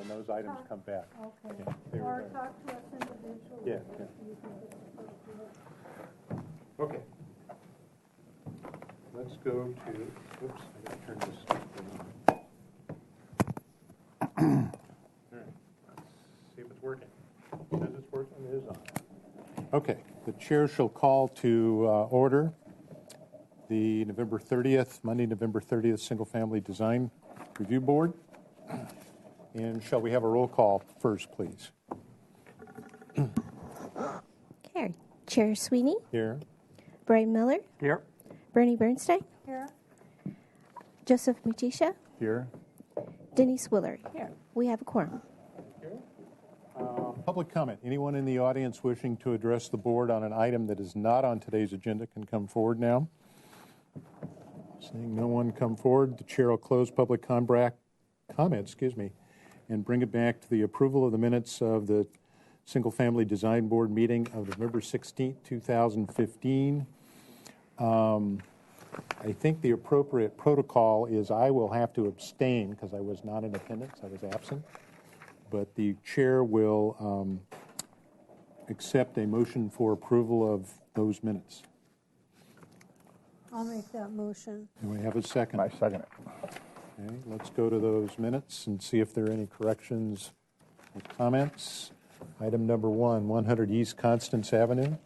those items come back. Okay. Yeah, they were Or there. talk to us individually. Yeah, if yeah. you think it's appropriate. Okay. Let's go to, oops, I gotta turn this thing on. All right, let's see if it's working. It says it's working, it is on. Okay, the chair shall call to order the November 30th, Monday, November 30th, Single Family Design Review Board. And shall we have a roll call first, please? Okay. Chair Sweeney, Here. Brian Miller, Here. Bernie Bernstein, Here? Joseph Mutisha, Here. Denise Willard. Here. We have a quorum. Public comment. Anyone in the audience wishing to address the board on an item that is not on today's agenda can come forward now. Seeing no one come forward, the chair will close public comment, and bring it back to the approval of the minutes of the Single Family Design Board meeting of November 16th, 2015. I think the appropriate protocol is I will have to abstain because I was not in attendance, I was absent. But the chair will accept a motion for approval of those minutes. I'll make that motion. Do we have a second? I second it. Okay, let's go to those minutes and see if there are any corrections or comments. Item number 1, 100 East Constance Avenue.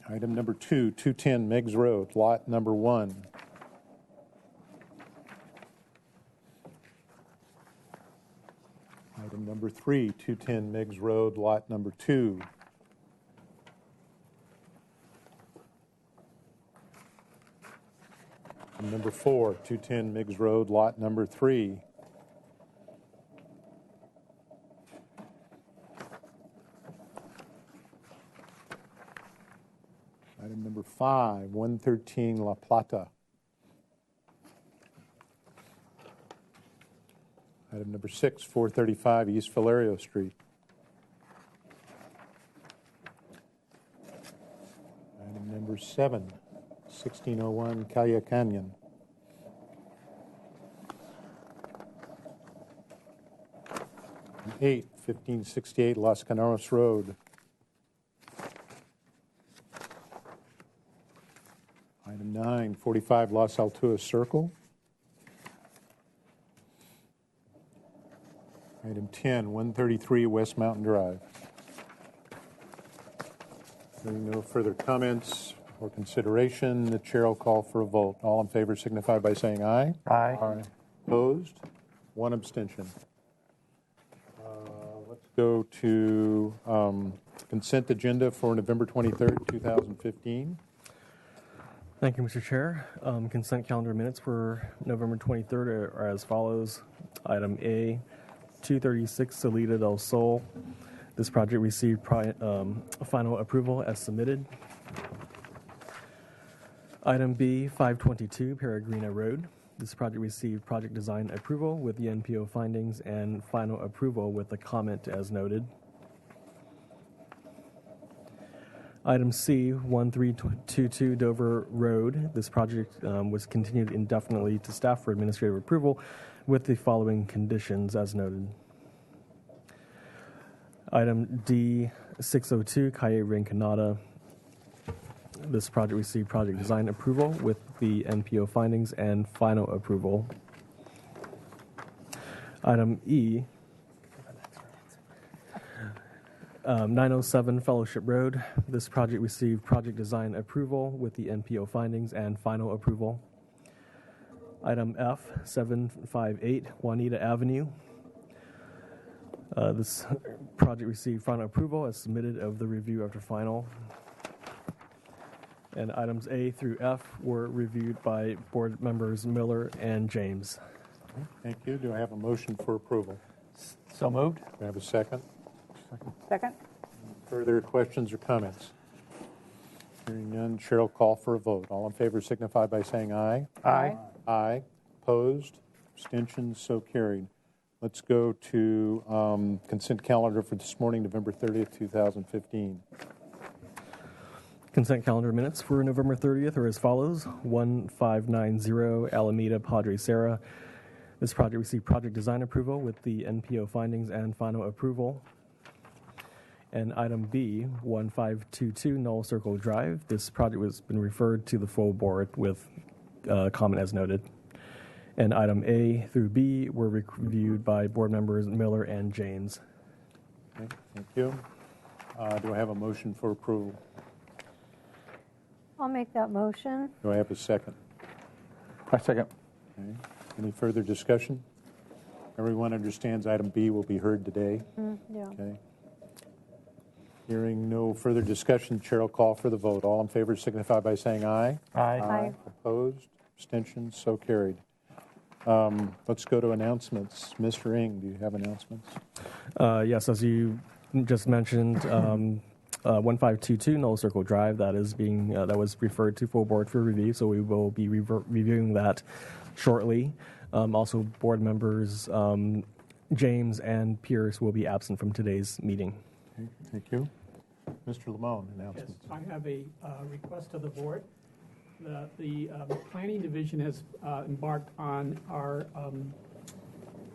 Item number 2, 210 Meigs Road, lot number 1. Item number 3, 210 Meigs Road, lot number 2. Item number 4, 210 Meigs Road, lot number 3. Item number 5, 113 La Plata. Item number 6, 435 East Valerio Street. Item number 7, 1601 Calle Canyon. And 8, 1568 Las Canaras Road. Item 9, 45 Las Altuas Circle. Item 10, 133 West Mountain Drive. Hearing no further comments or consideration, the chair will call for a vote. All in favor signify by saying aye. Aye. Opposed? One abstention. Let's go to consent agenda for November 23rd, 2015. Thank you, Mr. Chair. Consent calendar minutes for November 23rd are as follows. Item A, 236 Salida del Sol. This project received final approval as submitted. Item B, 522 Peregrina Road. This project received project design approval with the NPO findings and final approval with a comment as noted. Item C, 1322 Dover Road. This project was continued indefinitely to staff for administrative approval with the following conditions as noted. Item D, 602 Calle Rinconada. This project received project design approval with the NPO findings and final approval. Item E, 907 Fellowship Road. This project received project design approval with the NPO findings and final approval. Item F, 758 Juanita Avenue. This project received final approval as submitted of the review after final. And items A through F were reviewed by board members Miller and James. Thank you. Do I have a motion for approval? So moved. Do I have a second? Second? Further questions or comments? Hearing none, chair will call for a vote. All in favor signify by saying aye. Aye. Aye. Opposed? Abstentions? So carried. Let's go to consent calendar for this morning, November 30th, 2015. Consent calendar minutes for November 30th are as follows. 1590 Alameda Padre Serra. This project received project design approval with the NPO findings and final approval. And item B, 1522 Knoll Circle Drive. This project has been referred to the full board with comment as noted. And item A through B were reviewed by board members Miller and James. Okay, thank you. Do I have a motion for approval? I'll make that motion. Do I have a second? I second. Okay. Any further discussion? Everyone understands item B will be heard today. Yeah. Okay. Hearing no further discussion, Chair will call for the vote. All in favor signify by saying aye. Aye. Opposed? Abstentions? So carried. Let's go to announcements. Mr. Ing, do you have announcements? Yes, as you just mentioned, 1522 Knoll Circle Drive, that is being that was referred to full board for review, so we will be reviewing that shortly. Also, board members James and Pierce will be absent from today's meeting. Okay, thank you. Mr. Lamone, Yes, announcements. I have a request of the board. The Planning Division has embarked on our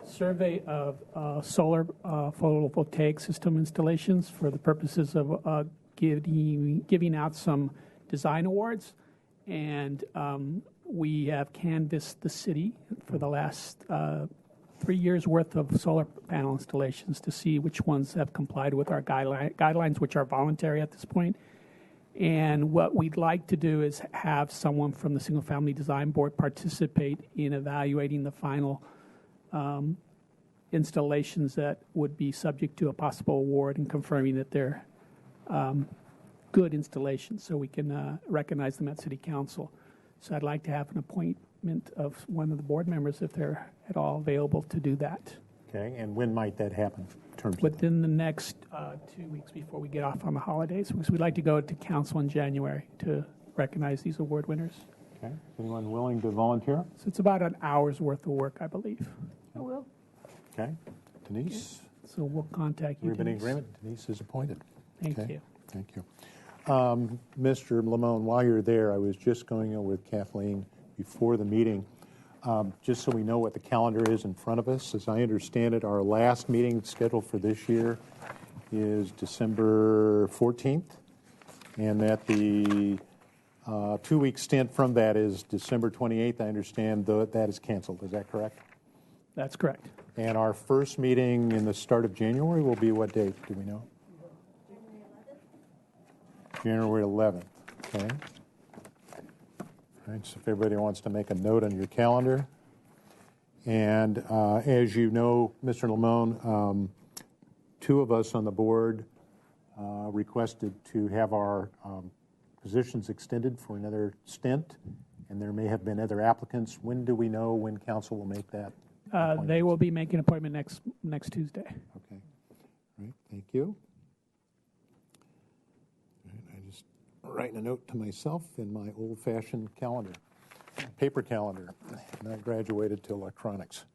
survey of solar photovoltaic system installations for the purposes of giving out some design awards. And we have canvassed the city for the last 3 years' worth of solar panel installations to see which ones have complied with our guidelines, which are voluntary at this point. And what we'd like to do is have someone from the Single Family Design Board participate in evaluating the final installations that would be subject to a possible award and confirming that they're good installations so we can recognize them at City Council. So I'd like to have an appointment of one of the board members if they're at all available to do that. Okay, and when might that happen? In terms of Within the next 2 weeks before we get off on the holidays, because we'd like to go to council in January to recognize these award winners. okay, is anyone willing to volunteer? So it's about an hour's worth of work, I believe. I will. Okay, Denise, So we'll contact you. everybody in Denise. agreement? Denise is appointed. Thank Okay. you. Thank you. Mr. Lamone, while you're there, I was just going over with Kathleen before the meeting, just so we know what the calendar is in front of us. As I understand it, our last meeting scheduled for this year is December 14th, and that the 2-week stint from that is December 28th. I understand that is canceled. Is that correct? That's correct. And our first meeting in the start of January will be what date? Do we know? January 11th. Okay. All right, so if everybody wants to make a note on your calendar. And as you know, Mr. Lamone, 2 of us on the board requested to have our positions extended for another stint, and there may have been other applicants. When do we know when council will make that? They will be making an appointment next Tuesday. Okay. All right, thank you. All right, I just writing a note to myself in my old-fashioned calendar, paper calendar. Not graduated to electronics.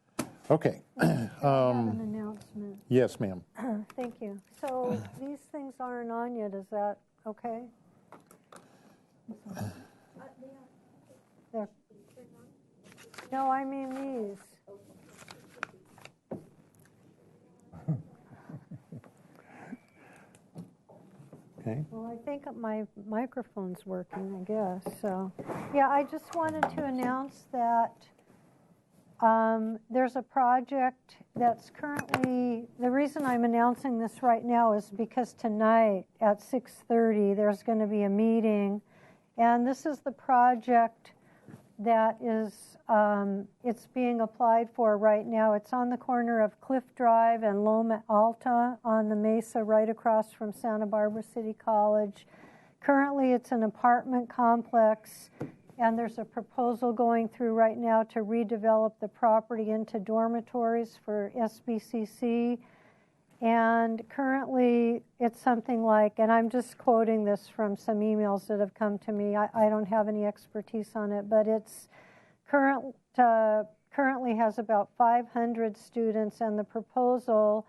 Okay. I have an announcement. Yes, ma'am. Thank you. So these things aren't on yet, is that okay? They're- No, I mean these. Okay. Well, I think my microphone's working, I guess, so. Yeah, I just wanted to announce that there's a project that's currently, the reason I'm announcing this right now is because tonight at 6:30, there's going to be a meeting, and this is the project that is, it's being applied for right now. It's on the corner of Cliff Drive and Loma Alta on the mesa right across from Santa Barbara City College. Currently, it's an apartment complex, and there's a proposal going through right now to redevelop the property into dormitories for SBCC. And currently, it's something like, and I'm just quoting this from some emails that have come to me. I don't have any expertise on it, but it's currently has about 500 students, and the proposal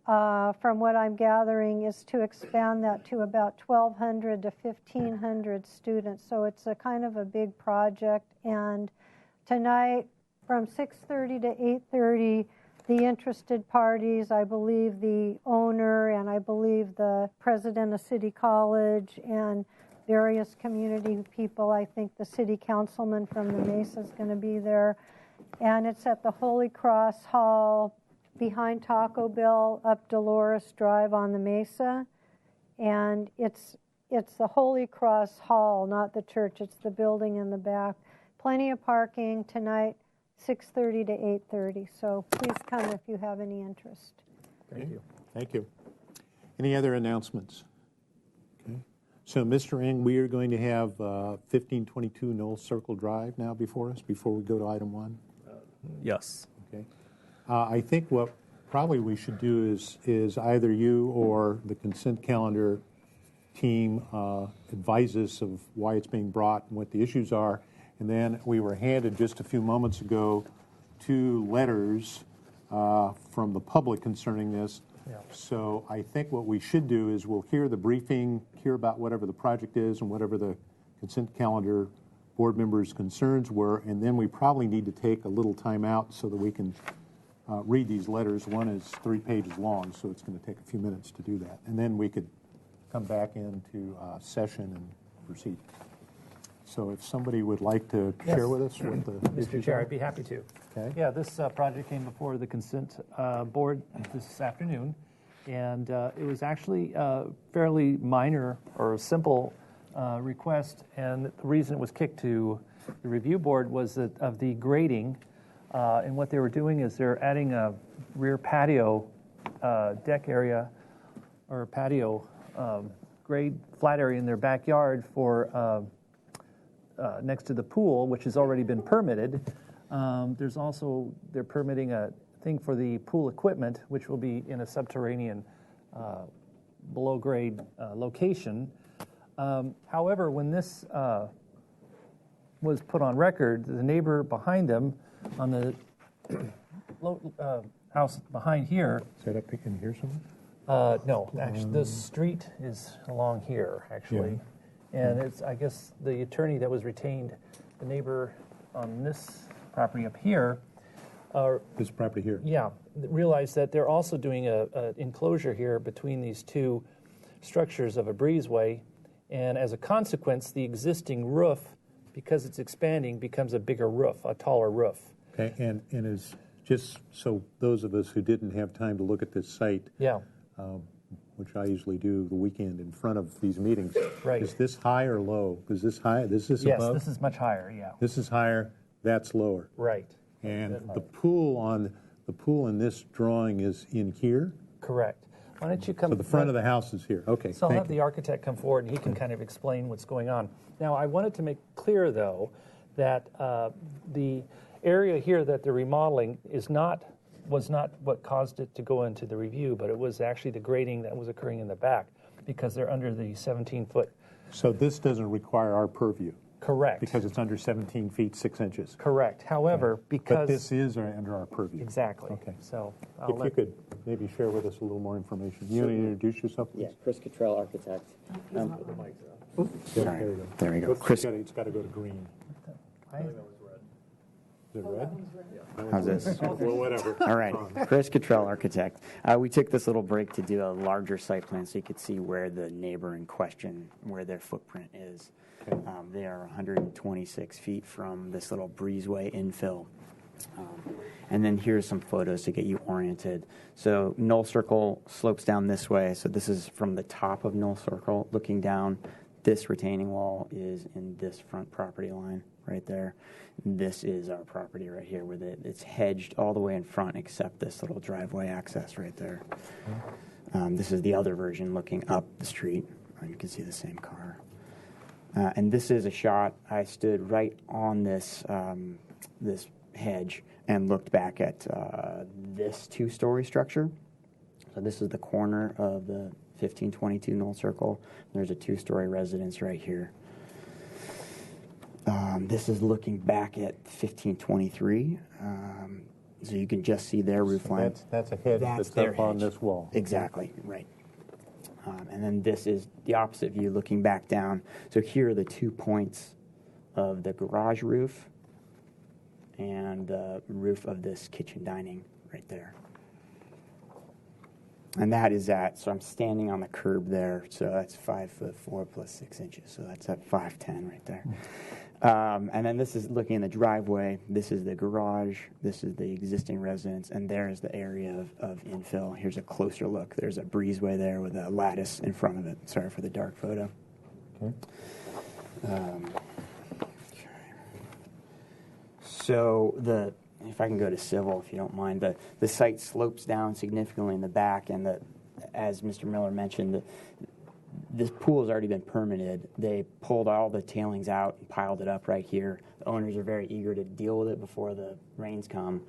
from what I'm gathering, is to expand that to about 1,200 to 1,500 students. So it's a kind of a big project. And tonight, from 6:30 to 8:30, the interested parties, I believe the owner and I believe the president of City College and various community people, I think the city councilman from the Mesa is going to be there. And it's at the Holy Cross Hall behind Taco Bell up Dolores Drive on the Mesa. And it's the Holy Cross Hall, not the church. It's the building in the back. Plenty of parking tonight, 6:30 to 8:30. So please come if you have any interest. Thank you. Thank you. Any other announcements? Okay. So, Mr. Ng, we are going to have 1522 Knoll Circle Drive now before us, before we go to item 1. Yes. Okay. I think what probably we should do is either you or the consent calendar team advise us of why it's being brought and what the issues are. And then we were handed just a few moments ago 2 letters from the public concerning this. Yeah. So I think what we should do is we'll hear the briefing, hear about whatever the project is and whatever the consent calendar board members' concerns were, and then we probably need to take a little time out so that we can read these letters. One is 3 pages long, so it's going to take a few minutes to do that. And then we could come back into session and proceed. So if somebody would like to share with us what the Mr. issues Chair, are. I'd be happy to. Okay. Yeah, this project came before the consent board this afternoon, and it was actually a fairly minor or simple request, and the reason it was kicked to the review board was that of the grading, and what they were doing is they're adding a rear patio deck area or patio grade flat area in their backyard for next to the pool, which has already been permitted. There's also, they're permitting a thing for the pool equipment, which will be in a subterranean below grade location. However, when this was put on record, the neighbor behind them on the house behind here, Set up, can you hear someone? no, actually, the street is along here, actually. And it's, I guess, the attorney that was retained, the neighbor on this property up here, This property here. yeah, realized that they're also doing a enclosure here between these 2 structures of a breezeway. And as a consequence, the existing roof, because it's expanding, becomes a bigger roof, a taller roof. Okay, and is just so those of us who didn't have time to look at this site, Yeah, which I usually do the weekend in front of these meetings. Right. Is this high or low? Is this high? This is yes, above? this is much higher, yeah. This is higher, that's lower. Right, And the pool in this drawing is in here? correct. Why don't you come... So the front of the house is here. Okay, So I'll thank have the you. architect come forward, and he can kind of explain what's going on. Now, I wanted to make clear, though, that the area here that they're remodeling was not what caused it to go into the review, but it was actually the grading that was occurring in the back, because they're under the 17-foot. So this doesn't require our purview? Correct. Because it's under 17 feet, 6 inches? Correct. However, because... But this is under our purview? Exactly. Okay. So If you could maybe share with us a little more information. You want to introduce yourself, please? Yeah, Chris Cottrell, architect. Yeah, there you go. There we go. It's Chris, got to go to green. Is it red? how's this? Well, whatever. All right, Chris Cottrell, architect. We took this little break to do a larger site plan so you could see where the neighbor in question, where their footprint is. They are 126 feet from this little breezeway infill. And then here's some photos to get you oriented. So Knoll Circle slopes down this way. So this is from the top of Knoll Circle looking down. This retaining wall is in this front property line right there. This is our property right here with it. It's hedged all the way in front except this little driveway access right there. This is the other version looking up the street. You can see the same car. And this is a shot. I stood right on this this hedge and looked back at this 2-story structure. So this is the corner of the 1522 Knoll Circle. There's a 2-story residence right here. This is looking back at 1523. So you can just see their roof line. That's a hedge That's that's their up on hedge. this wall. Exactly, right. And then this is the opposite view looking back down. So here are the 2 points of the garage roof and the roof of this kitchen dining right there. And that is so I'm standing on the curb there, so that's 5'4" plus 6 inches, so that's at 5'10" right there. And then this is looking in the driveway. This is the garage. This is the existing residence, and there is the area of infill. Here's a closer look. There's a breezeway there with a lattice in front of it. Sorry for the dark photo. Okay. So if I can go to civil, if you don't mind, the site slopes down significantly in the back, and as Mr. Miller mentioned, this pool has already been permitted. They pulled all the tailings out and piled it up right here. The owners are very eager to deal with it before the rains come.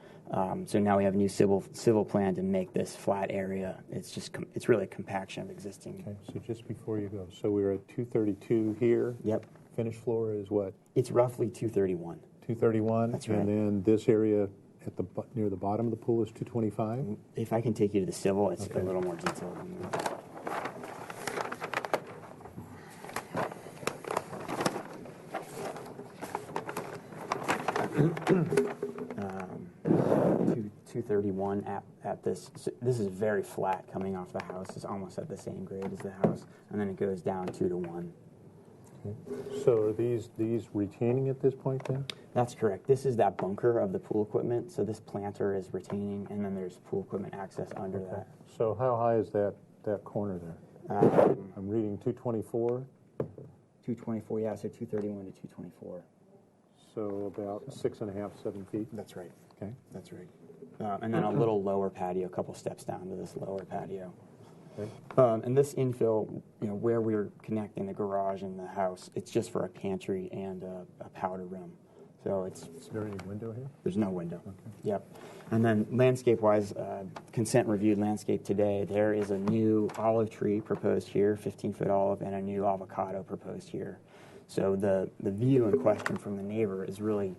So now we have a new civil plan to make this flat area. It's really a compaction of existing. Okay, so just before you go, so we're at 232 here. Yep. Finished floor is what? It's roughly 231. 231. That's right. And then this area near the bottom of the pool is 225. If I can take you to the civil, it's Okay. a little more detailed than that. 231 at this. So this is very flat coming off the house. It's almost at the same grade as the house, and then it goes down 2 to 1. Okay. So are these retaining at this point then? That's correct. This is that bunker of the pool equipment. So this planter is retaining, and then there's pool equipment access under that. So how high is that corner there? I'm reading 224. 224, yeah, so 231 to 224. So about 6.5, 7 feet. That's right. Okay. That's right. And then a little lower patio, a couple steps down to this lower patio. Okay. And this infill, where we're connecting the garage and the house, it's just for a pantry and a powder room. So Is there any window here? there's no window. Okay. Yep. And then landscape-wise, consent reviewed landscape today. There is a new olive tree proposed here, 15-foot olive, and a new avocado proposed here. So the view in question from the neighbor is really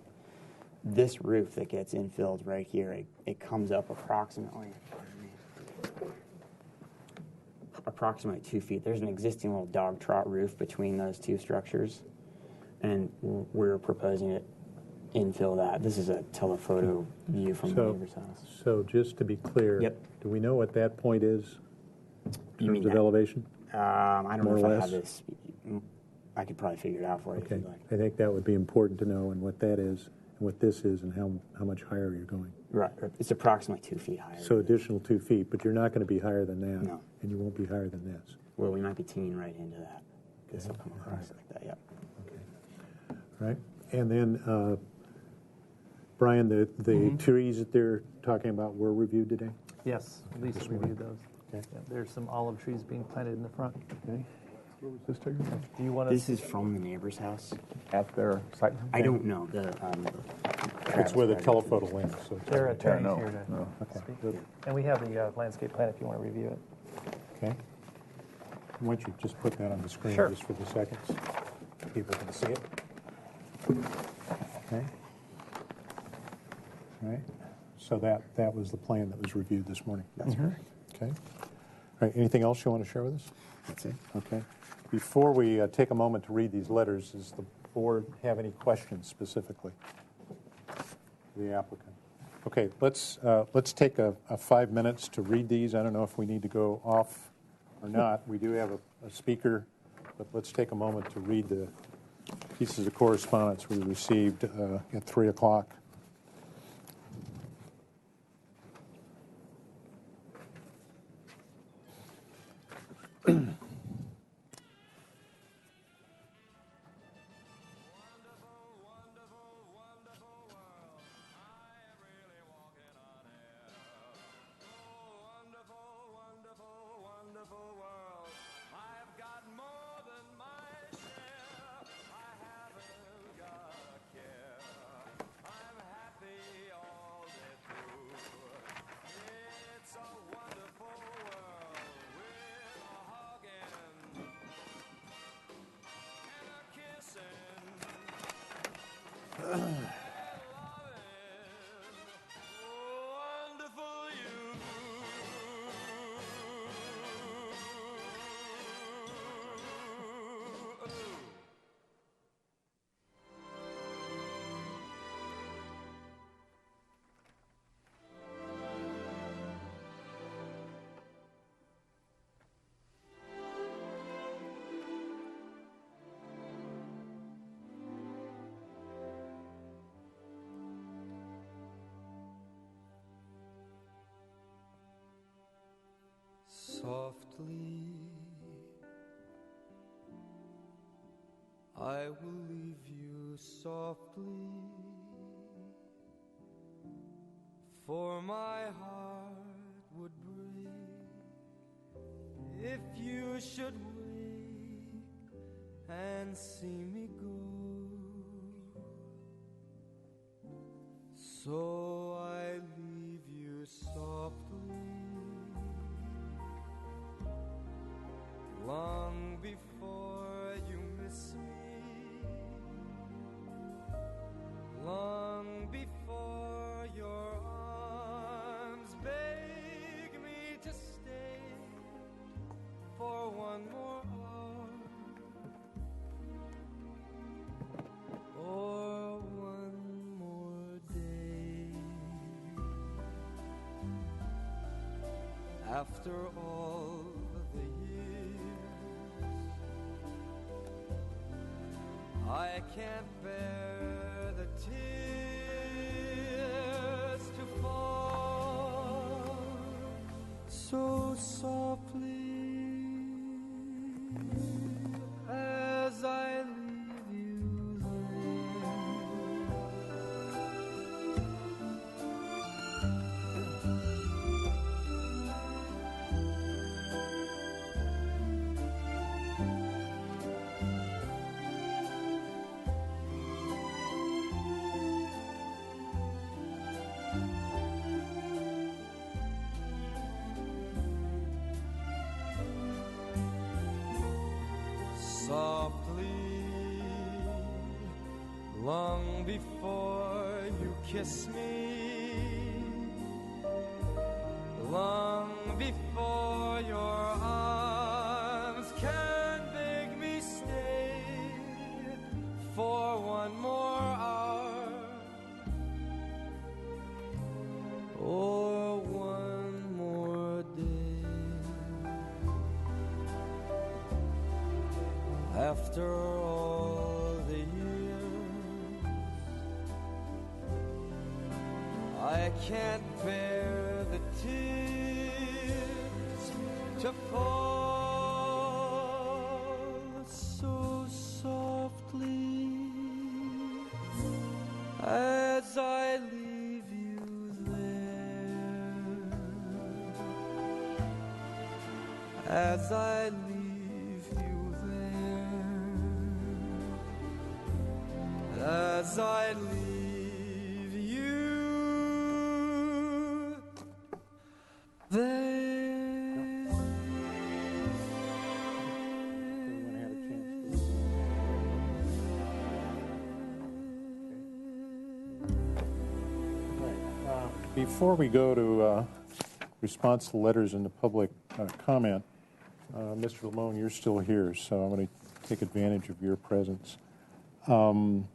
this roof that gets infilled right here. It comes up approximately 2 feet. There's an existing little dog trot roof between those two structures, and we're proposing to infill that. This is a telephoto view from the neighbor's house. So just to be clear, Yep. do we know what that point is in You mean terms of that- elevation? I don't More know or if I have less? this. I could probably figure it out for you if Okay. you'd like. I think that would be important to know, and what that is, and what this is, and how much higher you're going. Right. It's approximately 2 feet higher. So additional 2 feet, but you're not going to be higher than that. No. And you won't be higher than this. Well, we might be teeing right into that. This will Okay. come across like that, yep. Okay. All right. And then, Brian, the trees that they're talking about were reviewed today? Yes, Lisa This one. reviewed those. Okay. Yeah, there's some olive trees being planted in the front. Okay. What was this taking? Do you want This to? is from the neighbor's house. At their site? I don't know. It's where the telephoto went, so. it's- Their attorney's no, here to no. Okay, speak. good. And we have the landscape plan if you want to review it. Okay. Why don't you just put that on the screen Sure. just for the seconds? People can see it. Okay. All right. So that was the plan that was reviewed this morning. That's correct. Okay. All right. Anything else you want to share with us? That's it. Okay. Before we take a moment to read these letters, does the board have any questions specifically for the applicant? Okay, let's take a 5 minutes to read these. I don't know if we need to go off or not. We do have a speaker, but let's take a moment to read the pieces of correspondence we received at 3 o'clock. I will leave you softly, for my heart would break if you should wake and see me go. So I leave you softly, long before you miss me, long before your arms beg me to stay for one more hour or one more day. After all the years, I can't bear the tears to fall so softly as I leave you there. Softly, long before you kiss me, long before your arms can beg me stay for one more hour or one more day. After all the years, I can't bear the tears to fall so softly as I leave you there, as I leave as I leave you there. Before we go to response to letters and the public comment, Mr. Lamone, you're still here, so I'm going to take advantage of your presence. Can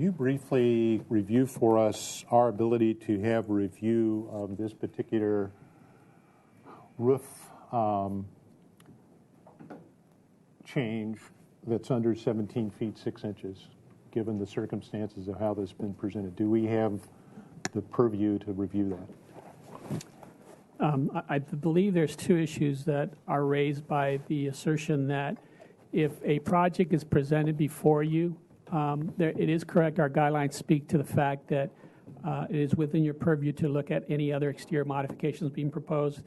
you briefly review for us our ability to have review of this particular roof change that's under 17 feet 6 inches, given the circumstances of how this has been presented? Do we have the purview to review that? I believe there's two issues that are raised by the assertion that if a project is presented before you, it is correct, our guidelines speak to the fact that it is within your purview to look at any other exterior modifications being proposed,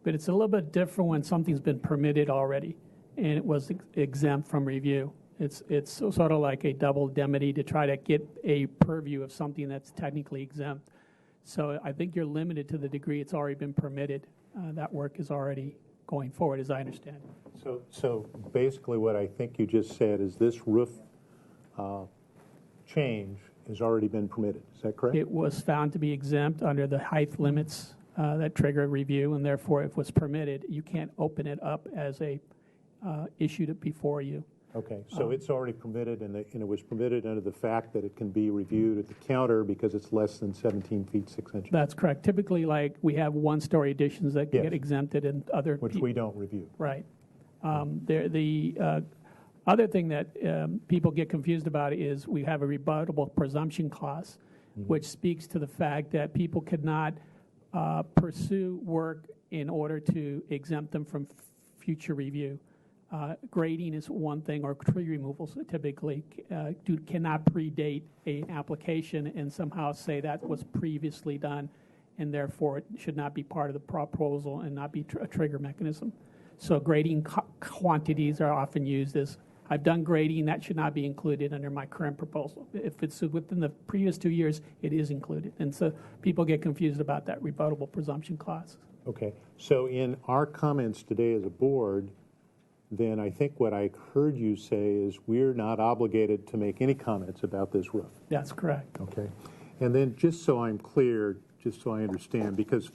but it's a little bit different when something's been permitted already and it was exempt from review. It's sort of like a double indemnity to try to get a purview of something that's technically exempt. So I think you're limited to the degree it's already been permitted. That work is already going forward, as I understand it. So basically what I think you just said is this roof change has already been permitted. Is that correct? It was found to be exempt under the height limits that trigger review, and therefore, if it was permitted, you can't open it up as a issued it before you. Okay, so it's already permitted, and it was permitted under the fact that it can be reviewed at the counter because it's less than 17 feet 6 inches. That's correct. Typically, like we have one-story additions that can Yes. get exempted, and other Which we don't review. right. The other thing that people get confused about is we have a rebuttable presumption clause, which speaks to the fact that people could not pursue work in order to exempt them from future review. Grading is one thing, or tree removals typically cannot predate an application and somehow say that was previously done, and therefore it should not be part of the proposal and not be a trigger mechanism. So grading quantities are often used as, I've done grading, that should not be included under my current proposal. If it's within the previous 2 years, it is included. And so people get confused about that rebuttable presumption clause. Okay, so in our comments today as a board, then I think what I heard you say is we're not obligated to make any comments about this roof. That's correct. Okay. And then just so I'm clear, just so I understand, because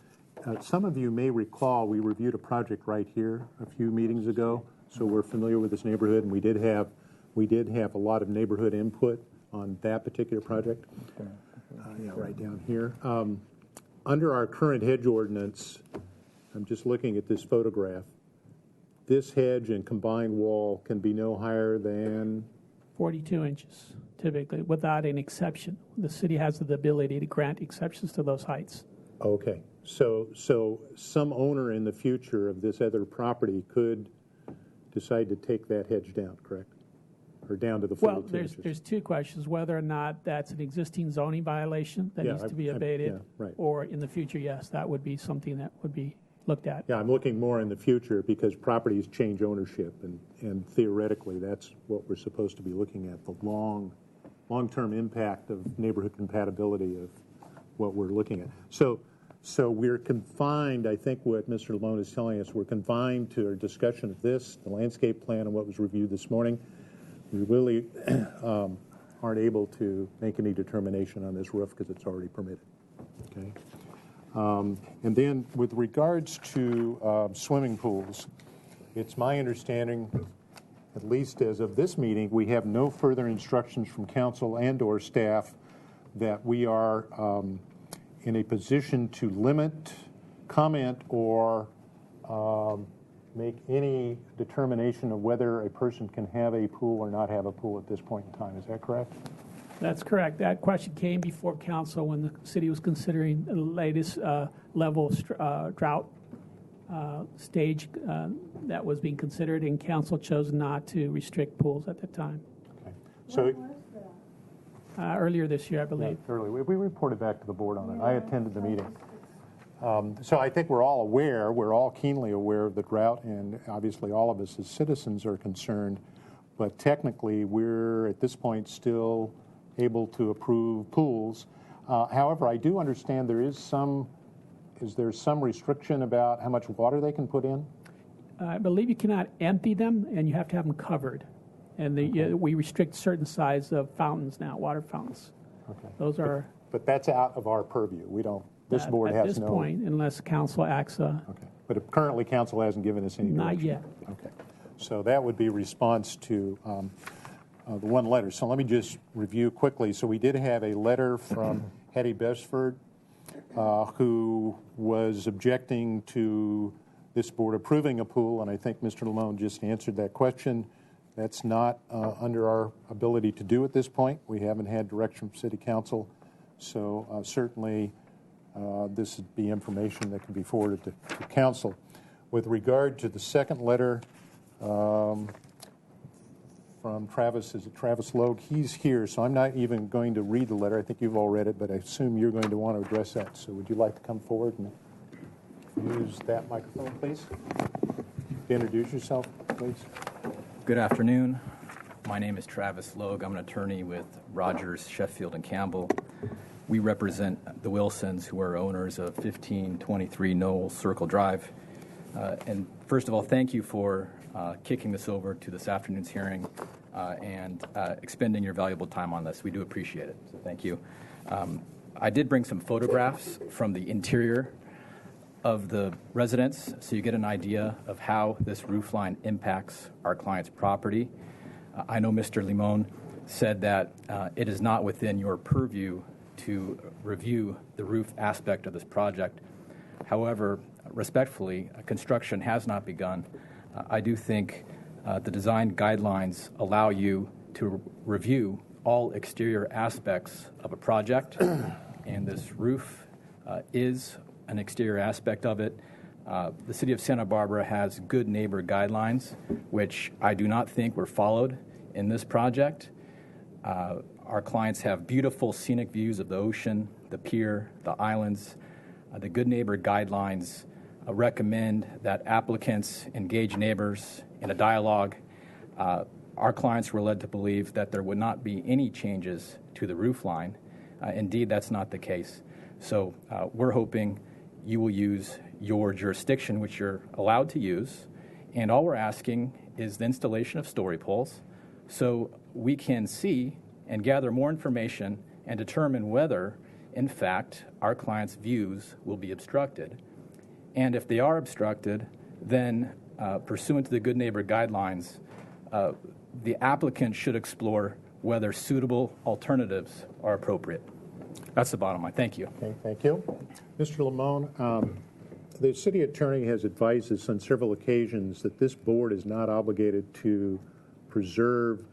some of you may recall we reviewed a project right here a few meetings ago, so we're familiar with this neighborhood, and we did have a lot of neighborhood input on that particular project. Yeah, right down here. Under our current hedge ordinance, I'm just looking at this photograph. This hedge and combined wall can be no higher than 42 inches, typically, without an exception. The city has the ability to grant exceptions to those heights. Okay, so some owner in the future of this other property could decide to take that hedge down, correct? Or down to the 42 Well, inches? there's two questions, whether or not that's an existing zoning violation that Yeah, needs to be abated, yeah, right. or in the future, yes, that would be something that would be looked at. Yeah, I'm looking more in the future because properties change ownership, and theoretically, that's what we're supposed to be looking at, the long-term impact of neighborhood compatibility of what we're looking at. So we're confined, I think what Mr. Lamone is telling us, we're confined to our discussion of this, the landscape plan and what was reviewed this morning. We really aren't able to make any determination on this roof because it's already permitted. Okay. And then with regards to swimming pools, it's my understanding, at least as of this meeting, we have no further instructions from council and or staff that we are in a position to limit, comment, or make any determination of whether a person can have a pool or not have a pool at this point in time. Is that correct? That's correct. That question came before council when the city was considering the latest level of drought stage that was being considered, and council chose not to restrict pools at the time. Okay. So Earlier this year, I believe. earlier, we reported back to the board on it. I attended the meeting. So I think we're all keenly aware of the drought, and obviously all of us as citizens are concerned, but technically we're at this point still able to approve pools. However, I do understand is there some restriction about how much water they can put in? I believe you cannot empty them, and you have to have them covered. And we restrict certain size of fountains now, water fountains. Okay. Those are... But that's out of our purview. We don't, this board has no... At this point, unless council acts... Okay. But currently, council hasn't given us any direction. Not yet. Okay. So that would be response to the one letter. So let me just review quickly. So we did have a letter from Hetty Besford, who was objecting to this board approving a pool, and I think Mr. Lamone just answered that question. That's not under our ability to do at this point. We haven't had direction from City Council, so certainly this would be information that can be forwarded to Council. With regard to the second letter from Travis, is it Travis Logue? He's here, so I'm not even going to read the letter. I think you've all read it, but I assume you're going to want to address that. So would you like to come forward and use that microphone, please? Introduce yourself, please. Good afternoon. My name is Travis Logue. I'm an attorney with Rogers, Sheffield, and Campbell. We represent the Wilsons, who are owners of 1523 Knoll Circle Drive. And first of all, thank you for kicking this over to this afternoon's hearing and expending your valuable time on this. We do appreciate it, so thank you. I did bring some photographs from the interior of the residence, so you get an idea of how this roof line impacts our client's property. I know Mr. Limon said that it is not within your purview to review the roof aspect of this project. However, respectfully, construction has not begun. I do think the design guidelines allow you to review all exterior aspects of a project, and this roof is an exterior aspect of it. The city of Santa Barbara has good neighbor guidelines, which I do not think were followed in this project. Our clients have beautiful scenic views of the ocean, the pier, the islands. The good neighbor guidelines recommend that applicants engage neighbors in a dialogue. Our clients were led to believe that there would not be any changes to the roof line. Indeed, that's not the case. So we're hoping you will use your jurisdiction, which you're allowed to use, and all we're asking is the installation of story poles so we can see and gather more information and determine whether, in fact, our clients' views will be obstructed. And if they are obstructed, then pursuant to the Good Neighbor guidelines, the applicant should explore whether suitable alternatives are appropriate. That's the bottom line. Thank you. Okay, thank you. Mr. Lamone, the city attorney has advised us on several occasions that this board is not obligated to preserve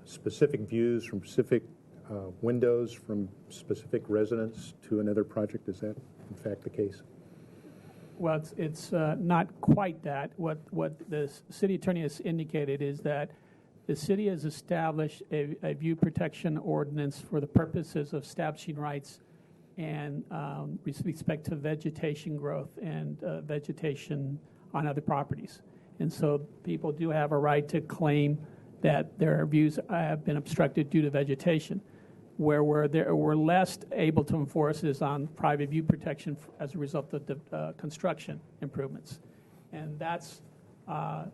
specific views from specific windows from specific residents to another project. Is that, in fact, the case? Well, it's not quite that. What the city attorney has indicated is that the city has established a view protection ordinance for the purposes of establishing rights and with respect to vegetation growth and vegetation on other properties. And so people do have a right to claim that their views have been obstructed due to vegetation. Where we're less able to enforce is on private view protection as a result of the construction improvements. And that's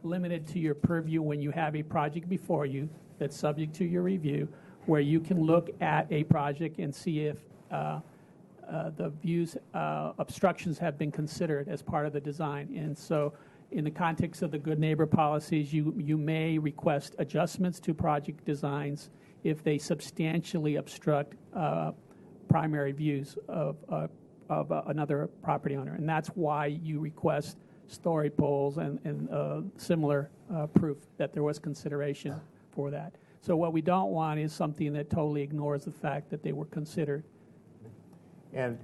limited to your purview when you have a project before you that's subject to your review, where you can look at a project and see if the views obstructions have been considered as part of the design. And so in the context of the good neighbor policies, you may request adjustments to project designs if they substantially obstruct primary views of another property owner. And that's why you request story poles and similar proof that there was consideration for that. So what we don't want is something that totally ignores the fact that they were considered. And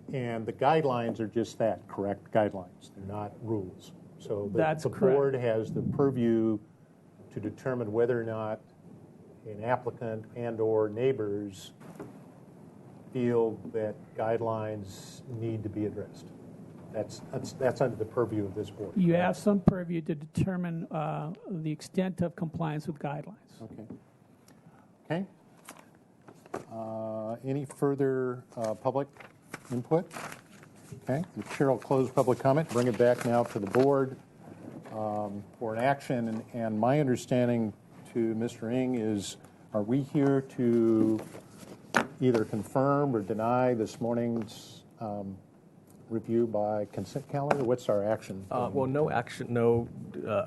the guidelines are just that, correct? Guidelines. They're not rules. So That's the correct. board has the purview to determine whether or not an applicant and or neighbors feel that guidelines need to be addressed. That's under the purview of this board. You have some purview to determine the extent of compliance with guidelines. Okay. Any further public input? Okay. The chair will close public comment, bring it back now to the board for an action. And my understanding to Mr. Ng is, are we here to either confirm or deny this morning's review by consent calendar? What's our action? Well, no action, no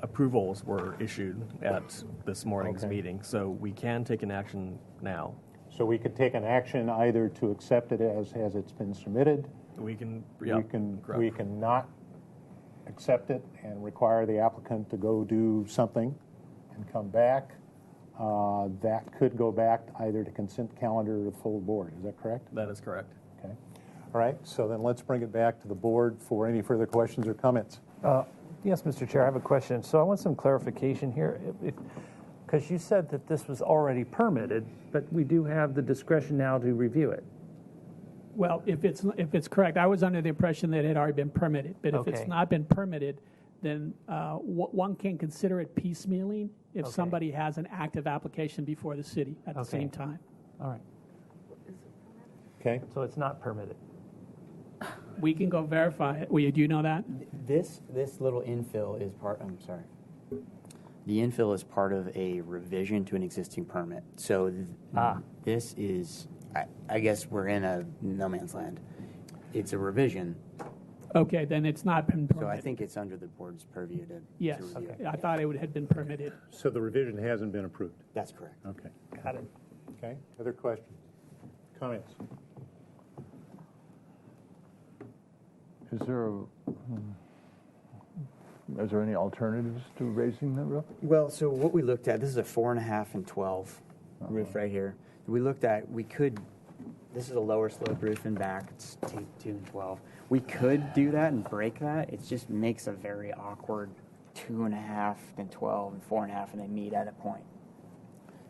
approvals were issued at this morning's meeting, so we can take an action now. So we could take an action either to accept it as it's been submitted. We can, We can not accept it and require the applicant to go do something and come back. That could go back either to consent calendar or the full board. Is that correct? That is correct. Okay. All right. So then let's bring it back to the board for any further questions or comments. Yes, Mr. Chair, I have a question. So I want some clarification here. Because you said that this was already permitted, but we do have the discretion now to review it. Well, if it's correct, I was under the impression that it had already been permitted. But if Okay. it's not been permitted, then one can consider it piecemealing if somebody has an active application before the city at the same time. All right. Okay. So it's not permitted. We can go verify it. Well, do you know that? This little infill is part. I'm sorry. The infill is part of a revision to an existing permit. So this is, I guess we're in a no man's land. It's a revision. Okay, then it's not been permitted. So I think it's under the board's purview to Yes, review it. I thought it had been permitted. So the revision hasn't been approved. That's correct. Okay. Got it. Okay. Other questions? Comments? Is there any alternatives to raising the roof? Well, so what we looked at, this is a 4.5 and 12 roof right here. We looked at, we could This is a lower slope roof in back. It's 2 and 12. We could do that and break that. It just makes a very awkward 2.5 and 12 and 4.5, and they meet at a point.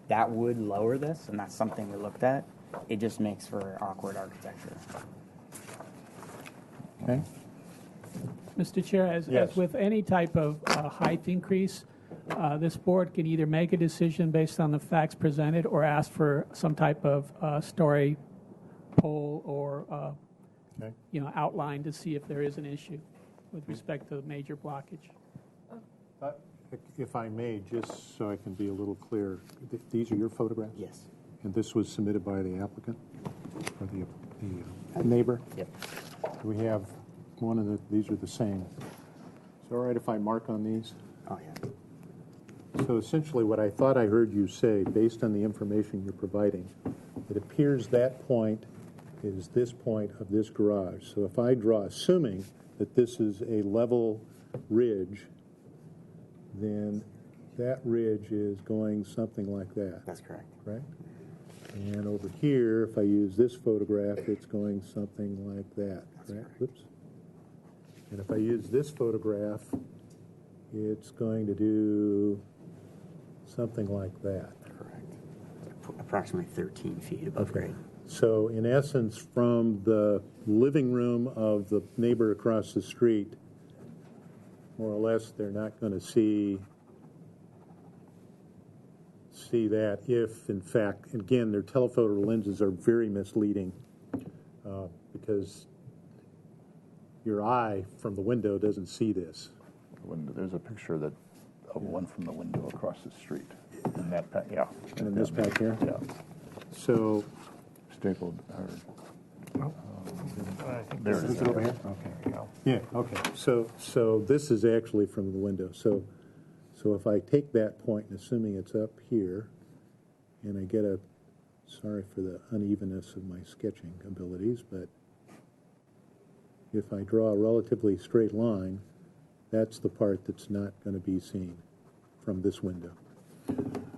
That would lower this, and that's something we looked at. It just makes for awkward architecture. Okay. Mr. Chair, as Yes. with any type of height increase, this board can either make a decision based on the facts presented or ask for some type of story pole or Okay. outline to see if there is an issue with respect to major blockage. If I may, just so I can be a little clear, these are your photographs? Yes. And this was submitted by the applicant or the neighbor? Yep. We have one of these are the same. Is it all right if I mark on these? Oh, yeah. So essentially what I thought I heard you say, based on the information you're providing, it appears that point is this point of this garage. So if I draw, assuming that this is a level ridge, then that ridge is going something like that. That's correct. Right? And over here, if I use this photograph, it's going something like that. Correct? Oops. And if I use this photograph, it's going to do something like that. Correct. Approximately 13 feet above grade. So in essence, from the living room of the neighbor across the street, more or less, they're not going to see that if, in fact, again, their telephoto lenses are very misleading because your eye from the window doesn't see this. There's a picture of one from the window across the street. In that pack, yeah. And in this pack here? Yeah. So Stapled. there it is. Is it over here? Okay. Yeah, okay. So this is actually from the window. So if I take that point, and assuming it's up here, and I get sorry for the unevenness of my sketching abilities, but if I draw a relatively straight line, that's the part that's not going to be seen from this window.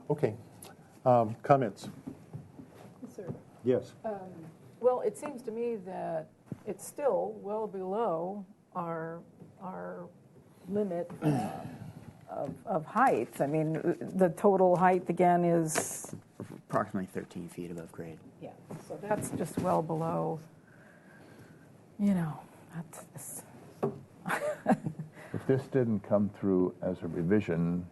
Okay. Comments? Yes, sir. Yes. Well, it seems to me that it's still well below our limit of height. I mean, the total height again is Approximately 13 feet above grade. yeah. So that's just well below. That's If this didn't come through as a revision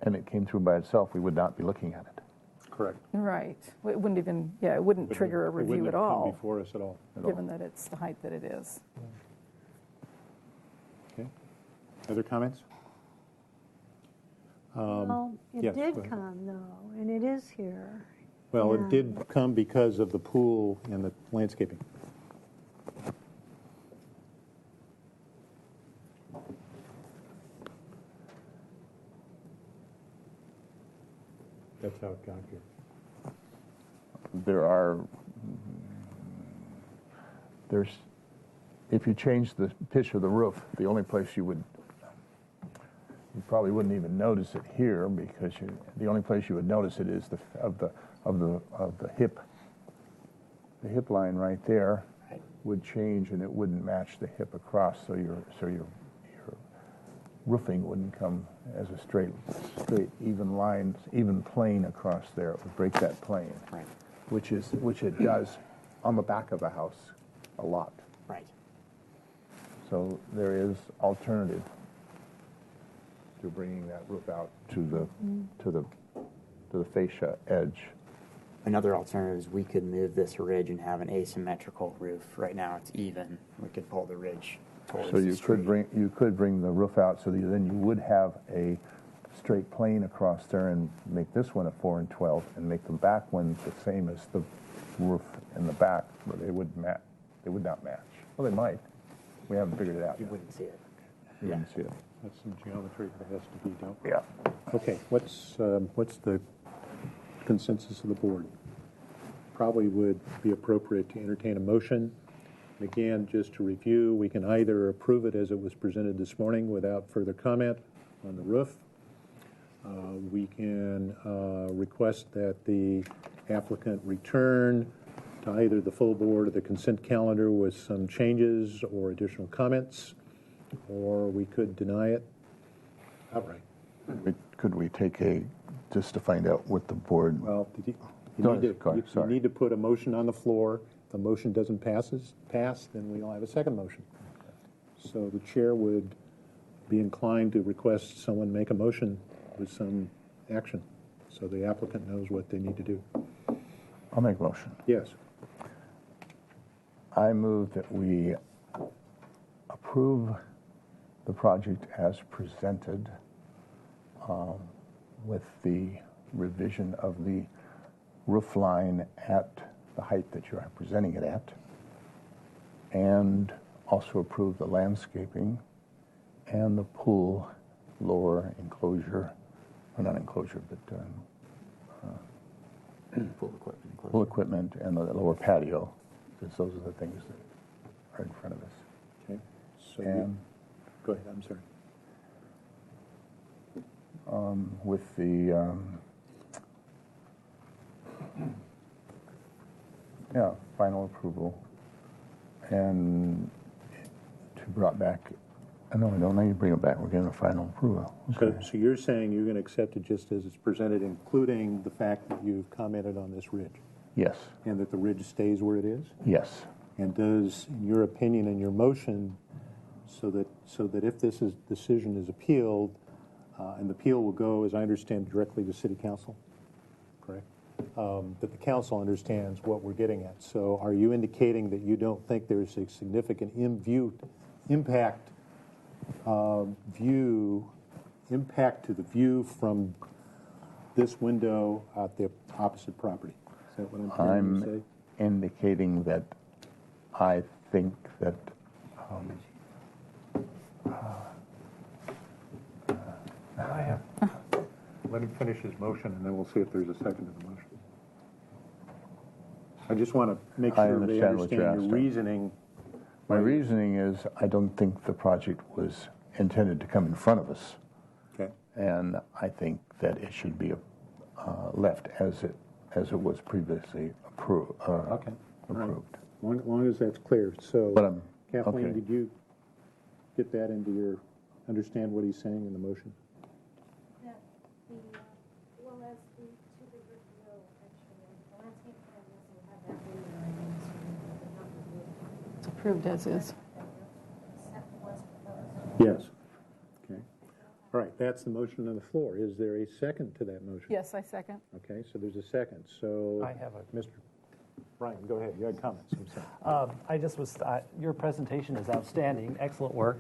and it came through by itself, we would not be looking at it. Correct. right. It wouldn't even it wouldn't trigger a It review wouldn't at have come all, before us at all. given that it's the height that it is. Okay. Other comments? Well, it yes, did go ahead. come, though, and it is here. Well, Yeah. it did come because of the pool and the landscaping. That's how it got here. If you change the pitch of the roof, the only place you probably wouldn't even notice it here because the only place you would notice it is of the hip. The hip line right there would change and it wouldn't match the hip across, so your roofing wouldn't come as a straight even line, even plane across there. It would break that plane, Right. which it does on the back of the house a lot. Right. So there is alternative to bringing that roof out to the fascia edge. Another alternative is we could move this ridge and have an asymmetrical roof. Right now it's even. We could pull the ridge towards So the you street. could bring the roof out so that then you would have a straight plane across there and make this one a 4 and 12 and make the back one the same as the roof in the back, where they would not match. Well, they might. We haven't figured it out You yet. wouldn't see it. You wouldn't see it. That's some geometry that has to be dealt with. Yeah. Okay, what's the consensus of the board? Probably would be appropriate to entertain a motion. And again, just to review, we can either approve it as it was presented this morning without further comment on the roof. We can request that the applicant return to either the full board or the consent calendar with some changes or additional comments, or we could deny it outright. Could we take just to find out what the board? Well, you Go need ahead, Scott, you sorry. need to put a motion on the floor. If the motion doesn't pass, then we'll have a second motion. So the chair would be inclined to request someone make a motion with some action, so the applicant knows what they need to do. I'll make a motion. Yes. I move that we approve the project as presented with the revision of the roof line at the height that you are presenting it at, and also approve the landscaping and the pool lower enclosure, or not enclosure, but pool equipment and the lower patio, because those are the things that are in front of us. Okay. So And go ahead. I'm sorry. with the final approval, and to brought back. No, I don't need to bring it back. We're getting a final approval. Okay. So you're saying you're going to accept it just as it's presented, including the fact that you've commented on this ridge, Yes. and that the ridge stays where it is? Yes. And does, in your opinion, in your motion, so that if this decision is appealed, and the appeal will go, as I understand, directly to City Council, correct? That the council understands what we're getting at. So are you indicating that you don't think there's a significant impact to the view from this window at the opposite property? Is that what I'm hearing you say? I'm indicating that I think that Let him finish his motion, and then we'll see if there's a second to the motion. I just want to make I sure they understand what you're understand your asking. reasoning. my reasoning is I don't think the project was intended to come in front of us, Okay. and I think that it should be left as it was previously approved. Okay. All right. Approved. Long as that's clear. So, But I'm Kathleen, okay. did you get that into your, understand what he's saying in the motion? It's approved as is. Yes. Okay. All right, that's the motion on the floor. Is there a second to that motion? Yes, I second. Okay, so there's a second. So, I have a- Mr. Brian, go ahead. You had comments. I'm sorry. I just was, your presentation is outstanding, excellent work.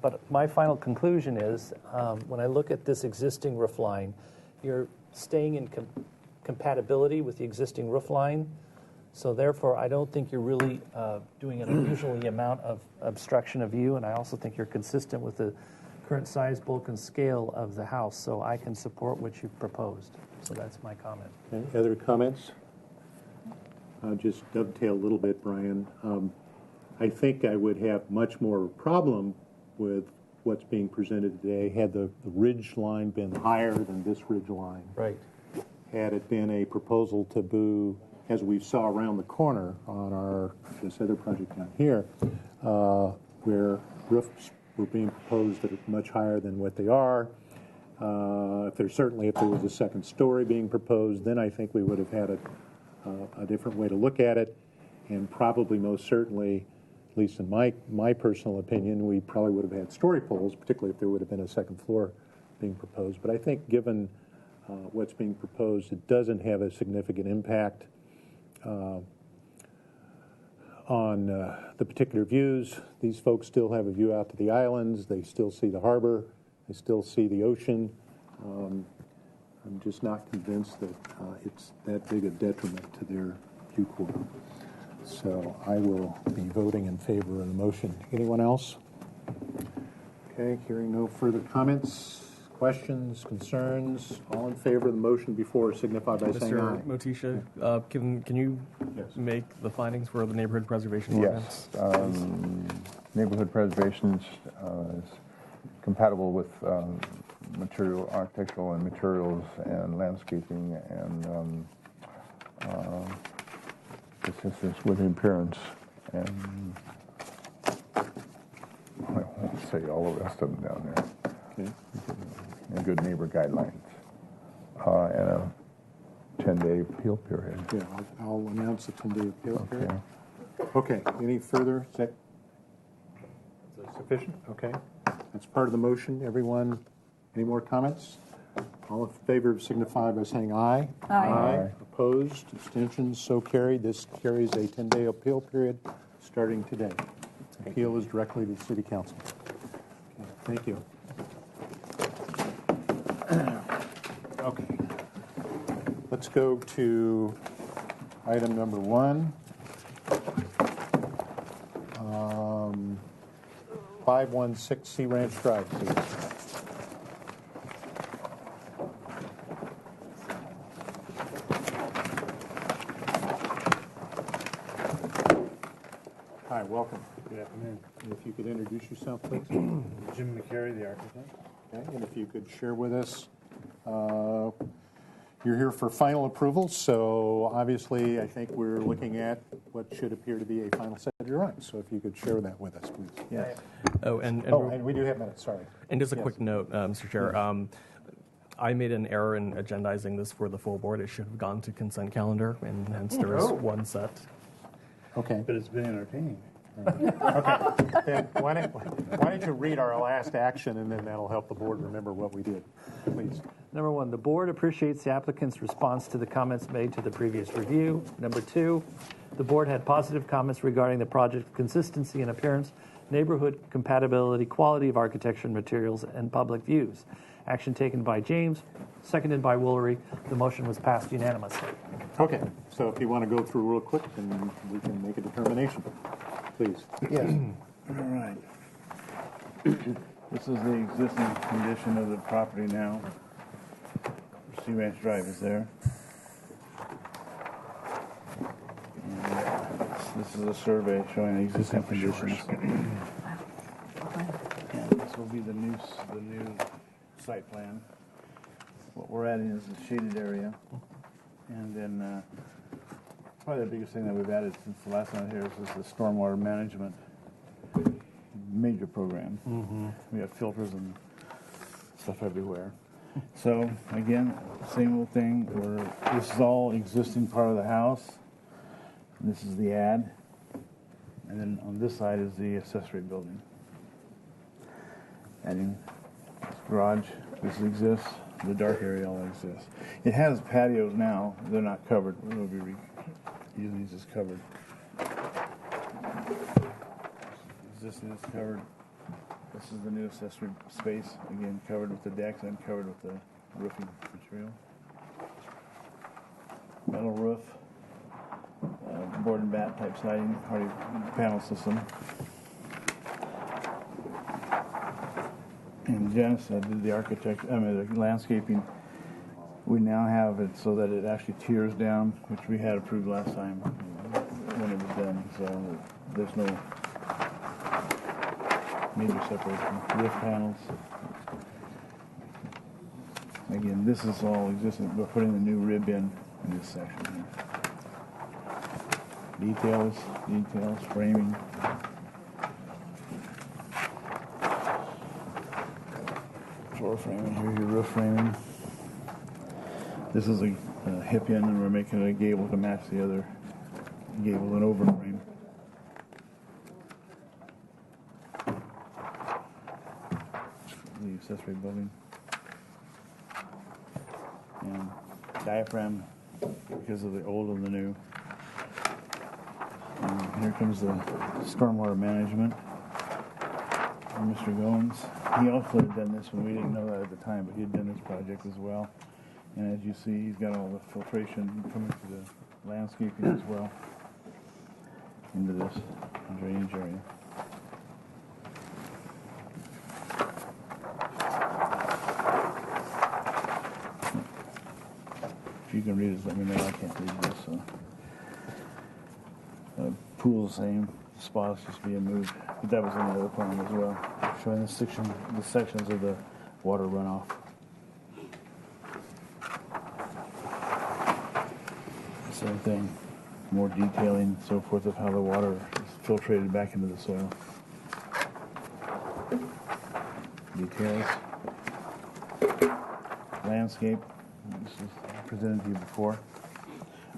But my final conclusion is, when I look at this existing roof line, you're staying in compatibility with the existing roof line. So therefore, I don't think you're really doing an unusual amount of obstruction of view. And I also think you're consistent with the current size, bulk, and scale of the house. So I can support what you've proposed. So that's my comment. Any other comments? I'll just dovetail a little bit, Brian. I think I would have much more problem with what's being presented today had the ridge line been higher than this ridge line. Right. Had it been a proposal to boo, as we saw around the corner on this other project down here, where roofs were being proposed that are much higher than what they are. If there was a second story being proposed, then I think we would have had a different way to look at it, and probably most certainly, at least in my personal opinion, we probably would have had story poles, particularly if there would have been a second floor being proposed. But I think given what's being proposed, it doesn't have a significant impact on the particular views. These folks still have a view out to the islands. They still see the harbor. They still see the ocean. I'm just not convinced that it's that big a detriment to their view quarter. So I will be voting in favor of the motion. Anyone else? Okay, hearing no further comments, questions, concerns. All in favor of the motion before signify by saying aye. Mr. Motisha, can you Yes. make the findings for the neighborhood preservation Yes. ordinance? Neighborhood preservation is compatible with architectural and materials and landscaping, and this This is with appearance, and I won't say all the rest of them down there. Okay. And good neighbor guidelines, and a 10-day appeal period. Yeah, I'll announce the 10-day appeal Okay. period. Okay, any further? Is that sufficient? Okay. That's part of the motion. Everyone, any more comments? All in favor signify by saying aye. Aye. Opposed? Abstentions? So carried. This carries a 10-day appeal period starting today. Appeal is directly to the City Council. Okay, thank you. Okay. Let's go to item number 1. 516 Sea Ranch Drive, please. Hi, welcome. Good afternoon. And if you could introduce yourself, please. Jim McCary, the architect. Okay, and if you could share with us, you're here for final approval, so obviously I think we're looking at what should appear to be a final set of drawings. So if you could share that with us, please. Yes. Oh, and We do have minutes, sorry. And just a Yes. quick note, Mr. Chair. I made an error in agendizing this for the full board. It should have gone to consent calendar, and hence there is one set. Okay. But it's been entertaining. Okay. Then why don't you read our last action, and then that'll help the board remember what we did, please. Number 1, the board appreciates the applicant's response to the comments made to the previous review. Number 2, the board had positive comments regarding the project's consistency in appearance, neighborhood compatibility, quality of architecture and materials, and public views. Action taken by James, seconded by Woolery. The motion was passed unanimously. Okay, so if you want to go through real quick, then we can make a determination, please. Yes. All right. This is the existing condition of the property now. Sea Ranch Drive is there. And this is a survey showing the existing conditions. And this will be the new site plan. What we're adding is the shaded area. And then probably the biggest thing that we've added since the last time here is the stormwater management major program. We have filters and stuff everywhere. So again, same old thing. This is all existing part of the house. This is the add. And then on this side is the accessory building. Adding this garage, this exists. The dark area all exists. It has patios now. They're not covered. We'll be using these as covered. Existing is covered. This is the new accessory space. Again, covered with the decks and covered with the roofing material. Metal roof. Board and bat type siding. Hardy panel system. And Janice did the landscaping. We now have it so that it actually tiers down, which we had approved last time when it was done. So there's no major separation. Roof panels. Again, this is all existing. We're putting the new rib in this section here. Details, framing. Floor framing here, your roof framing. This is a hip end, and we're making it a gable to match the other gable and over frame. The accessory building. And diaphragm because of the old and the new. And here comes the stormwater management. Mr. Goins. He also had done this when we didn't know that at the time, but he had done this project as well. And as you see, he's got all the filtration coming to the landscaping as well into this drainage area. If you can read it, let me know. I can't read this. So. Pool's the same. The spot is just being moved. But that was in the other plan as well, showing the sections of the water runoff. Same thing. more detailing and so forth of how the water is filtrated back into the soil. Details. Landscape. This is presented to you before.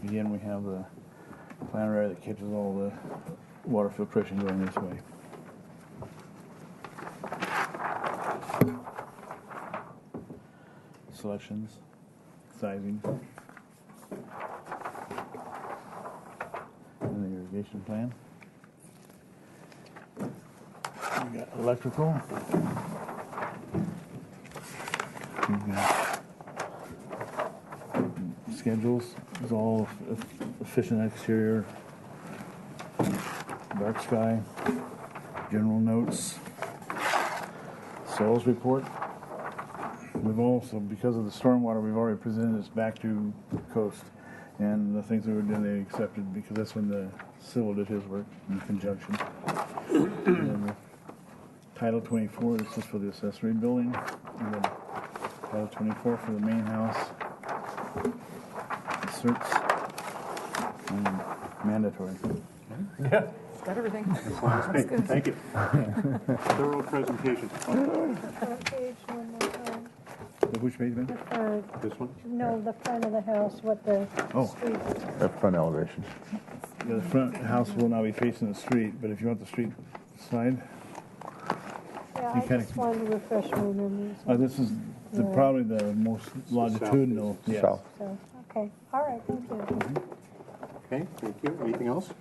Again, we have the planter area that catches all the water filtration going this way. Selections, sizing, and the irrigation plan. We got electrical. We got schedules. It's all efficient exterior, dark sky, general notes, soils report. We've also, because of the stormwater, we've already presented this back to coast, and the things that were done, they accepted because that's when the civil did his work in conjunction. And then Title 24, this is for the accessory building, and then Title 24 for the main house. Inserts and mandatory. Yeah. Got everything. That's good. Thank you. Thorough presentation. Front page one more time. Which page, man? The front. This one? No, the front of the house, what the street. That front elevation. Yeah, the front house will now be facing the street, but if you want the street side, Yeah, You I kinda- just wanted to refresh my memories. this is Yeah. probably the most longitudinal. Yes. South. So, okay, all right, thank you. Okay, thank you. Anything else?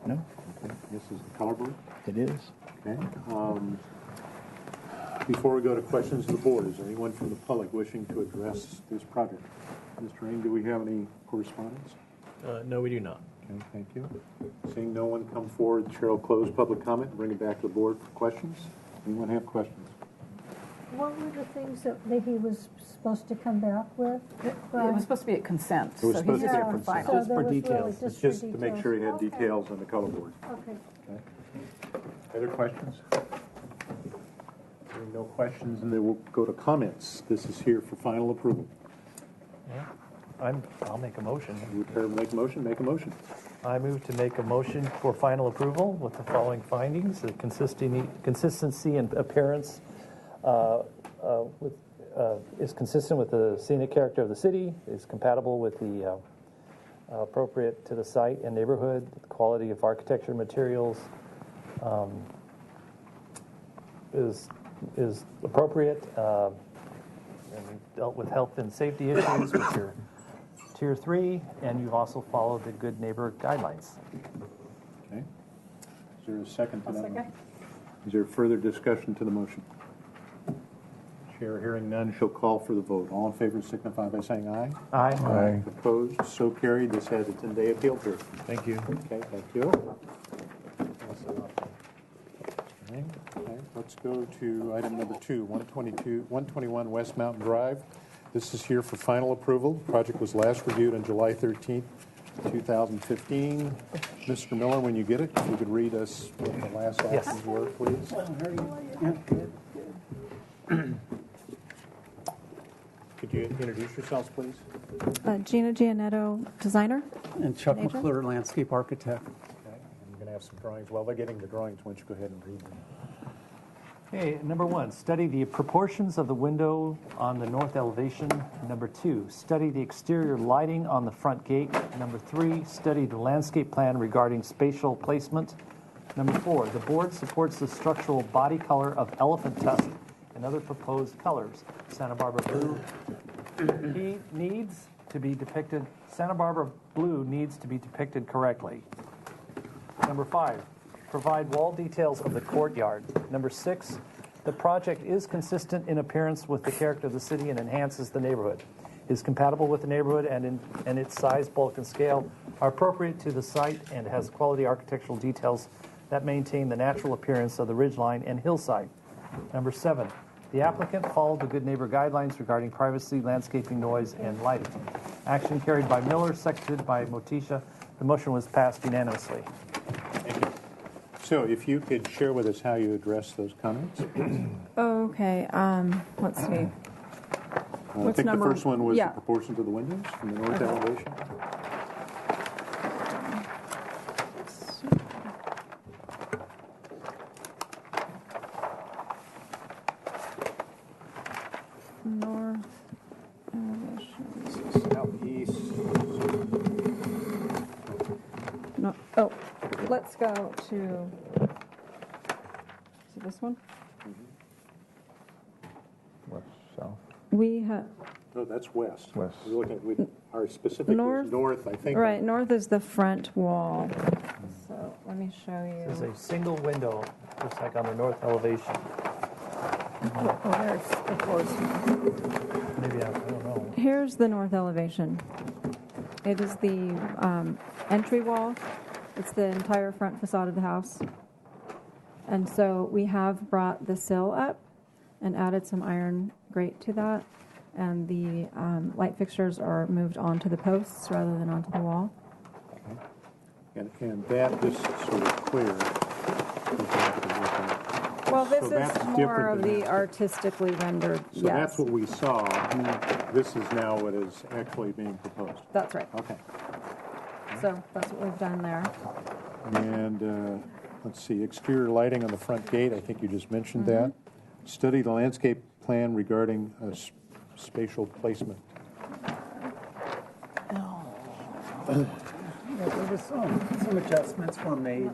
No, Okay, this is the color board. it is. Okay. Before we go to questions of the board, is there anyone from the public wishing to address this project? Mr. Ing, do we have any correspondence? No, we do not. Okay, thank you. Seeing no one come forward, the chair will close public comment and bring it back to the board for questions. Anyone have questions? What were the things that he was supposed to come back with? It was supposed to be at consent, It was so supposed he's to be here at for consent. final. So there for was really details. It's for just to make sure he had Okay. details on the color board. Okay. Other questions? Hearing no questions, and then we'll go to comments. This is here for final approval. I'll make a motion. You care to make a motion? Make a motion. I move to make a motion for final approval with the following findings: the consistency and appearance is consistent with the scenic character of the city, is compatible with the appropriate to the site and neighborhood, the quality of architecture materials is appropriate, and we've dealt with health and safety issues, which are Tier 3, and you've also followed the good neighbor guidelines. Okay. Is there a second to that? Second. motion? Is there further discussion to the motion? Chair hearing none, shall call for the vote. All in favor signify by saying aye. Aye. Aye. Opposed? So carried. This has a 10-day appeal period. Thank you. Okay, thank you. Okay, let's go to item number 2, 121 West Mountain Drive. This is here for final approval. The project was last reviewed on July 13th, 2015. Mr. Miller, when you get it, if you could read us what the last actions were, please. Could you introduce yourselves, please? Gina Gianetto, designer. And Chuck Agent? McClure, landscape architect. Okay, I'm going to have some drawings. While they're getting the drawings, why don't you go ahead and read them? Okay, number 1, study the proportions of the window on the north elevation. Number 2, study the exterior lighting on the front gate. Number 3, study the landscape plan regarding spatial placement. Number 4, the board supports the structural body color of elephant tusk and other proposed colors. Santa Barbara blue needs to be depicted. Santa Barbara blue needs to be depicted correctly. Number 5, provide wall details of the courtyard. Number 6, the project is consistent in appearance with the character of the city and enhances the neighborhood. Is compatible with the neighborhood and its size, bulk, and scale are appropriate to the site and has quality architectural details that maintain the natural appearance of the ridgeline and hillside. Number 7, the applicant followed the good neighbor guidelines regarding privacy, landscaping, noise, and lighting. Action carried by Miller, seconded by Motisha. The motion was passed unanimously. Thank you. So if you could share with us how you address those comments. Okay, let's see. I What's think number- the first one was yeah. the proportion to the windows from the north elevation. No, oh, let's go to, see this one? West, south. We have, No, that's west. West. We're looking at, our specific North- was north, I think. right, north is the front wall. So let me show There's you. a single window, just like on the north elevation. Oh, there's, of course. Maybe, I don't know. Here's the north elevation. It is the entry wall. It's the entire front facade of the house. And so we have brought the sill up and added some iron grate to that. And the light fixtures are moved onto the posts rather than onto the wall. And that, just so we're clear. Well, this So that's is more different of than the that. artistically rendered, So yes. that's what we saw. This is now what is actually being proposed. That's right. Okay. So that's what we've done there. And let's see, exterior lighting on the front gate, I think you just mentioned that. Study the landscape plan regarding spatial placement. There was some adjustments were made.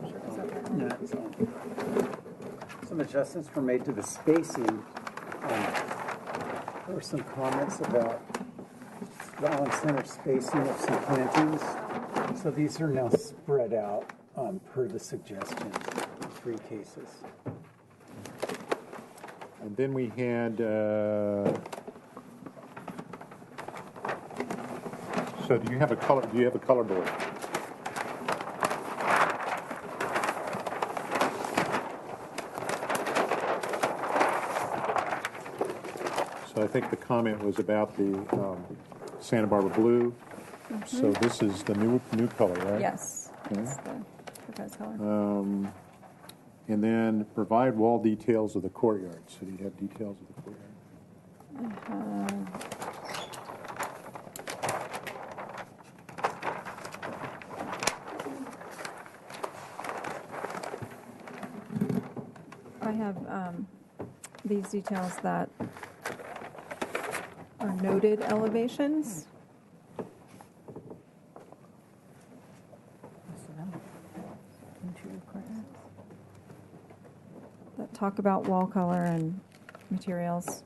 Some adjustments were made to the spacing. There were some comments about the on-center spacing of some plantings. So these are now spread out per the suggestions in 3 cases. And then we had, so do you have a color board? So I think the comment was about the Santa Barbara blue. So this is the new color, right? Yes. Okay. It's the proposed color. And then provide wall details of the courtyard. So do you have details of the courtyard? I have these details that are noted elevations. That talk about wall color and materials.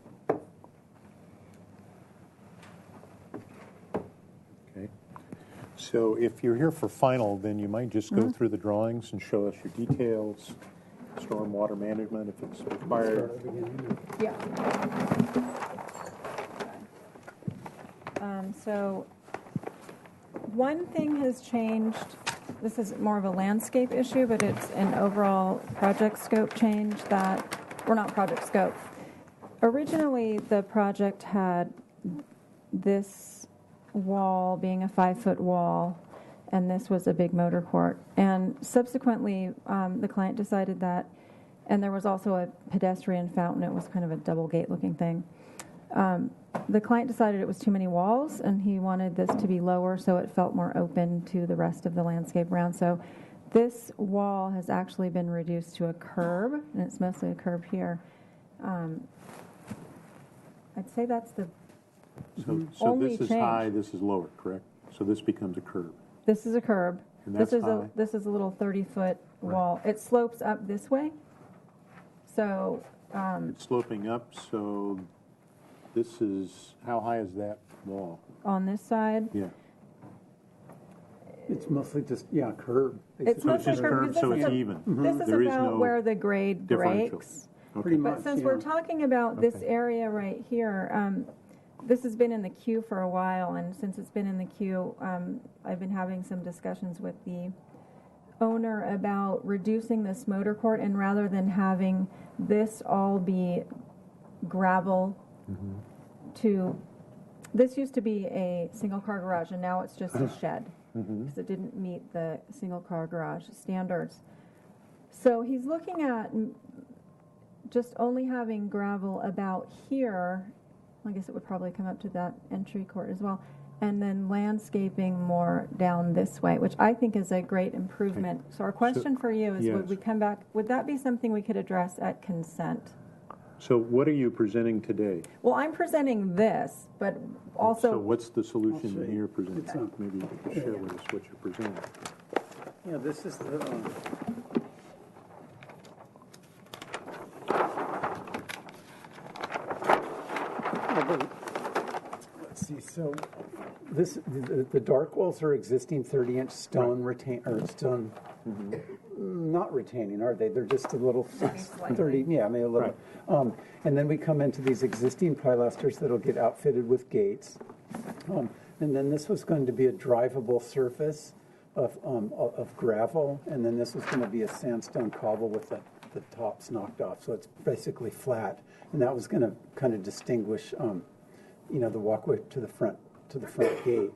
Okay. So if you're here for final, then you might just go through the drawings and show us your details, stormwater management if it's required. Yeah. So one thing has changed. This is more of a landscape issue, but it's an overall project scope change that, or not project scope. Originally, the project had this wall being a 5-foot wall, and this was a big motor court. And subsequently, the client decided that, and there was also a pedestrian fountain. It was kind of a double gate looking thing. The client decided it was too many walls, and he wanted this to be lower so it felt more open to the rest of the landscape around. So this wall has actually been reduced to a curb, and it's mostly a curb here. I'd say that's the So only this is change. high, this is lower, correct? So this becomes a curb. This is a curb. And This that's is high. this is a little 30-foot wall. It slopes up this way. So It's sloping up, so this is, how high is that wall? on this side, Yeah. It's mostly just, curb. it's So it's mostly just curb, curved, because so this it's is a- even. This is There is about no where the grade differential. breaks. Okay. But since we're talking about this Okay. area right here, this has been in the queue for a while, and since it's been in the queue, I've been having some discussions with the owner about reducing this motor court, and rather than having this all be gravel this used to be a single car garage, and now it's just a shed because it didn't meet the single car garage standards. So he's looking at just only having gravel about here. I guess it would probably come up to that entry court as well, and then landscaping more down this way, which I think is a great improvement. So our question for you is, would yes. we come back, would that be something we could address at consent? So what are you presenting today? Well, I'm presenting this, but So also, what's the solution that you're presenting? It's Maybe you could share with us what you're presenting. Yeah, this is the. Let's see. So, the dark walls are existing 30-inch stone stone. Not retaining, are they? They're just a little 30. Yeah, maybe a little. Right. And then we come into these existing pilasters that'll get outfitted with gates. And then this was going to be a drivable surface of gravel, and then this was going to be a sandstone cobble with the tops knocked off, so it's basically flat. And that was going to kind of distinguish, the walkway to the front gate.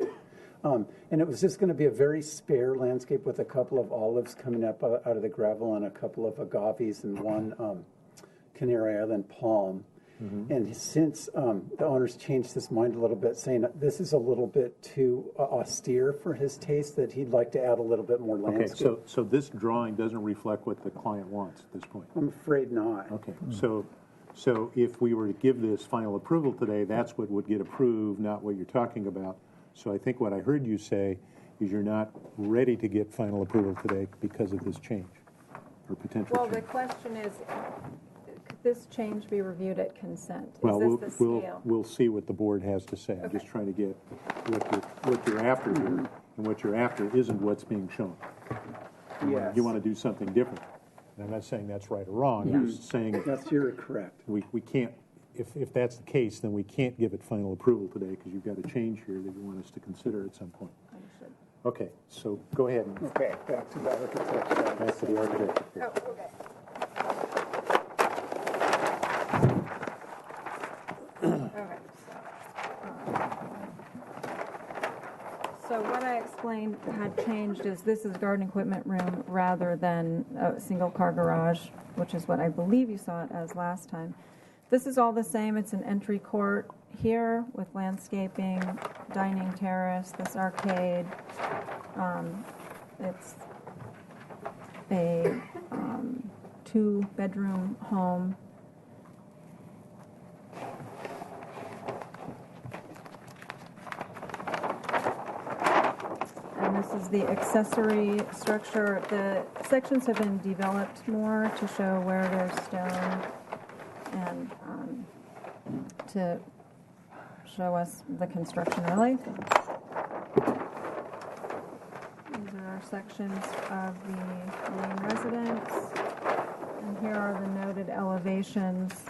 And it was just going to be a very spare landscape with a couple of olives coming up out of the gravel and a couple of agaves and one Canary Island palm. And since the owner's changed his mind a little bit, saying that this is a little bit too austere for his taste, that he'd like to add a little bit more landscape. Okay, so this drawing doesn't reflect what the client wants at this point? I'm afraid not. Okay, so if we were to give this final approval today, that's what would get approved, not what you're talking about. So I think what I heard you say is you're not ready to get final approval today because of this change or potential Well, change. the question is, could this change be reviewed at consent? Well, Is this the scale? we'll see what the board has to say. I'm just trying to get what you're after here, and what you're after isn't what's being shown. Yes. You want to do something different. And I'm not saying that's right or wrong. I'm just saying You're correct. we can't. If that's the case, then we can't give it final approval today because you've got a change here that you want us to consider at some point. Understood. Okay, so go ahead. Okay, back to the architecture. Back to the architecture. Oh, okay. Okay, so what I explained had changed is this is garden equipment room rather than a single car garage, which is what I believe you saw it as last time. This is all the same. It's an entry court here with landscaping, dining terrace, this arcade. It's a 2-bedroom home. And this is the accessory structure. The sections have been developed more to show where there's stone and to show us the construction really. These are our sections of the main residence. And here are the noted elevations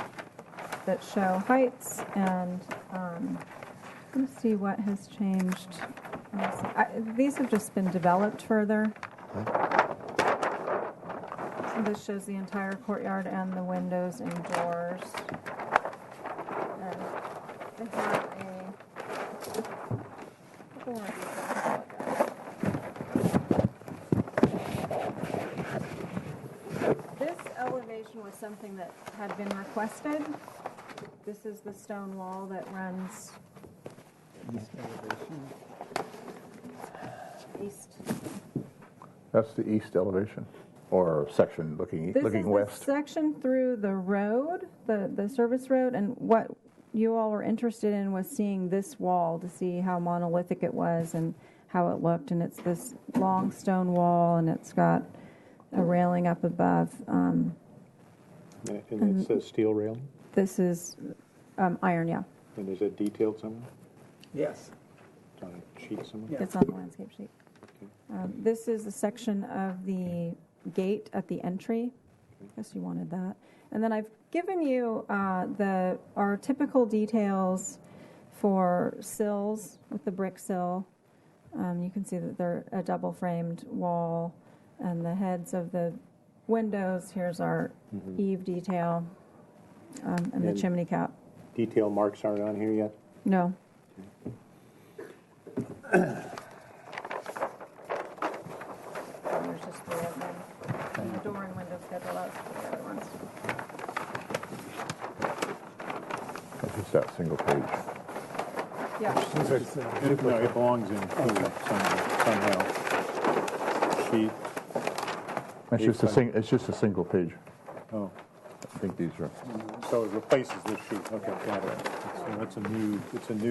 that show heights, and let's see what has changed. These have just been developed further. So this shows the entire courtyard and the windows and doors. And they have a couple more details to look at. This elevation was something that had been requested. This is the stone wall that runs east. That's the east elevation, or section looking This is west. the section through the road, the service road, and what you all were interested in was seeing this wall to see how monolithic it was and how it looked. And it's this long stone wall, and it's got a railing up above. And it's a steel railing? This is iron, yeah. And is it detailed somewhere? Yes. It's on a sheet somewhere? It's on the landscape sheet. This is the section of the gate at the entry. I guess you wanted that. And then I've given you our typical details for sills with the brick sill. You can see that they're a double-framed wall, and the heads of the windows. Here's our eave detail, and the chimney cap. Detail marks aren't on here yet? No. There's just 3 of them. And the door and window schedule, that's for the other ones. That's just that single page. Yeah. No, it belongs in here somehow. Sheet. It's just a single page. Oh. I think these are. So it replaces this sheet. Okay, got it. So that's a new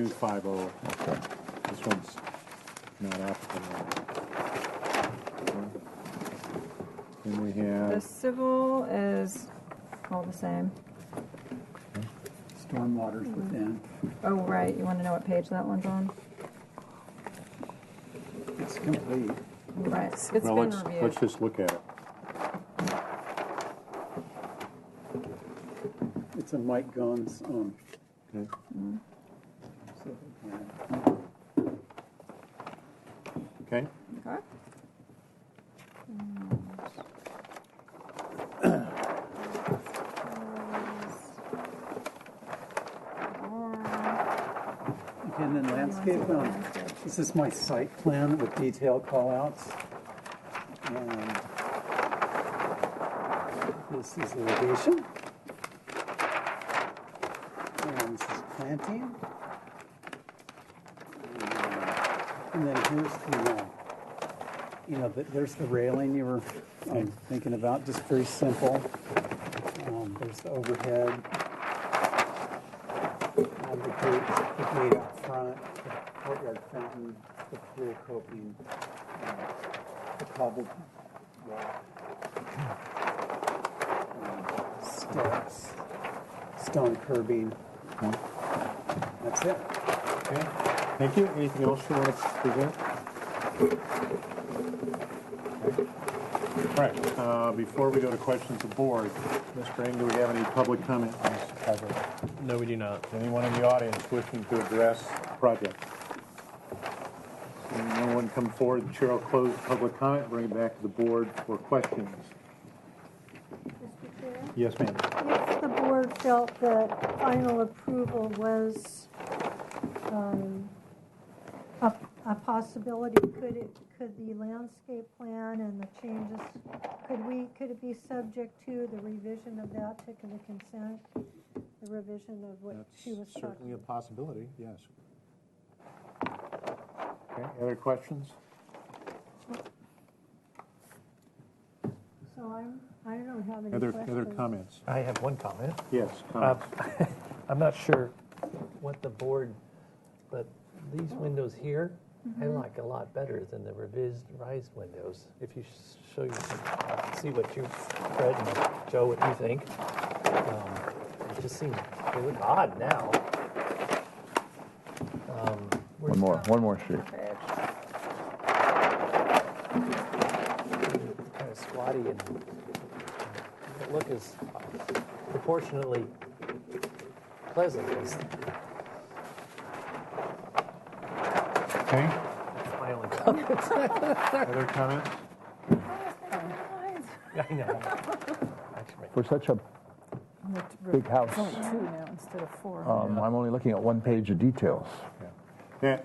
5.0. Okay. This one's not applicable. And we The have, civil is all the same. Stormwater's within. Oh, right, you want to know what page that one's on? It's complete. Right, it's well, been let's reviewed. just look at it. It's a Mike Gunn's, Okay. civil plan. Okay. Okay. Again, in landscape, this is my site plan with detailed callouts. And this is irrigation. And this is planting. And then here's the, there's the railing you were thinking about, just very simple. There's the overhead. The gate out front, the courtyard fountain, the pool coping, the cobbled walk, steps, stone curbing. That's it. Okay. Thank you. Anything else you want to present? Okay. All right. Before we go to questions of the board, Mr. Eng, do we have any public comment on this project? No, we do not. Anyone in the audience wishing to address the project? Seeing no one come forward, the chair will close public comment, bring it back to the board for questions. Mr. Chair? Yes, ma'am. If the board felt that final approval was a possibility, could the landscape plan and the changes, could it be subject to the revision of that to the consent? The revision of what she was That's certainly talking a possibility, yes. Okay, other questions? So I don't have any Other questions. comments? I have one comment. Yes, comments. I'm not sure what the board, but these windows here, I like a lot better than the revised windows. If you show you, see what you, Fred and Joe, what you think. It just seems, they look odd now. One more sheet. Kind of squatty and doesn't look as proportionately pleasant as. Okay, That's my only comment. other comments? I know. Actually, For such a big house, It's only 2 now instead of 4. I'm only looking at one page of details. Yeah.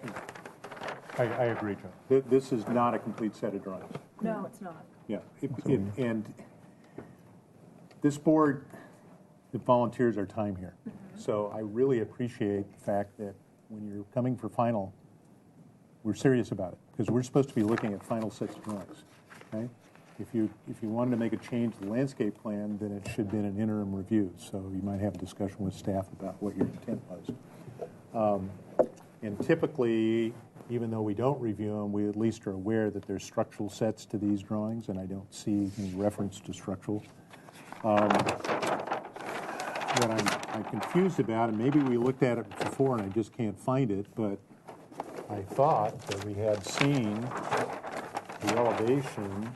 I agree, Joe. This is not a complete set of drawings. No, it's not. Yeah, and this board, it volunteers our time here. So I really appreciate the fact that when you're coming for final, we're serious about it, because we're supposed to be looking at final sets of drawings, okay? If you wanted to make a change to the landscape plan, then it should have been an interim review, so you might have a discussion with staff about what your intent was. And typically, even though we don't review them, we at least are aware that there's structural sets to these drawings, and I don't see any reference to structural. What I'm confused about, and maybe we looked at it before and I just can't find it, but I thought that we had seen the elevation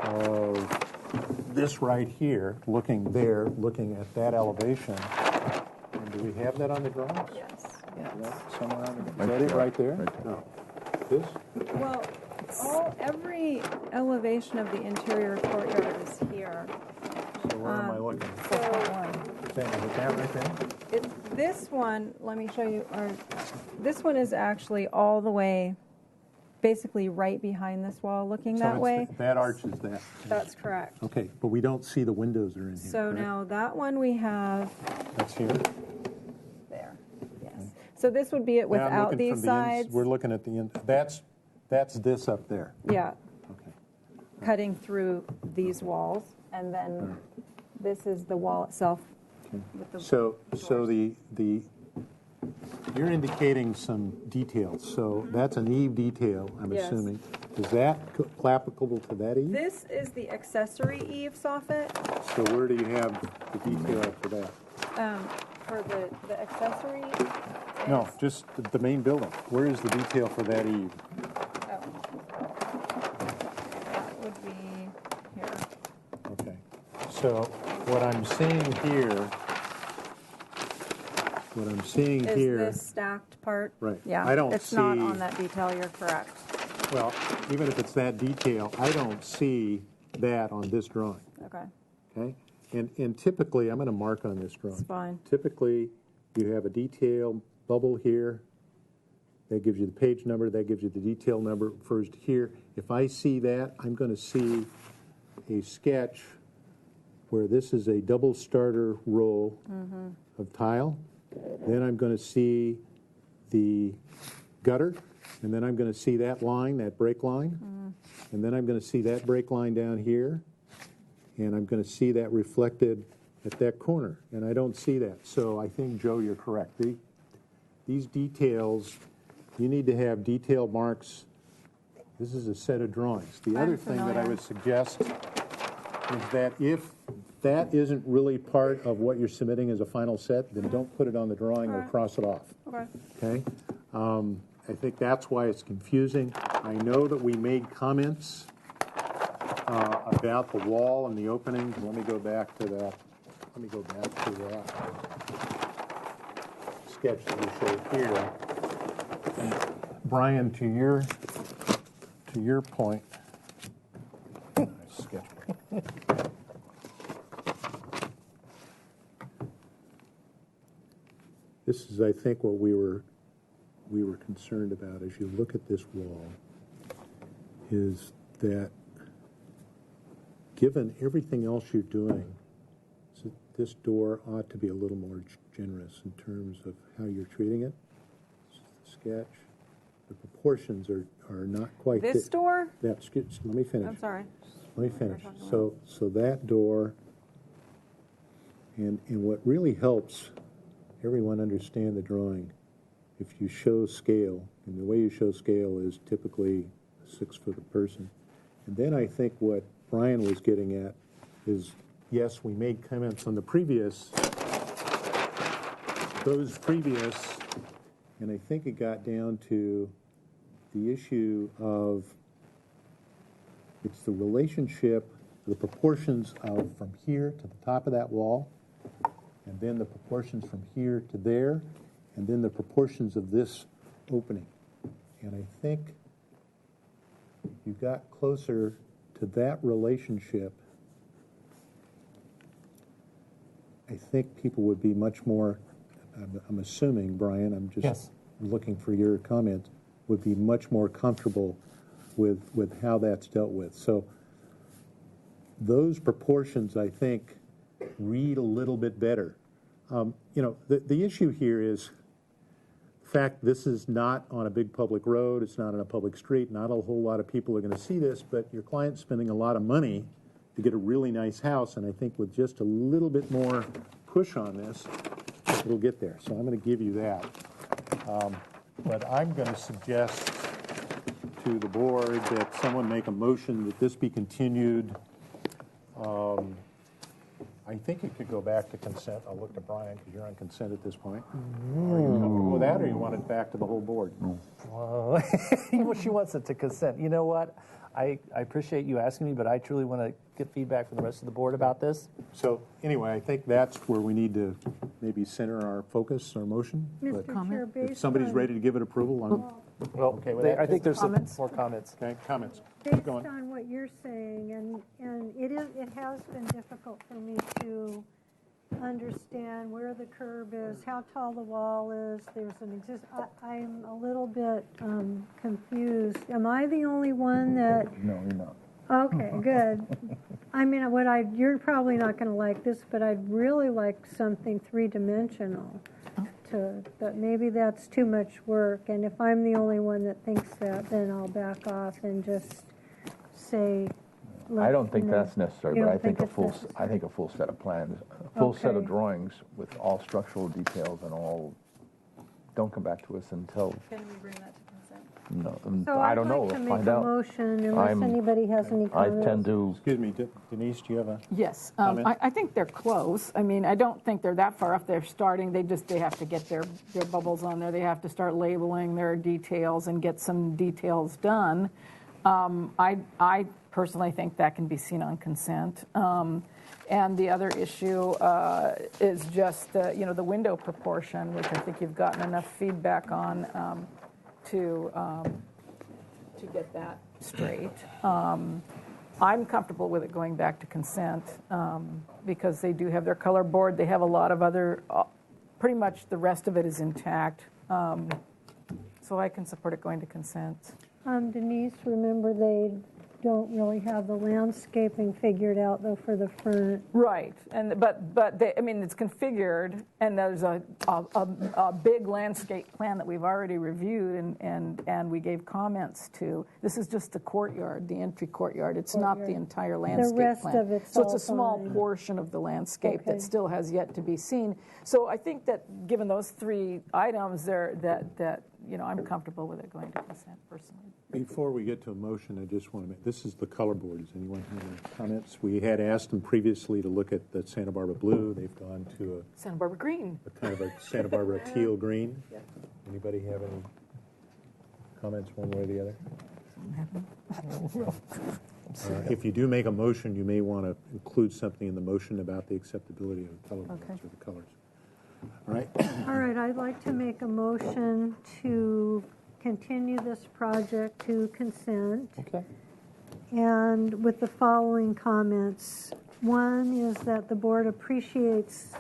of this right here, looking there, looking at that elevation. And do we have that on the drawings? Yes. Is that somewhere on the, is that it right there? Right there. No. This? Well, every elevation of the interior courtyard is here. So where am I looking? So Is that right there? this one, let me show you, this one is actually all the way, basically right behind this wall, looking So that it's way. that arch is that. That's correct. Okay, but we don't see the windows that are in here. So correct? now that one we have That's here. there, yes. So this would be it Now I'm without looking these from the ends- sides. We're looking at the end. That's this up there. Yeah, Okay. cutting through these walls, and then this is the wall itself. with the So doors. the you're indicating some details. So that's an eave detail, I'm Yes. assuming. Is that applicable to that eave? This is the accessory eave soffit. So where do you have the detail for that? For the accessory. No, just the main building. Where is the detail for that eve? Oh. That would be here. Okay. So what I'm seeing here, Is this stacked part? Right. Yeah. I don't It's not see- on that detail. You're correct. well, even if it's that detail, I don't see that on this drawing. Okay. Okay? And typically, I'm going to mark on this drawing. It's fine. Typically, you have a detail bubble here. That gives you the page number. That gives you the detail number refers to here. If I see that, I'm going to see a sketch where this is a double starter row of tile. Then I'm going to see the gutter, and then I'm going to see that line, that break line, and then I'm going to see that break line down here, and I'm going to see that reflected at that corner, and I don't see that. So I think, Joe, you're correct. These details, you need to have detailed marks. This is a set of drawings. The other thing that I would suggest is that if that isn't really part of what you're submitting as a final set, then don't put it on the drawing or cross it off. Okay. Okay? I think that's why it's confusing. I know that we made comments about the wall and the openings. Let me go back to that. Let me go back to that sketch that we showed here. Brian, to your point, sketch. This is, I think, what we were concerned about as you look at this wall, is that given everything else you're doing, this door ought to be a little more generous in terms of how you're treating it. This is the sketch. The proportions are not quite This door? let me finish. I'm sorry. Let me finish. So that door, and what really helps everyone understand the drawing, if you show scale, and the way you show scale is typically 6 foot a person. And then I think what Brian was getting at is, yes, we made comments on those previous, and I think it got down to the issue of it's the relationship, the proportions of from here to the top of that wall, and then the proportions from here to there, and then the proportions of this opening. And I think if you got closer to that relationship, I think people would be much more, I'm assuming, Brian, I'm just looking for your comment, would be much more comfortable with how that's dealt with. So those proportions, I think, read a little bit better. The issue here is the fact this is not on a big public road, it's not on a public street, not a whole lot of people are going to see this, but your client's spending a lot of money to get a really nice house, and I think with just a little bit more push on this, it'll get there. So I'm going to give you that. But I'm going to suggest to the board that someone make a motion that this be continued. I think it could go back to consent. I'll look to Brian because you're on consent at this point. Are you comfortable with that, or you want it back to the whole board? Well, she wants it to consent. You know what? I appreciate you asking me, but I truly want to get feedback from the rest of the board about this. So anyway, I think that's where we need to maybe center our focus, our motion. Mr. But Chair, if based somebody's on- ready to give it approval, I'm okay with that. I think there's some Comments? more comments. Okay, comments. Keep Based going. on what you're saying, and it has been difficult for me to understand where the curb is, how tall the wall is. I'm a little bit confused. Am I the only one that? No, you're not. Okay, good. I mean, you're probably not going to like this, but I'd really like something three-dimensional. But maybe that's too much work, and if I'm the only one that thinks that, then I'll back off and just say. I don't think that's necessary, You but don't I think think it's I think a full set of plans, a full set of Okay. drawings with all structural details and all. Don't come back to us until Can we bring that to consent? So I I'd don't know. like to We'll make find a out. motion unless I'm- anybody has any I comments. tend to. Excuse me, Denise, do you have a? Yes, Comment? I think they're close. I mean, I don't think they're that far off. They're starting, they have to get their bubbles on there. They have to start labeling their details and get some details done. I personally think that can be seen on consent. And the other issue is just, the window proportion, which I think you've gotten enough feedback on to get that straight. I'm comfortable with it going back to consent because they do have their color board. They have a lot of other, pretty much the rest of it is intact. So I can support it going to consent. Denise, remember they don't really have the landscaping figured out though for the front. Right, but they, I mean, it's configured, and there's a big landscape plan that we've already reviewed and we gave comments to. This is just the courtyard, the entry courtyard. It's not the entire landscape rest plan. of it's so it's all a small fine. portion of the landscape Okay. that still has yet to be seen. So I think that given those three items, that I'm comfortable with it going to consent personally. Before we get to a motion, I just want to make, this is the color board. Does anyone have any comments? We had asked them previously to look at the Santa Barbara blue. They've gone to Santa Barbara green. a kind of a Santa Barbara teal green. Anybody have any comments one way or the other? If you do make a motion, you may want to include something in the motion about the acceptability of the color boards or the colors. All right. All right, I'd like to make a motion to continue this project to consent. Okay. And with the following comments. One is that the board appreciates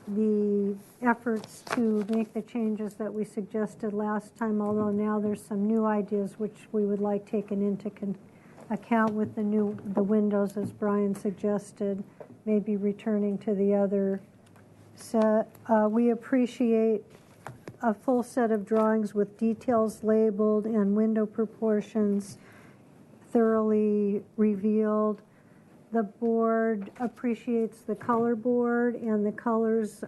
the efforts to make the changes that we suggested last time, although now there's some new ideas which we would like taken into account with the windows, as Brian suggested, maybe returning to the other set. We appreciate a full set of drawings with details labeled and window proportions thoroughly revealed. The board appreciates the color board, and the colors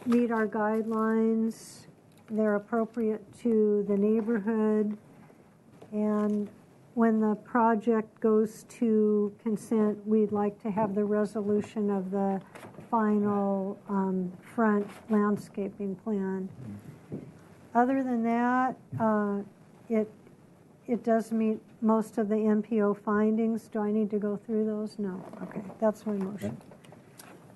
meet our guidelines. They're appropriate to the neighborhood. And when the project goes to consent, we'd like to have the resolution of the final front landscaping plan. Other than that, it does meet most of the MPO findings. Do I need to go through those? No. Okay, that's my motion.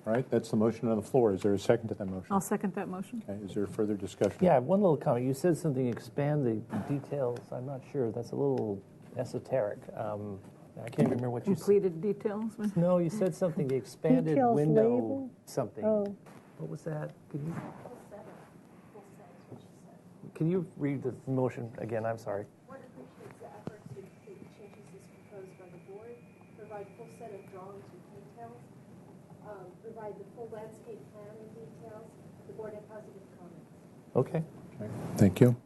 All right, that's the motion on the floor. Is there a second to that motion? I'll second that motion. Okay, is there further discussion? Yeah, I have one little comment. You said something, expand the details. I'm not sure. That's a little esoteric. I can't remember what you said. Completed details? No, you said something, the expanded Details window label? something. Oh. What was that? Can you read the motion again? I'm sorry. Board appreciates the effort to complete the changes as proposed by the board, provide full set of drawings with details, provide the full landscape plan and details. The board had positive comments. Okay. Thank you.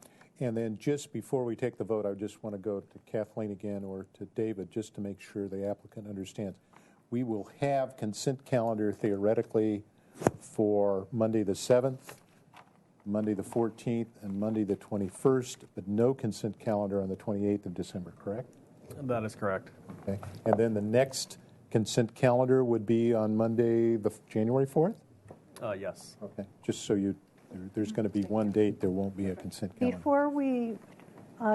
And then just before we take the vote, I just want to go to Kathleen again or to David just to make sure the applicant understands. We will have consent calendar theoretically for Monday the 7th, Monday the 14th, and Monday the 21st, but no consent calendar on the 28th of December, correct? That is correct. Okay. And then the next consent calendar would be on Monday, the January 4th? Yes. Okay. Just so there's going to be one date, there won't be a consent calendar. Before we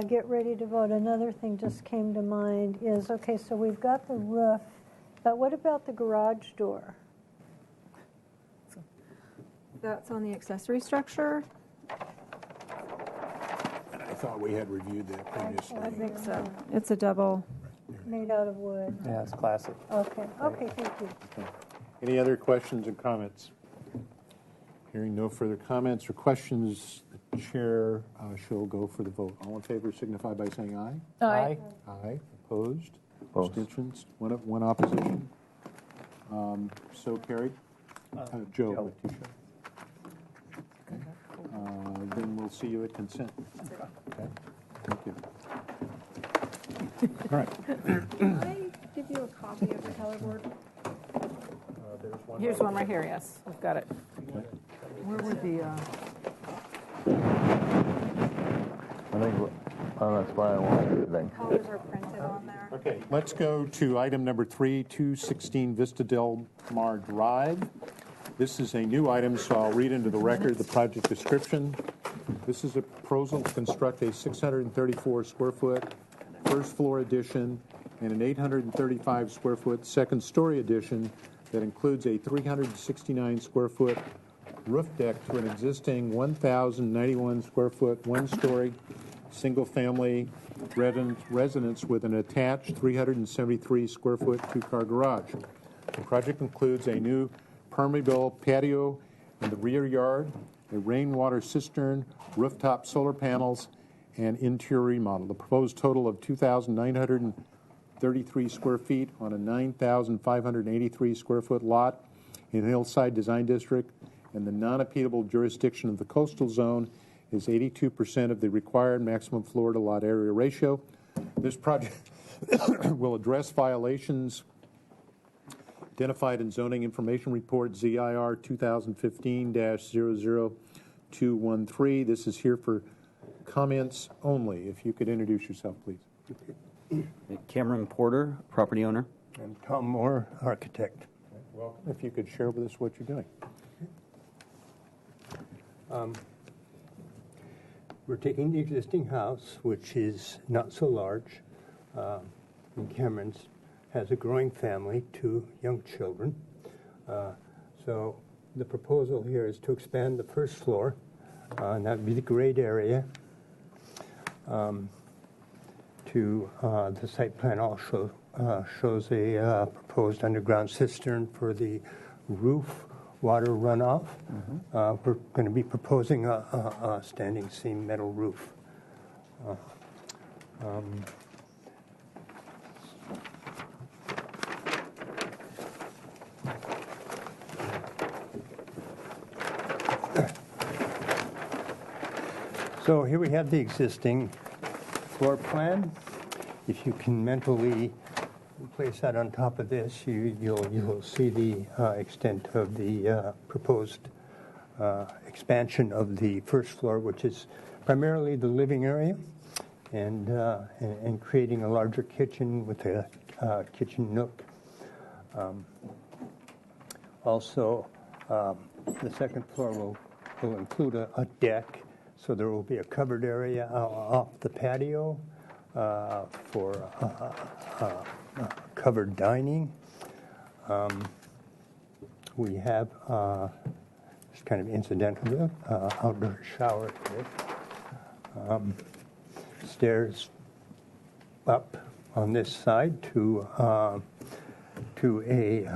get ready to vote, another thing just came to mind is, okay, so we've got the roof, but what about the garage door? That's on the accessory structure. And I thought we had reviewed that previously. I think so. It's a double. Made out of wood. Yeah, it's classic. Okay, thank you. Any other questions and comments? Hearing no further comments or questions, the chair shall go for the vote. All in favor signify by saying aye. Aye. Aye. Opposed? Abstentions? One opposition? So carried. Joe, Letitia. Okay. Then we'll see you at consent. Okay. Thank you. All right. Can I give you a copy of the color board? Here's one right here, yes. We've got it. Where would the... I think That's why I want everything. Colors are printed on there. Okay, let's go to item number 3, 216 Vista Del Mar Drive. This is a new item, so I'll read into the record the project description. This is a proposal to construct a 634 square foot first floor addition and an 835 square foot second story addition that includes a 369 square foot roof deck to an existing 1,091 square foot one story single family residence with an attached 373 square foot two-car garage. The project includes a new permeable patio in the rear yard, a rainwater cistern, rooftop solar panels, and interior remodel. The proposed total of 2,933 square feet on a 9,583 square foot lot in Hillside Design District, and the non-appealable jurisdiction of the coastal zone is 82% of the required maximum floor to lot area ratio. This project will address violations identified in Zoning Information Report ZIR 2015-00213. This is here for comments only. If you could introduce yourself, please. Cameron Porter, property owner. And Tom Moore, architect. Welcome. If you could share with us what you're doing. We're taking the existing house, which is not so large, and Cameron's has a growing family, 2 young children. So the proposal here is to expand the first floor, and that would be the grade area. The site plan also shows a proposed underground cistern for the roof water runoff. We're going to be proposing a standing seam metal roof. So here we have the existing floor plan. If you can mentally place that on top of this, you'll see the extent of the proposed expansion of the first floor, which is primarily the living area, and creating a larger kitchen with a kitchen nook. Also, the second floor will include a deck, so there will be a covered area off the patio for covered dining. We have, just kind of incidental, outdoor shower here. Stairs up on this side to a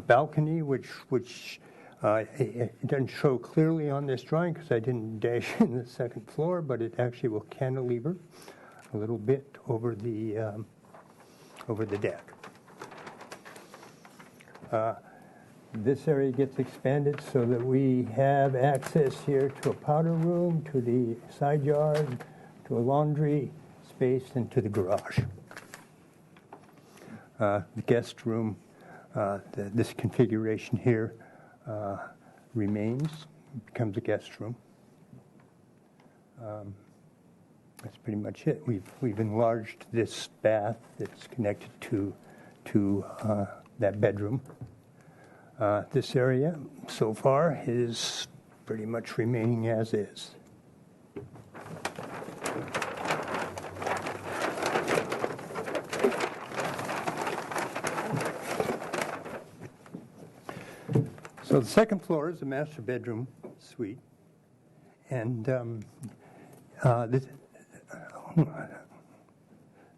balcony, which it doesn't show clearly on this drawing because I didn't dash in the second floor, but it actually will cantilever a little bit over the deck. This area gets expanded so that we have access here to a powder room, to the side yard, to a laundry space, and to the garage. The guest room, this configuration here remains, becomes a guest room. That's pretty much it. We've enlarged this bath that's connected to that bedroom. This area so far is pretty much remaining as is. So the second floor is a master bedroom suite, and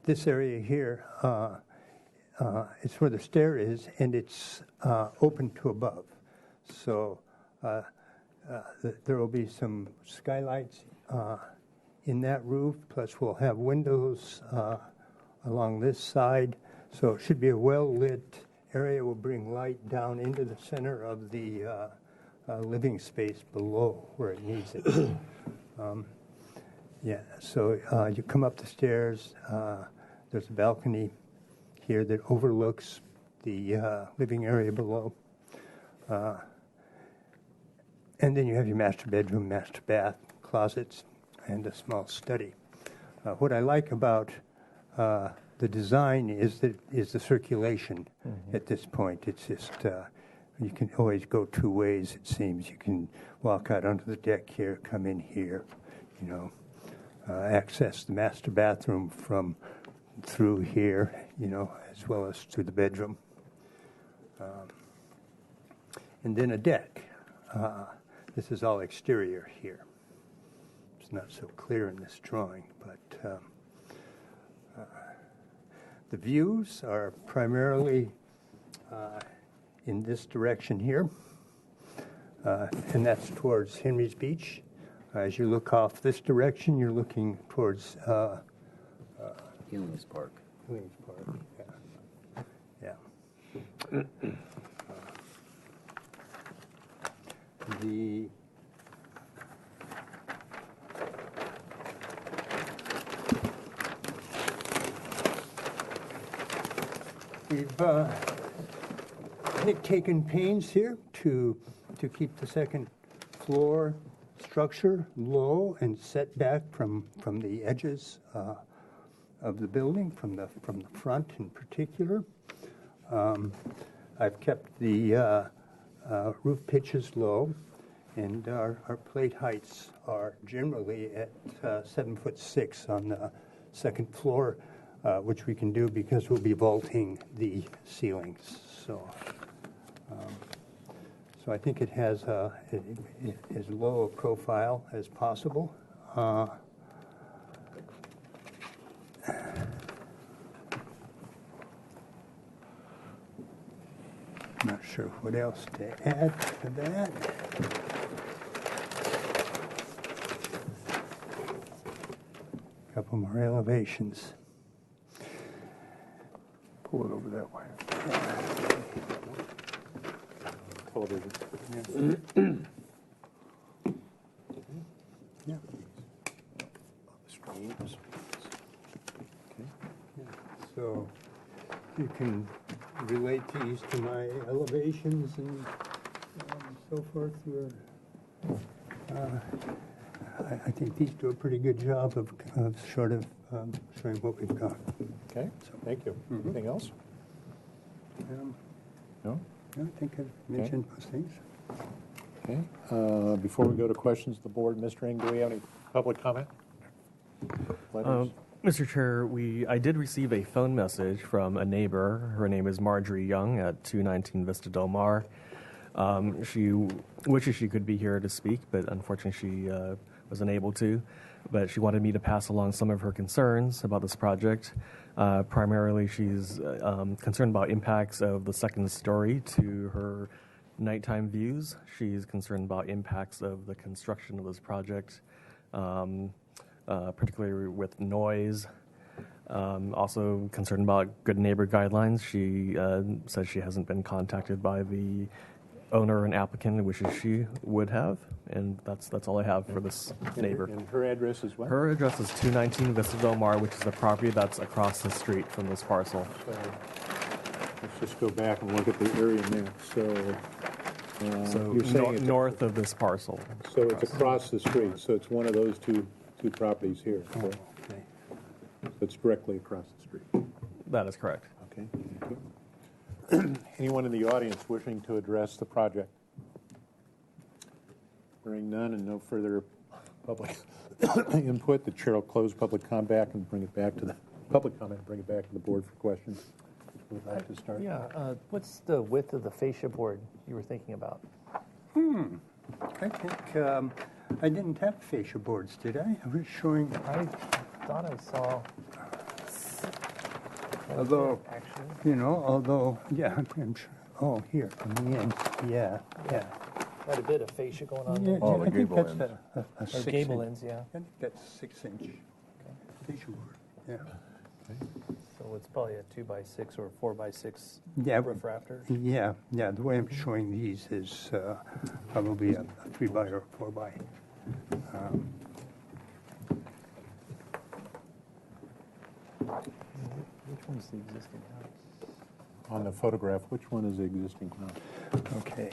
this area here is where the stair is, and it's open to above. So there will be some skylights in that roof, plus we'll have windows along this side. So it should be a well-lit area. Will bring light down into the center of the living space below where it needs it. So you come up the stairs. There's a balcony here that overlooks the living area below. And then you have your master bedroom, master bath, closets, and a small study. What I like about the design is the circulation at this point. It's just you can always go two ways, it seems. You can walk out onto the deck here, come in here, access the master bathroom from through here, as well as to the bedroom. And then a deck. This is all exterior here. It's not so clear in this drawing, but the views are primarily in this direction here, and that's towards Henry's Beach. As you look off this direction, you're looking towards Healings Park. Healings Park, yeah. We've, I think, taken pains here to keep the second floor structure low and set back from the edges of the building, from the front in particular. I've kept the roof pitches low, and our plate heights are generally at 7'6" on the second floor, which we can do because we'll be vaulting the ceilings. So I think it has as low a profile as possible. Not sure what else to add to that. A couple more elevations. Pull it over that way. Television. Yeah. Screens. Okay. So you can relate these to my elevations and so forth. I think these do a pretty good job of sort of showing what we've got. Okay, thank you. Anything else? No? I think I've mentioned most things. Okay. Before we go to questions of the board, Mr. Ng, do we have any public comment? Letters? Mr. Chair, I did receive a phone message from a neighbor. Her name is Marjorie Young at 219 Vista Del Mar. She wishes she could be here to speak, but unfortunately she was unable to. But she wanted me to pass along some of her concerns about this project. Primarily, she's concerned about impacts of the second story to her nighttime views. She's concerned about impacts of the construction of this project, particularly with noise. Also concerned about good neighbor guidelines. She says she hasn't been contacted by the owner and applicant and wishes she would have, and that's all I have for this neighbor. And her address is what? Her address is 219 Vista Del Mar, which is the property that's across the street from this parcel. So let's just go back and look at the area map. So you're saying north of this parcel. So it's across the street. So it's one of those two properties here. So okay. It's directly across the street. That is correct. Okay. Thank you. Anyone in the audience wishing to address the project? Hearing none and no further public input, the chair will close public comment and bring it back to the board for questions. Would you like to start? Yeah. What's the width of the fascia board you were thinking about? I think I didn't have fascia boards, did I? I was showing. I thought I saw. Although, yeah, I'm sure. Oh, here, on the end. Yeah. Quite a bit of fascia going on Yeah, there. I think that's a Or 6 gable inch. ends, yeah. I think that's 6 inch. Fascia board. Yeah. So it's probably a 2x6 or 4x6 Yeah. roof rafters. Yeah. The way I'm showing these is probably a 3x or 4x. Which one's the existing house? on the photograph, which one is the existing house? Okay.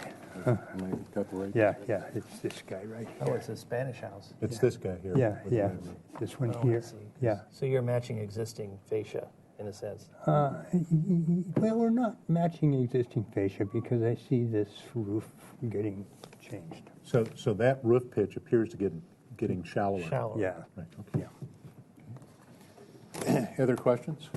Am I got the right? Yeah, it's this guy right Oh, here. it's a Spanish house. It's this guy here. Yeah, with the yeah, red roof. this one Oh, I here. see. Yeah. So you're matching existing fascia in a sense. Well, we're not matching existing fascia because I see this roof getting changed. So that roof pitch appears to getting shallower. Shallower. Yeah. Right, okay. Other questions?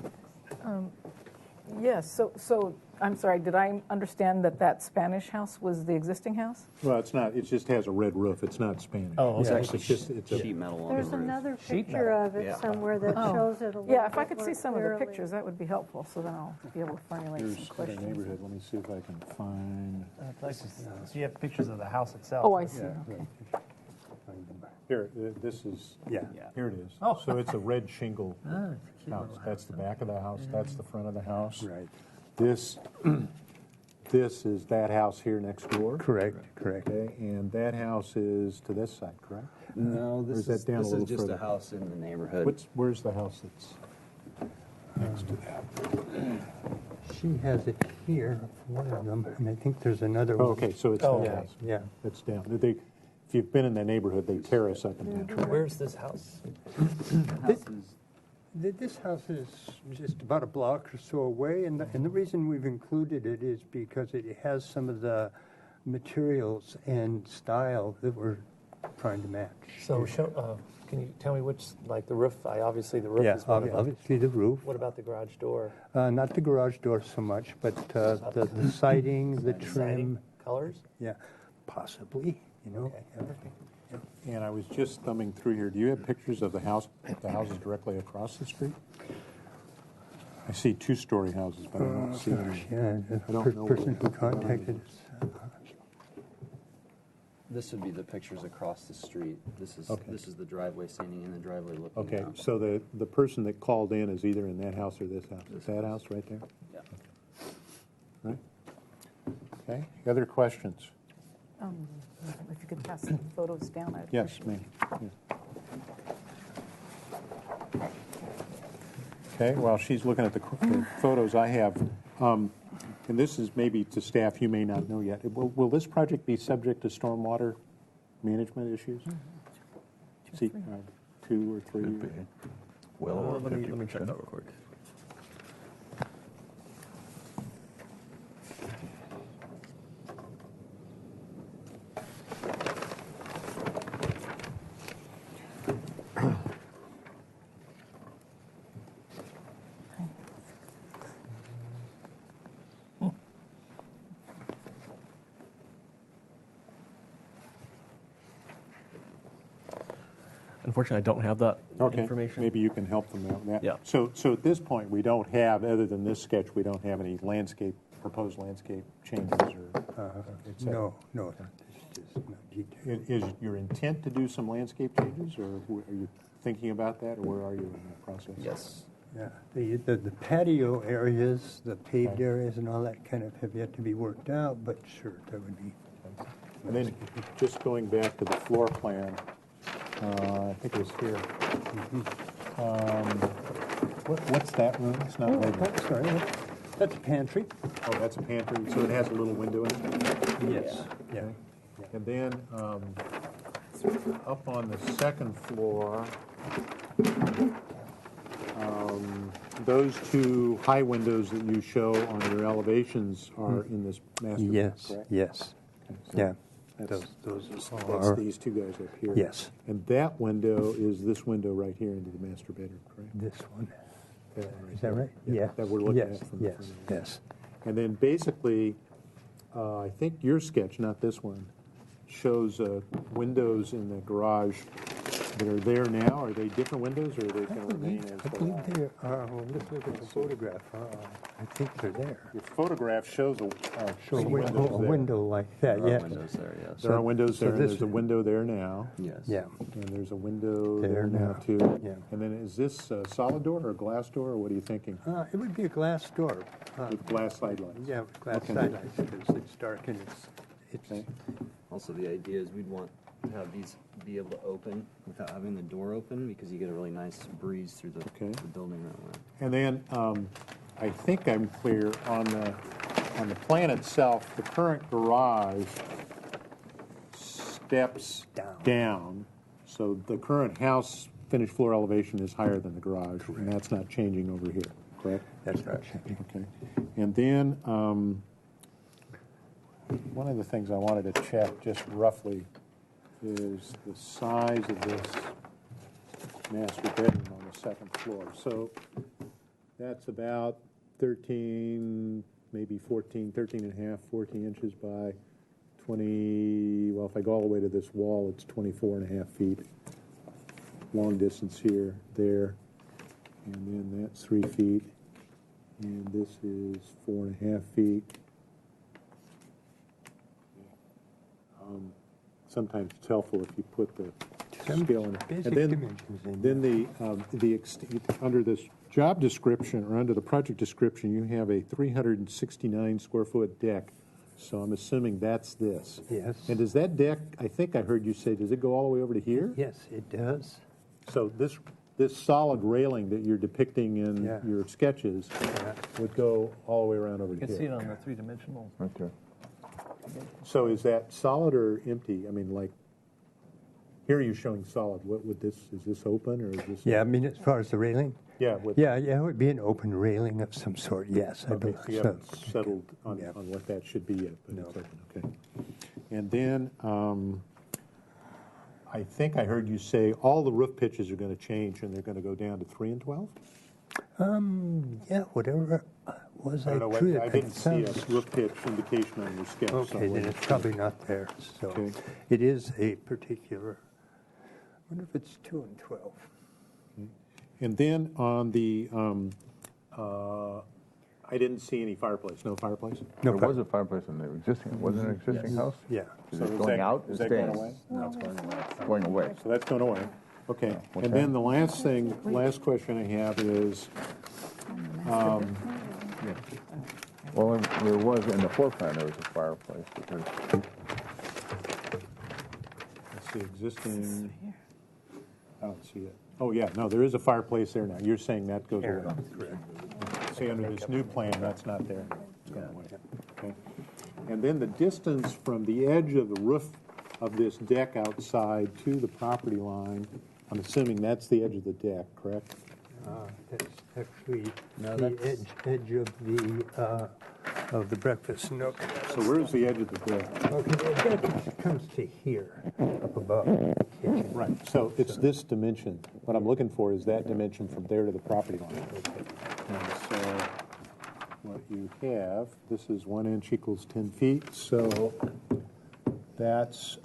Yes, so, I'm sorry, did I understand that Spanish house was the existing house? Well, it's not. It just has a red roof. It's not Spanish. Oh, It's okay. actually it's a sheet metal on There's the roof. another Sheet picture metal. of it Yeah. somewhere that Oh. shows it a little Yeah, if I bit could more see some of the clearly. pictures, that would be helpful, so then I'll be able to formulate Here's some the questions. neighborhood. Let me see if I can find. So you have pictures of the house itself. Oh, I see, Yeah. okay. Here, this is. Yeah. Here it is. Oh. So it's a red shingle Ah, it's a cute house. little That's the back of the house. That's the front of the house. Right. This is that house here next door. Correct. Okay, and that house is to this side, correct? No, Or this is that is, down a this little is just further? a house in the neighborhood. Where's the house that's next to that? She has it here, one of them, and I think there's another one. Oh, okay, so it's Oh, that yeah. house. Yeah. It's down. If you've been in that neighborhood, they terrace up and down. Where's this house? This house is just about a block or so away, and the reason we've included it is because it has some of the materials and style that we're trying to match. So can you tell me which, like the roof? Obviously the roof Yeah, is one of them. obviously the roof. What about the garage door? Not the garage door so much, but the siding, the trim. Siding, colors? Yeah, possibly, you know. Okay. yeah. And I was just thumbing through here. Do you have pictures of the houses directly across the street? I see two-story houses, but I don't see any. Yeah, the I don't know person what- who contacted us. This would be the pictures across the street. This is Okay. this is the driveway, standing in the driveway looking Okay, out. so the person that called in is either in that house or this house. Is that house right there? Yeah. Right? Okay, other questions? If you could pass the photos down, I'd Yes, appreciate ma'am. Yeah. Okay, while she's looking at the photos I have, and this is maybe to staff, you may not know yet. Will this project be subject to stormwater management issues? See, 2 or 3? Well, let me check that real quick. Unfortunately, I don't have that information. Maybe you can help them out with that. Yeah. So at this point, we don't have, other than this sketch, we don't have any proposed landscape changes or et cetera. No, it's just not detailed. Is your intent to do some landscape changes, or are you thinking about that, or where are you in that process? Yes. Yeah, the patio areas, the paved areas and all that kind of have yet to be worked out, but sure, that would be. And then just going back to the floor plan, I think it was here. What's that room? It's not labeled. Sorry, that's a pantry. Oh, that's a pantry, so it has a little window in it? Yes. Yeah. And then up on the second floor, those two high windows that you show on your elevations are in this master plan, Yes, correct? yes. So Yeah. That's are- these two guys up here. Yes. And that window is this window right here into the master bedroom, correct? This one. That one Is that here. right? Yeah. That we're looking Yes, at from the yes, front. yes. And then basically, I think your sketch, not this one, shows windows in the garage that are there now. Are they different windows, or are they going to remain as I they believe are? they are. Well, let's look at the photograph. I think they're there. Your photograph shows Show some a windows window, a there. window like that, There are yeah. windows there, yes. There are windows so there, and this- there's a window there now. Yes. Yeah. And there's a window There there now, now. too. Yeah. And then is this a solid door or a glass door, or what are you thinking? It would be a glass door. With glass side lights? Yeah, with glass Okay. side lights, because it's dark and it's Okay. Also, the idea is we'd want to have these be able to open without having the door open, because you get a really nice breeze through the building that way. And then I think I'm clear on the plan itself. The current garage steps down, so the current house finished floor elevation is higher than the garage, and that's not changing over here, correct? That's right. Okay. And then one of the things I wanted to check just roughly is the size of this master bedroom on the second floor. So that's about 13, maybe 14, 13 and a half, 14 inches by 20, well, if I go all the way to this wall, it's 24 and a half feet. Long distance here, there, and then that's 3 feet, and this is 4.5 feet. Sometimes it's helpful if you put the scale in. And then under this job description, or under the project description, you have a 369 square foot deck. So I'm assuming that's this. Yes. And does that deck, I think I heard you say, does it go all the way over to here? Yes, it does. So this solid railing that you're depicting in your sketches would go all the way around over You to can here. see it on the three-dimensional. Right there. So is that solid or empty? I mean, like, here you're showing solid. What would this, is this open or is this? Yeah, I mean, as far as the railing? Yeah. Yeah, it would be an open railing of some sort, yes. I Okay, believe so you haven't settled on what that should be yet, but it's open, okay. And then, I think I heard you say all the roof pitches are going to change and they're going to go down to 3 and 12? Yeah, whatever was I I don't know, true? I didn't see a roof pitch indication on your sketch. so Okay, I then wasn't it's sure. probably not there. So Okay. it is a particular, I wonder if it's 2 and 12. And then on the, I didn't see any fireplace. No fireplace? There was a fireplace in the existing, wasn't it an existing house? Yeah. Is So it is going that- out? is It that going stays. away? No, it's going away. Going away. So that's going away. Okay. what's And then the last question I have is, Well, there was, in the floor plan, there was a fireplace, because let's see, existing, I don't see it. Oh, yeah, no, there is a fireplace there now. You're saying that goes away. See, under this new plan, that's not there. It's going away. Okay. And then the distance from the edge of the roof of this deck outside to the property line, I'm assuming that's the edge of the deck, correct? That's actually No, the that's- edge of the breakfast nook. So where's the edge of the deck? Okay, the deck comes to here, up above the kitchen. Right, so it's this dimension. What I'm looking for is that dimension from there to the property line. And so what you have, this is 1 inch equals 10 feet, so that's,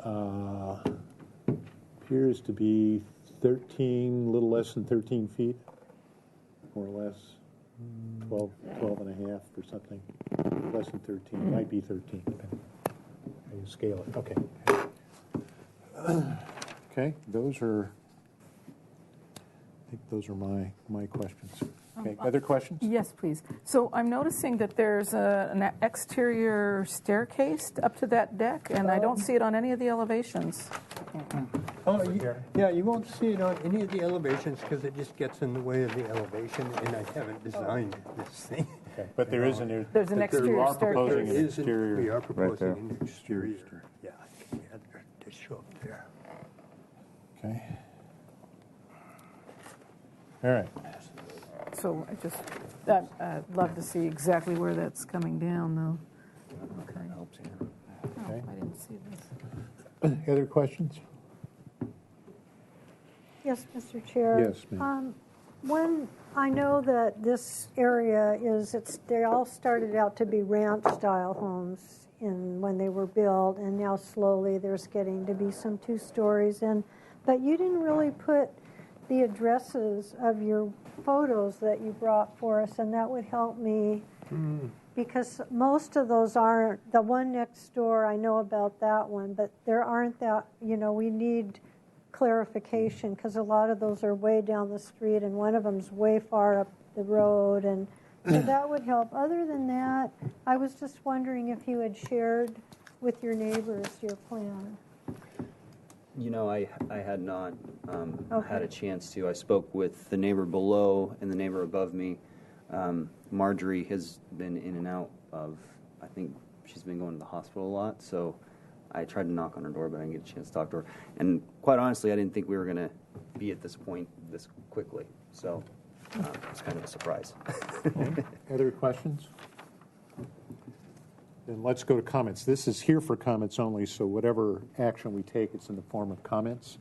appears to be 13, a little less than 13 feet, more or less, 12 and a half or something, less than 13, might be 13, depending how you scale it. Okay. Okay, those are, I think those are my questions. Okay, other questions? Yes, please. So I'm noticing that there's an exterior staircase up to that deck, and I don't see it on any of the elevations. Oh, yeah, you won't see it on any of the elevations because it just gets in the way of the elevation, and I haven't designed this thing. Okay, but there is an, There's an exterior you are proposing staircase. an exterior. We are Right proposing there. an exterior. Yeah, they show up there. Okay. All right. So I'd love to see exactly where that's coming down, though. Okay. Oh, Okay. I didn't see this. Other questions? Yes, Mr. Chair. Yes, ma'am. When I know that this area they all started out to be ranch-style homes when they were built, and now slowly there's getting to be some 2 stories in. But you didn't really put the addresses of your photos that you brought for us, and that would help me because most of those aren't. The one next door, I know about that one, but there aren't that, we need clarification because a lot of those are way down the street and one of them's way far up the road, and so that would help. Other than that, I was just wondering if you had shared with your neighbors your plan. I had not Okay. had a chance to. I spoke with the neighbor below and the neighbor above me. Marjorie has been in and out of, I think she's been going to the hospital a lot, so I tried to knock on her door, but I didn't get a chance to talk to her. And quite honestly, I didn't think we were going to be at this point this quickly, so it's kind of a surprise. Other questions? Then let's go to comments. This is here for comments only, so whatever action we take, it's in the form of comments,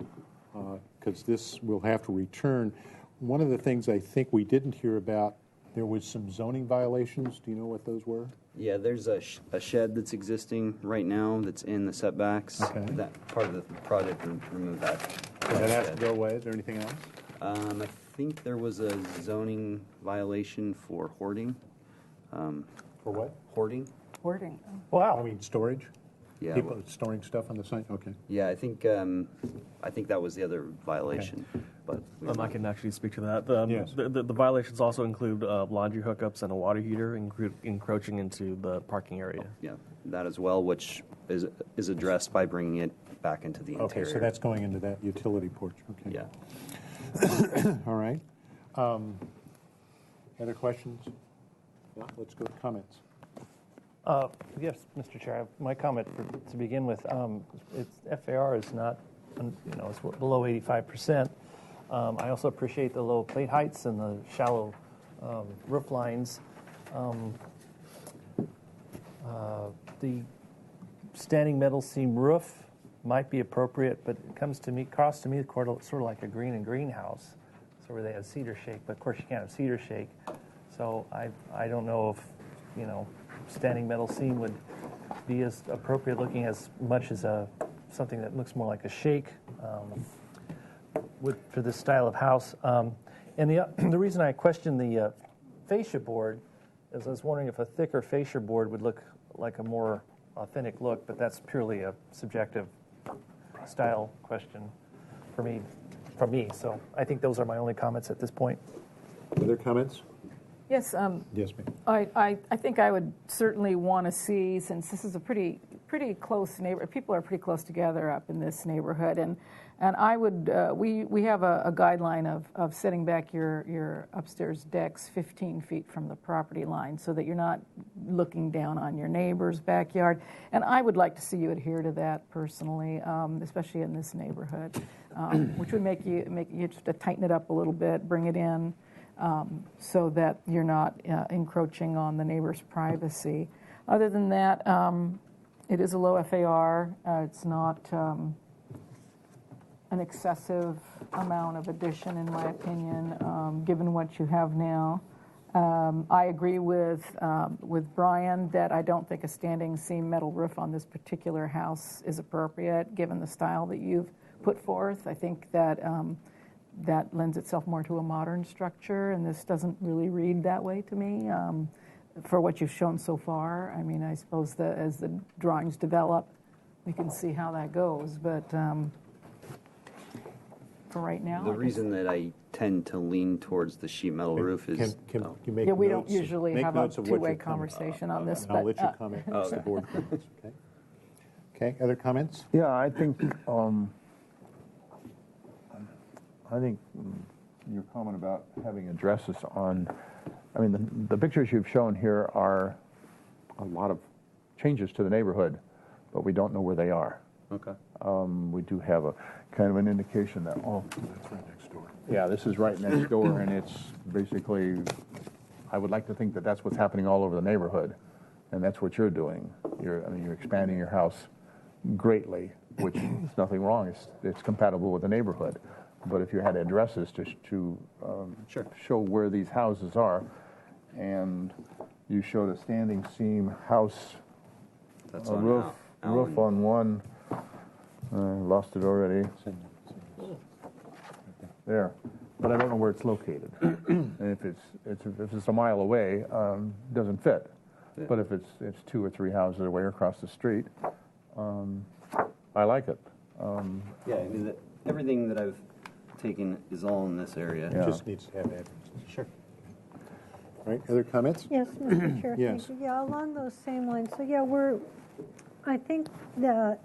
because this will have to return. One of the things I think we didn't hear about, there was some zoning violations. Do you know what those were? Yeah, there's a shed that's existing right now that's in the setbacks. Okay. That part of the project would remove that. Does that have to go away? Is there anything else? I think there was a zoning violation for hoarding. For what? Hoarding. Hoarding. Wow. I mean, storage? Yeah. People storing stuff on the site? Okay. Yeah, I think that was the other violation. But I can actually speak to that. Yes. The violations also include laundry hookups and a water heater encroaching into the parking area. Yeah, that as well, which is addressed by bringing it back into the interior. Okay, so that's going into that utility porch. Okay. Yeah. All right. Other questions? Yeah, let's go to comments. Yes, Mr. Chair. My comment to begin with, FAR is not, it's below 85%. I also appreciate the low plate heights and the shallow roof lines. The standing metal seam roof might be appropriate, but it costs to me sort of like a greenhouse, so where they have cedar shake. But of course, you can't have cedar shake, so I don't know if standing metal seam would be as appropriate looking as much as something that looks more like a shake for this style of house. And the reason I question the fascia board is I was wondering if a thicker fascia board would look like a more authentic look, but that's purely a subjective style question from me. So I think those are my only comments at this point. Other comments? Yes. Yes, ma'am. I think I would certainly want to see, since this is a pretty close neighborhood, people are pretty close together up in this neighborhood, and I would we have a guideline of setting back your upstairs decks 15 feet from the property line, so that you're not looking down on your neighbor's backyard. And I would like to see you adhere to that personally, especially in this neighborhood, which would make you just to tighten it up a little bit, bring it in. So that you're not encroaching on the neighbor's privacy. Other than that, it is a low FAR. It's not an excessive amount of addition, in my opinion, given what you have now. I agree with Brian that I don't think a standing seam metal roof on this particular house is appropriate, given the style that you've put forth. I think that that lends itself more to a modern structure, and this doesn't really read that way to me for what you've shown so far. I mean, I suppose that as the drawings develop, we can see how that goes, but for right now... The reason that I tend to lean towards the sheet metal roof is... Can you make we notes? don't usually Make have a notes of what two-way your comment- conversation on this, I'll but... let you comment as the board comments, okay? Okay, other comments? Yeah, I think your comment about having addresses on, I mean, the pictures you've shown here are a lot of changes to the neighborhood, but we don't know where they are. Okay. We do have a kind of an indication that, That's right next door. yeah, this is right next door, and it's basically, I would like to think that that's what's happening all over the neighborhood, and that's what you're doing. You're expanding your house greatly, which is nothing wrong. It's compatible with the neighborhood. But if you had addresses to Sure. show where these houses are, and you showed a standing seam house, That's a on roof on one, lost it already. There, but I don't know where it's located. And if it's a mile away, doesn't fit. Yeah. But if it's 2 or 3 houses away across the street, I like it. Yeah, I mean, everything that I've taken is all in this area. Yeah. Just needs to have addresses. Sure. All right, other comments? Yes, Mr. Chair. Yes. Thank you. Yeah, along those same lines. So yeah, I think that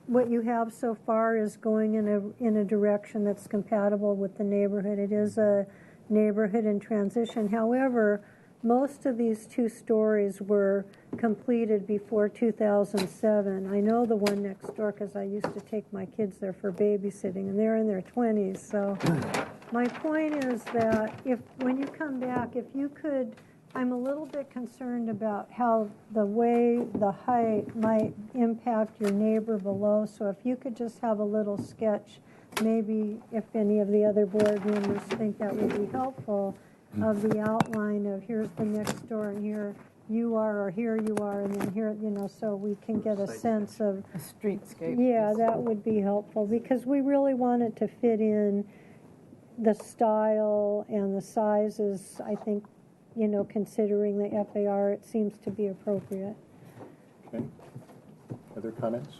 what you have so far is going in a direction that's compatible with the neighborhood. It is a neighborhood in transition. However, most of these 2 stories were completed before 2007. I know the one next door because I used to take my kids there for babysitting, and they're in their 20s. So my point is that when you come back, if you could, I'm a little bit concerned about how the way the height might impact your neighbor below. So if you could just have a little sketch, maybe if any of the other board members think that would be helpful, of the outline of here's the next door and here you are, or here you are, and then here, so we can get a sense of a streetscape. Yeah, that would be helpful because we really want it to fit in the style and the sizes. I think, considering the FAR, it seems to be appropriate. Okay. Other comments?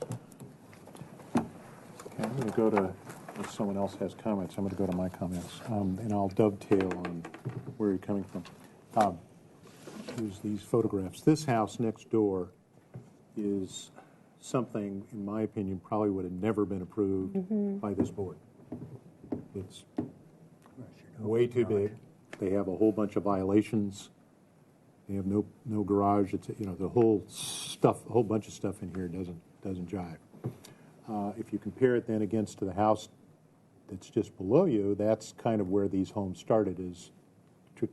Okay, I'm going to go to, if someone else has comments, I'm going to go to my comments, and I'll dovetail on where you're coming from. Here's these photographs. This house next door is something, in my opinion, probably would have never been approved by this board. It's way too big. They have a whole bunch of violations. They have no garage. It's the whole bunch of stuff in here doesn't jive. If you compare it then against the house that's just below you, that's kind of where these homes started, is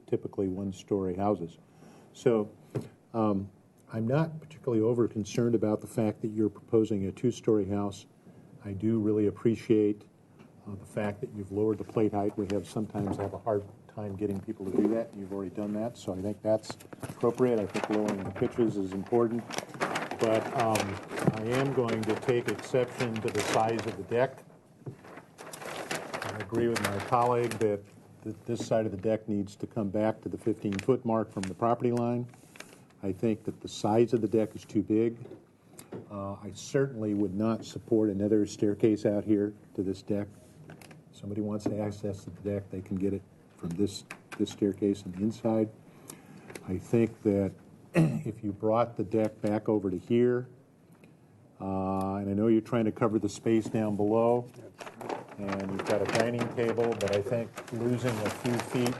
typically 1-story houses. So I'm not particularly over concerned about the fact that you're proposing a 2-story house. I do really appreciate the fact that you've lowered the plate height. We sometimes have a hard time getting people to do that. You've already done that, so I think that's appropriate. I think lowering the pitches is important. But I am going to take exception to the size of the deck. I agree with my colleague that this side of the deck needs to come back to the 15-foot mark from the property line. I think that the size of the deck is too big. I certainly would not support another staircase out here to this deck. If somebody wants to access the deck, they can get it from this staircase on the inside. I think that if you brought the deck back over to here, and I know you're trying to cover the space down below, and you've got a dining table, but I think losing a few feet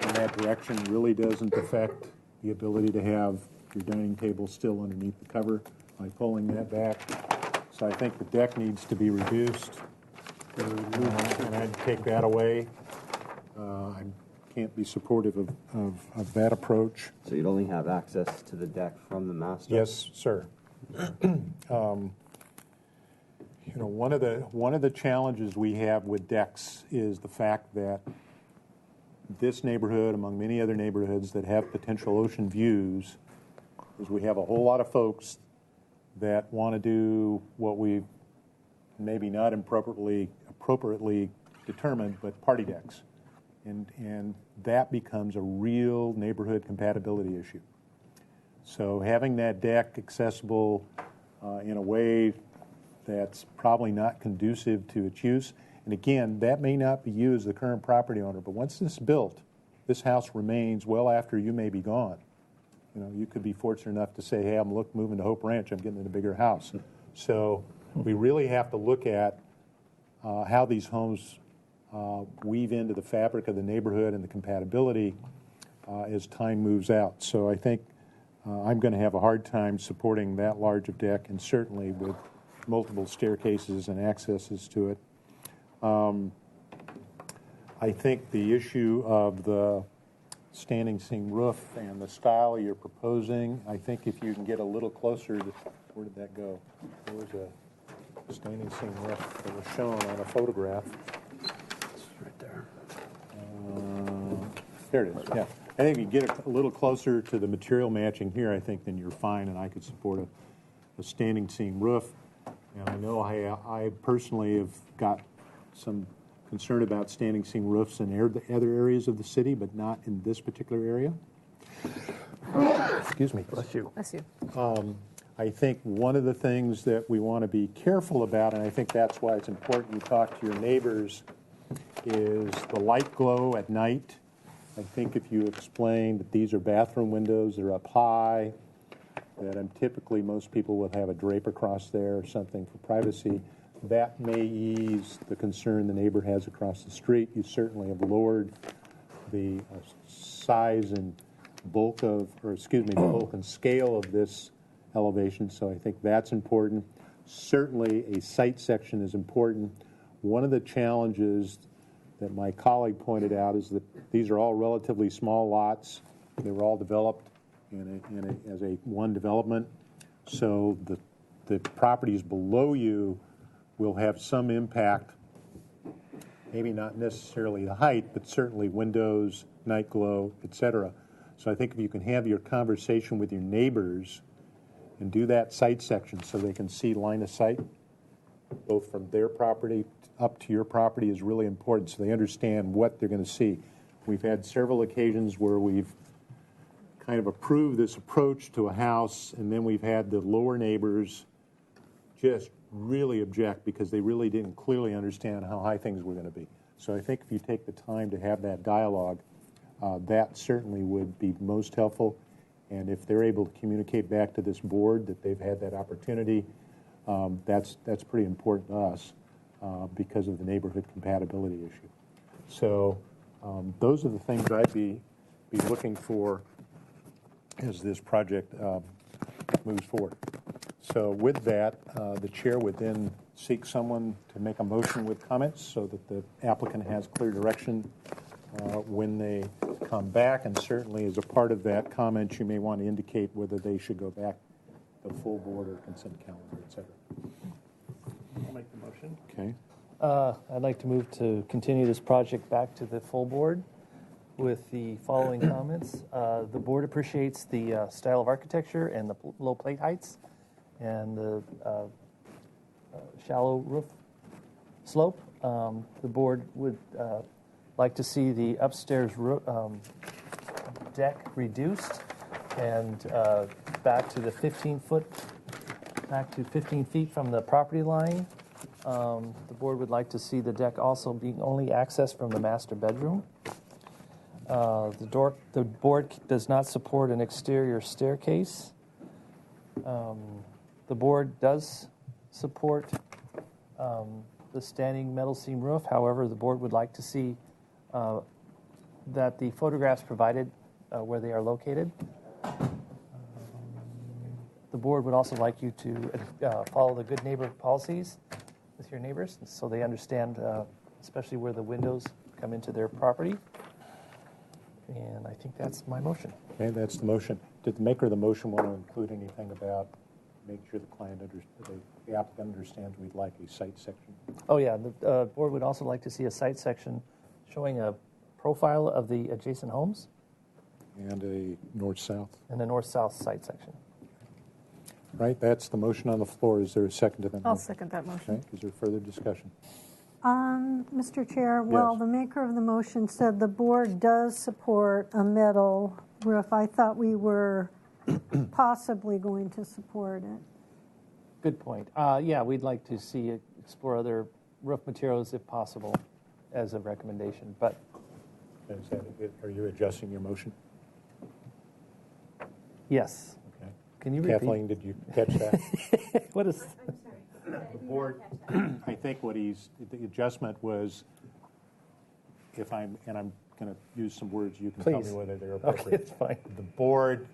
in that direction really doesn't affect the ability to have your dining table still underneath the cover by pulling that back. So I think the deck needs to be reduced, and I'd take that away. I can't be supportive of that approach. So you'd only have access to the deck from the master? Yes, sir. One of the challenges we have with decks is the fact that this neighborhood, among many other neighborhoods that have potential ocean views, is we have a whole lot of folks that want to do what we've maybe not appropriately determined, but party decks. And that becomes a real neighborhood compatibility issue. So having that deck accessible in a way that's probably not conducive to its use, and again, that may not be you as the current property owner, but once this is built, this house remains well after you may be gone. You could be fortunate enough to say, hey, I'm moving to Hope Ranch, I'm getting in a bigger house. So we really have to look at how these homes weave into the fabric of the neighborhood and the compatibility as time moves out. So I think I'm going to have a hard time supporting that large of deck, and certainly with multiple staircases and accesses to it. I think the issue of the standing seam roof and the style you're proposing, I think if you can get a little closer to, where did that go? There was a standing seam roof that was shown on a photograph. It's right there. There it is, yeah. I think if you get a little closer to the material matching here, I think then you're fine, and I could support a standing seam roof. And I know I personally have got some concern about standing seam roofs in other areas of the city, but not in this particular area. Excuse me. Bless you. Bless you. I think one of the things that we want to be careful about, and I think that's why it's important you talk to your neighbors, is the light glow at night. I think if you explain that these are bathroom windows, they're up high, that typically most people will have a drape across there or something for privacy, that may ease the concern the neighbor has across the street. You certainly have lowered the size and bulk of, or excuse me, the bulk and scale of this elevation, so I think that's important. Certainly, a site section is important. One of the challenges that my colleague pointed out is that these are all relatively small lots. They were all developed as a one development, so the properties below you will have some impact, maybe not necessarily the height, but certainly windows, night glow, etc. So I think if you can have your conversation with your neighbors and do that site section so they can see line of sight, both from their property up to your property, is really important so they understand what they're going to see. We've had several occasions where we've kind of approved this approach to a house, and then we've had the lower neighbors just really object because they really didn't clearly understand how high things were going to be. So I think if you take the time to have that dialogue, that certainly would be most helpful. And if they're able to communicate back to this board that they've had that opportunity, that's pretty important to us because of the neighborhood compatibility issue. So those are the things I'd be looking for as this project moves forward. So with that, the chair would then seek someone to make a motion with comments so that the applicant has clear direction when they come back, and certainly as a part of that comment, you may want to indicate whether they should go back to the full board or consent calendar, et cetera. I'll make the motion. Okay. I'd like to move to continue this project back to the full board with the following comments. The board appreciates the style of architecture and the low plate heights and the shallow roof slope. The board would like to see the upstairs deck reduced and back to 15 feet from the property line. The board would like to see the deck also being only accessed from the master bedroom. The board does not support an exterior staircase. The board does support the standing metal seam roof. However, the board would like to see that the photographs provided where they are located. The board would also like you to follow the good neighbor policies with your neighbors so they understand, especially where the windows come into their property. And I think that's my motion. Okay, that's the motion. Did the maker of the motion want to include anything about make sure the applicant understands we'd like a site section? Oh, yeah. The board would also like to see a site section showing a profile of the adjacent homes. And a north-south. And a north-south site section. Right, that's the motion on the floor. Is there a second to that motion? I'll second that motion. Okay, is there further discussion? Mr. Chair, well, the maker of the motion said the board does support a metal roof. I thought we were possibly going to support it. Good point. Yeah, we'd like to see explore other roof materials if possible as a recommendation. But are you adjusting your motion? Yes. Okay. Can you repeat? Kathleen, did you catch that? What is? The board, I think the adjustment was, I'm going to use some words, you can tell me whether they're appropriate. Okay, it's fine. The board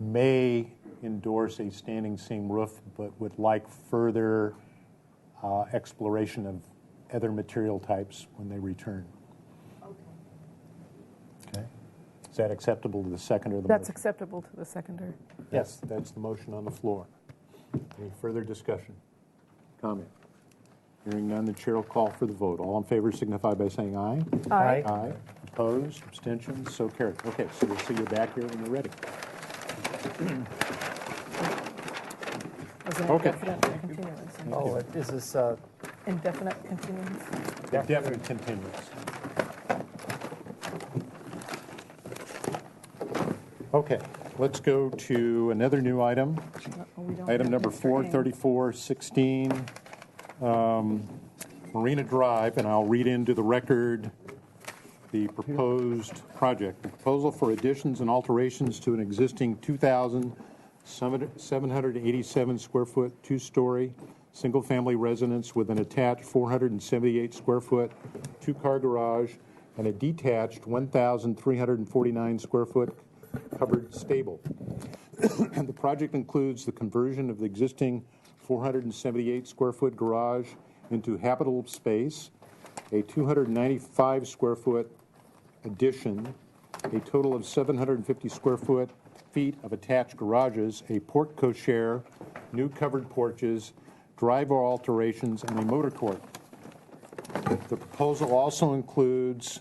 may endorse a standing seam roof, but would like further exploration of other material types when they return. Okay. Is that acceptable to the seconder of the motion? That's acceptable to the seconder. Yes, that's the motion on the floor. Any further discussion? Comment? Hearing none, the chair will call for the vote. All in favor signify by saying aye. Aye. Aye. Opposed? Abstentions? So carried. Okay, so we'll see you back here when you're ready. Was it Okay. indefinite continuance? Oh, is this Indefinite continuance? Definite continuance. Okay, let's go to another new item. Item number 43416, Marina Drive, and I'll read into the record the proposed project. The proposal for additions and alterations to an existing 2,787 square foot, two-story, single-family residence with an attached 478 square foot, two-car garage and a detached 1,349 square foot covered stable. And the project includes the conversion of the existing 478 square foot garage into habitable space, a 295 square foot addition, a total of 750 square feet of attached garages, a porte cochere, new covered porches, driveway alterations, and a motor court. The proposal also includes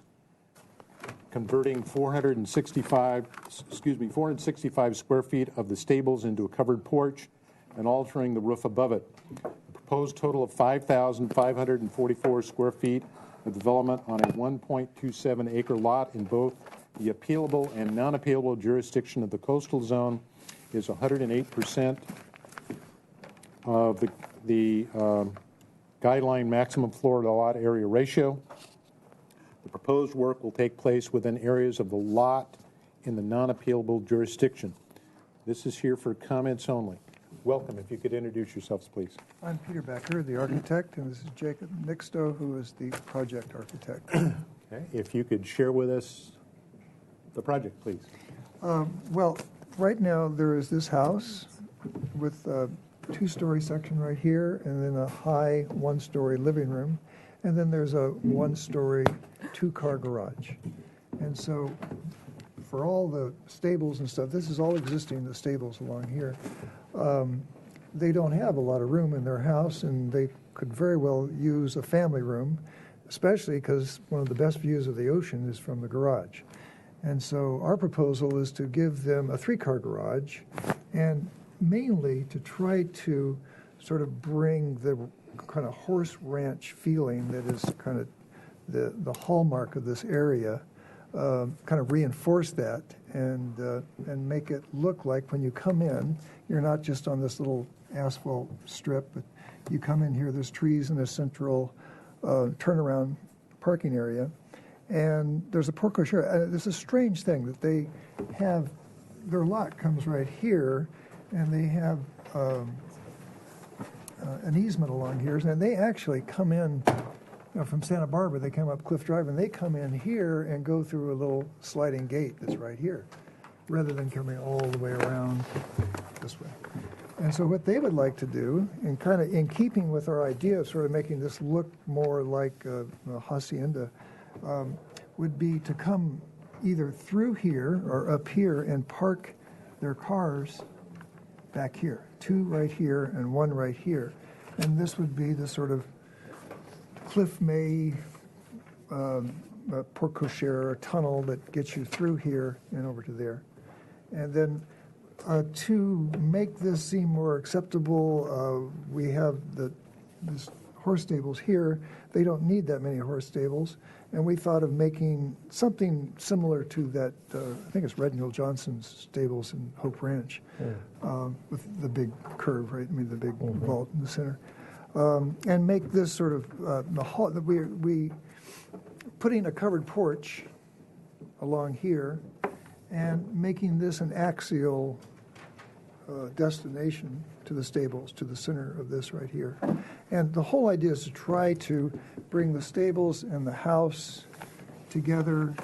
converting 465 square feet of the stables into a covered porch and altering the roof above it. The proposed total of 5,544 square feet of development on a 1.27 acre lot in both the appealable and non-appealable jurisdiction of the coastal zone is 108% of the guideline maximum floor to lot area ratio. The proposed work will take place within areas of the lot in the non-appealable jurisdiction. This is here for comments only. Welcome. If you could introduce yourselves, please. I'm Peter Becker, the architect, and this is Jacob Nixto, who is the project architect. Okay. If you could share with us the project, please. Well, right now there is this house with a two-story section right here, and then a high one-story living room, and then there's a one-story two-car garage. And so for all the stables and stuff, this is all existing, the stables along here. They don't have a lot of room in their house, and they could very well use a family room, especially because one of the best views of the ocean is from the garage. And so our proposal is to give them a three-car garage, and mainly to try to sort of bring the kind of horse ranch feeling that is kind of the hallmark of this area, kind of reinforce that and make it look like when you come in, you're not just on this little asphalt strip, but you come in here, there's trees in a central turnaround parking area, and there's a porte cochere. There's a strange thing that they have, their lot comes right here, and they have an easement along here, and they actually come in from Santa Barbara. They come up Cliff Drive, and they come in here and go through a little sliding gate that's right here, rather than coming all the way around this way. And so what they would like to do, and kind of in keeping with our idea of sort of making this look more like a hacienda, would be to come either through here or up here and park their cars back here, two right here and one right here. And this would be the sort of Cliff May porte cochere tunnel that gets you through here and over to there. And then to make this seem more acceptable, we have this horse stables here. They don't need that many horse stables. And we thought of making something similar to that, I think it's Reginald Johnson's stables in Hope Ranch, with the big curve, right? I mean, the big vault in the center. And make this sort of the hall, we putting a covered porch along here and making this an axial destination to the stables, to the center of this right here. And the whole idea is to try to bring the stables and the house together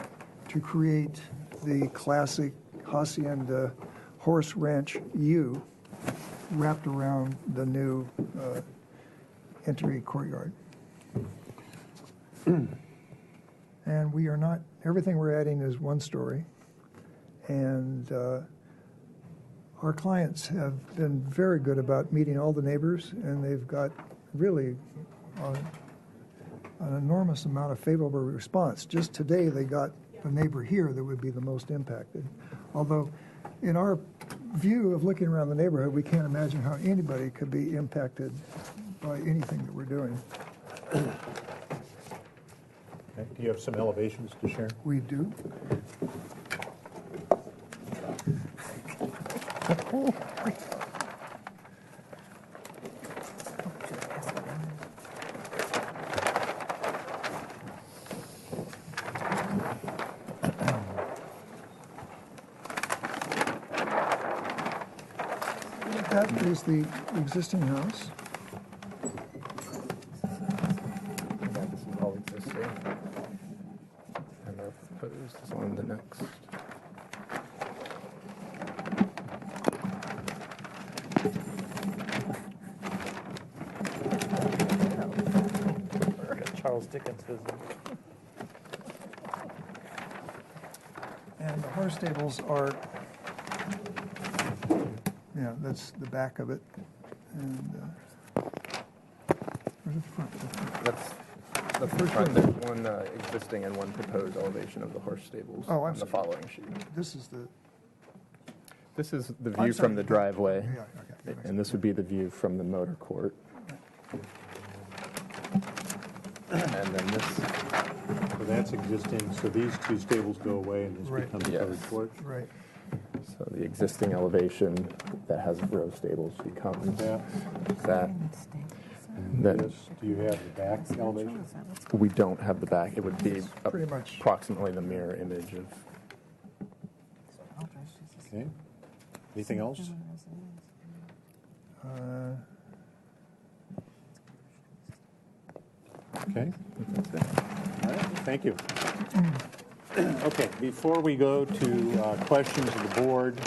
to create the classic hacienda horse ranch U wrapped around the new entry courtyard. And we are not, everything we're adding is one story. And our clients have been very good about meeting all the neighbors, and they've got really an enormous amount of favorable response. Just today they got the neighbor here that would be the most impacted. Although in our view of looking around the neighborhood, we can't imagine how anybody could be impacted by anything that we're doing. Okay. Do you have some elevations to share? We do. That is the existing house. Charles Dickens visited. And the horse stables are, yeah, that's the back of it. And where's the front? That's the first one. There's one existing and one proposed elevation of the horse stables on the following sheet. This is the... This is the view from the driveway, Yeah, okay. and this would be the view from the motor court. And then this... So that's existing, so these two stables go away and this Right. becomes Yes. covered porch? Right. So the existing elevation that has row stables becomes that. Then Do you have the back elevation? we don't have the back. It would be pretty much approximately the mirror image of. Okay. Anything else? Okay. All right, thank you. Okay, before we go to questions of the board,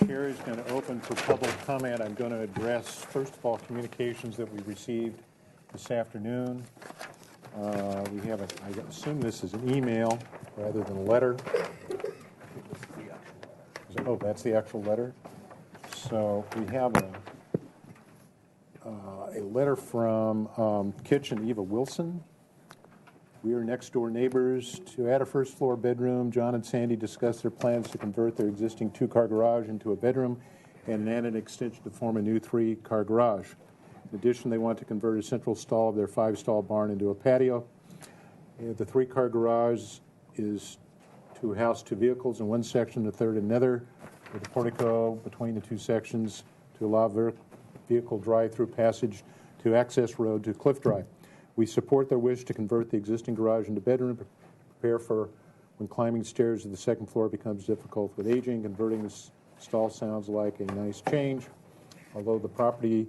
Chair is going to open for public comment. I'm going to address, first of all, communications that we received this afternoon. We have, I assume this is an email rather than a letter. Oh, that's the actual letter. So we have a letter from Kitch and Eva Wilson. We are next door neighbors. To add a first floor bedroom, John and Sandy discussed their plans to convert their existing 2-car garage into a bedroom and add an extension to form a new 3-car garage. In addition, they want to convert a central stall of their 5-stall barn into a patio. The 3-car garage is 2 house, 2 vehicles in one section, a third in another, with a portico between the 2 sections to allow vehicle drive-through passage to access road to Cliff Drive. We support their wish to convert the existing garage into bedroom, prepare for when climbing stairs to the 2nd floor becomes difficult with aging. Converting this stall sounds like a nice change. Although the property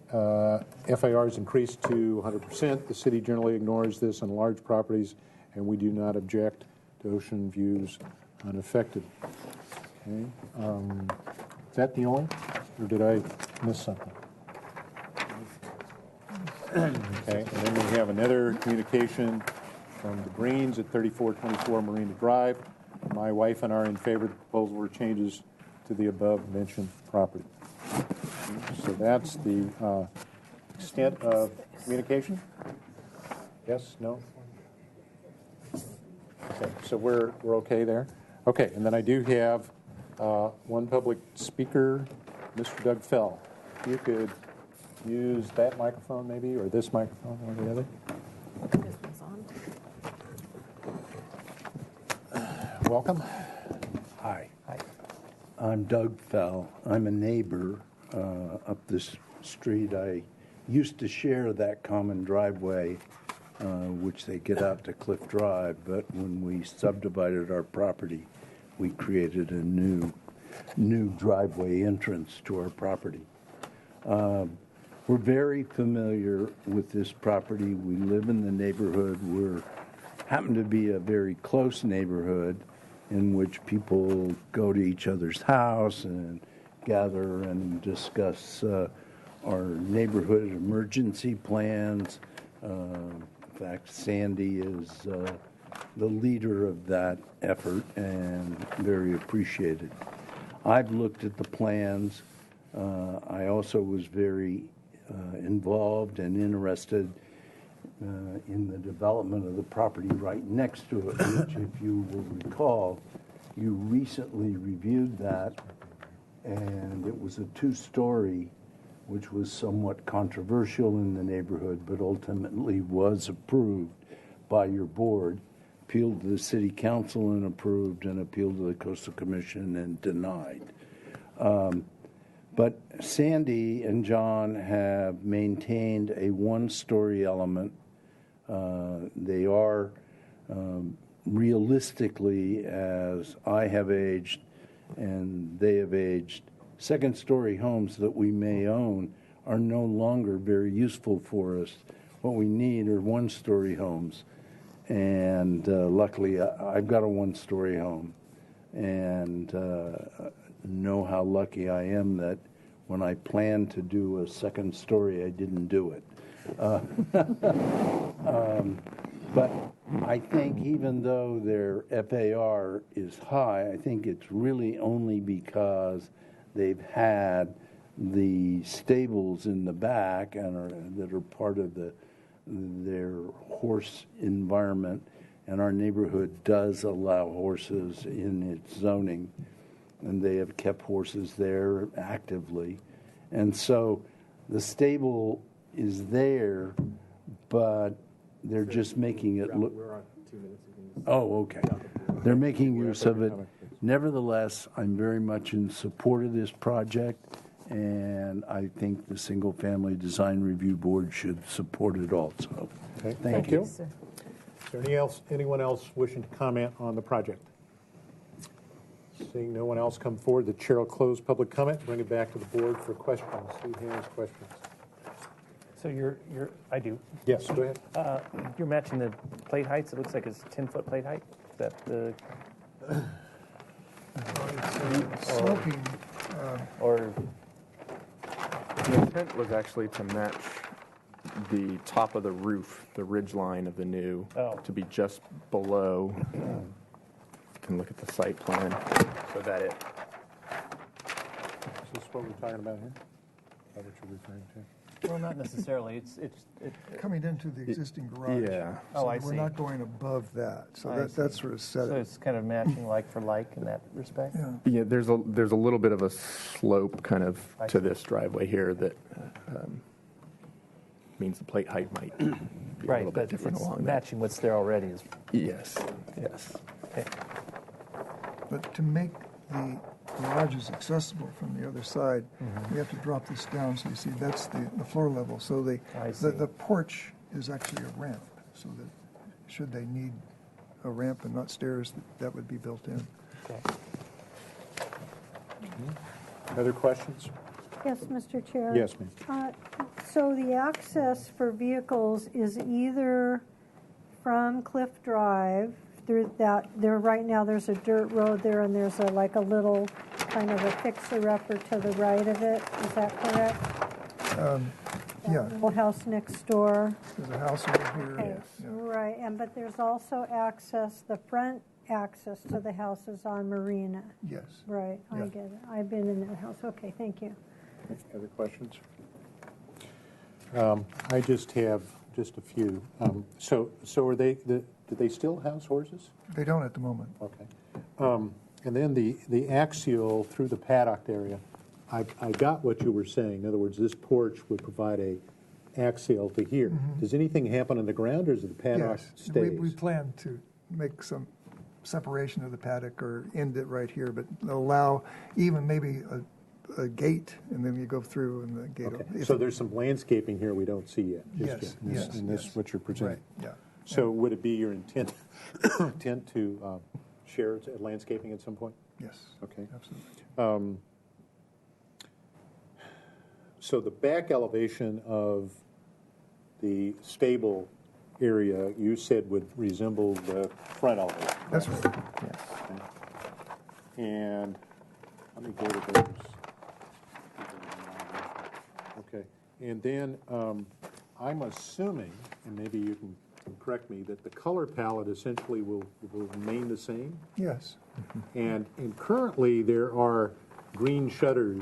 FAR is increased to 100%, the city generally ignores this on large properties, and we do not object to ocean views unaffected. Okay. Is that the only, or did I miss something? Okay, and then we have another communication from the Greens at 3424 Marina Drive. My wife and I are in favor of the proposal for changes to the above-mentioned property. So that's the extent of communication. Yes, no? Okay, so we're okay there? Okay, and then I do have one public speaker, Mr. Doug Fell. If you could use that microphone maybe, or this microphone, or the other. This one's on. Welcome. Hi. I'm Doug Fell. I'm a neighbor up this street. I used to share that common driveway, which they get out to Cliff Drive, but when we subdivided our property, we created a new driveway entrance to our property. We're very familiar with this property. We live in the neighborhood. We happen to be a very close neighborhood in which people go to each other's house and gather and discuss our neighborhood emergency plans. In fact, Sandy is the leader of that effort and very appreciated. I've looked at the plans. I also was very involved and interested in the development of the property right next to it, which, if you will recall, you recently reviewed that, and it was a 2-story, which was somewhat controversial in the neighborhood, but ultimately was approved by your board, appealed to the city council and approved, and appealed to the Coastal Commission and denied. But Sandy and John have maintained a 1-story element. They are realistically, as I have aged and they have aged, 2nd-story homes that we may own are no longer very useful for us. What we need are 1-story homes. And luckily, I've got a 1-story home. And know how lucky I am that when I planned to do a 2nd story, I didn't do it. But I think even though their FAR is high, I think it's really only because they've had the stables in the back and that are part of their horse environment. And our neighborhood does allow horses in its zoning, and they have kept horses there actively. And so the stable is there, but they're just making it look. We're on 2 minutes. Oh, okay. They're making use of it. Nevertheless, I'm very much in support of this project, and I think the Single Family Design Review Board should support it also. Okay, Thank you. Is there anyone else wishing to comment on the project? Seeing no one else come forward, the chair will close public comment, bring it back to the board for questions. Who has questions? So I do. Yes, go ahead. You're matching the plate heights. It looks like it's 10-foot plate height. Is that the? Sloping. Or The intent was actually to match the top of the roof, the ridge line of the new, to be just below. You can look at the site plan so that it. Is this what we're talking about here? Is that what you're referring to? Well, not necessarily. It's coming into the existing garage. Yeah. So I see. we're not going above that. So that's sort of set So it. it's kind of matching like for like in that respect. Yeah, there's a little bit of a slope kind of to this driveway here that means the plate height might be a little bit different it's along that. matching what's there already is. Yes. Okay. But to make the garages accessible from the other side, we have to drop this down. So you see, that's the floor level. So the porch is actually a ramp. So that should they need a ramp and not stairs, that would be built in. Okay. Other questions? Yes, Mr. Chair. Yes, ma'am. So the access for vehicles is either from Cliff Drive through that. Right now there's a dirt road there, and there's a little kind of a fixer-upper to the right of it. Is that correct? Yeah. Little house next door. There's a house over here. Okay. Right, but there's also access, the front access to the house is on Marina. Yes. Right, I Yeah. get it. I've been in that house. Okay, thank you. Other questions? I just have just a few. So are they? Do they still house horses? They don't at the moment. Okay. And then the axial through the paddock area. I got what you were saying. In other words, this porch would provide a axial to here. Does anything happen on the ground, or is it the paddock stays? We plan to make some separation of the paddock or end it right here, but allow even maybe a gate, and then you go through and the gate. Okay. So there's some landscaping here we don't see yet. Yes, Yet. And this what you're presenting. Right, yeah. So would it be your intent to share landscaping at some point? Yes. Okay. Absolutely. So the back elevation of the stable area, you said, would resemble the front elevation. That's right. Yes. Okay. And let me go to those. Okay. And then I'm assuming, and maybe you can correct me, that the color palette essentially will remain the same? Yes. And currently there are green shutters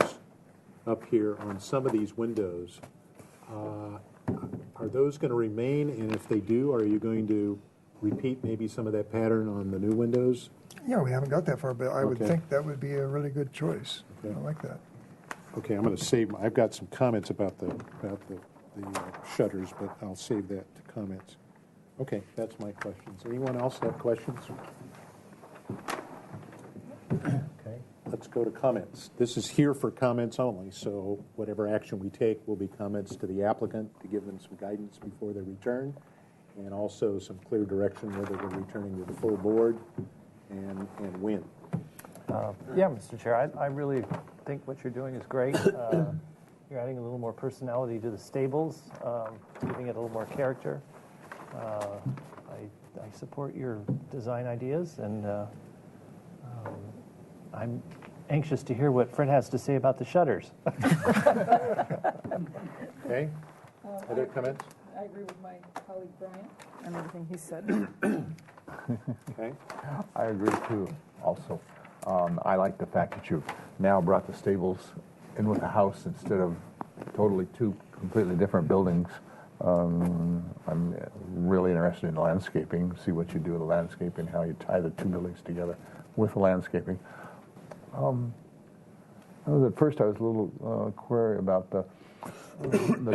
up here on some of these windows. Are those going to remain? And if they do, are you going to repeat maybe some of that pattern on the new windows? Yeah, we haven't got that far, but I would Okay. think that would be a really good choice. Okay. I like that. Okay, I'm going to save. I've got some comments about the shutters, but I'll save that to comments. Okay, that's my questions. Anyone else have questions? Okay. Let's go to comments. This is here for comments only, so whatever action we take will be comments to the applicant to give them some guidance before they return, and also some clear direction whether they're returning to the full board and when. Yeah, Mr. Chair, I really think what you're doing is great. You're adding a little more personality to the stables, giving it a little more character. I support your design ideas, and I'm anxious to hear what Fred has to say about the shutters. Okay. Other comments? I agree with my colleague Brian and everything he said. Okay. I agree too, also. I like the fact that you've now brought the stables in with the house instead of totally two completely different buildings. I'm really interested in landscaping, see what you do with the landscaping, how you tie the two buildings together with the landscaping. At first I was a little query about the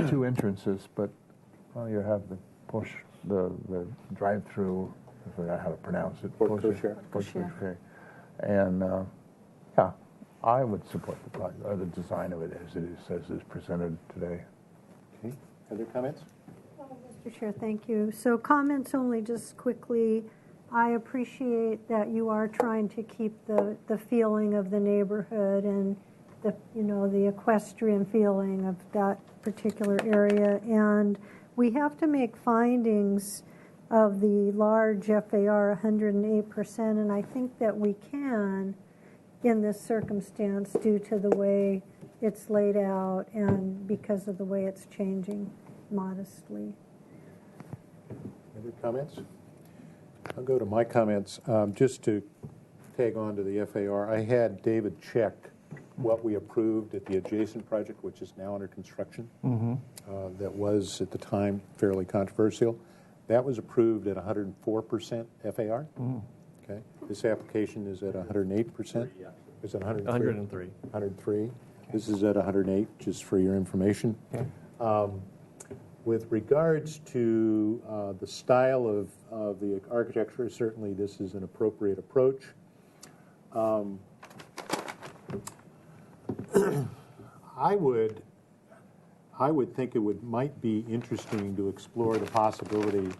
two entrances, but you have the drive-through, I forgot how to pronounce it. Porte cochere. Porte cochere. And yeah, I would support the design of it as is presented today. Okay. Other comments? Mr. Chair, thank you. So comments only just quickly. I appreciate that you are trying to keep the feeling of the neighborhood and the equestrian feeling of that particular area. And we have to make findings of the large FAR 108%, and I think that we can in this circumstance due to the way it's laid out and because of the way it's changing modestly. Other comments? I'll go to my comments. Just to tag on to the FAR, I had David check what we approved at the adjacent project, which is now under construction. That was, at the time, fairly controversial. That was approved at 104% FAR. Okay. This application is at 108%. Is it 103? 103. 103. This is at 108, just for your information. With regards to the style of the architecture, certainly this is an appropriate approach. I would think it might be interesting to explore the possibility,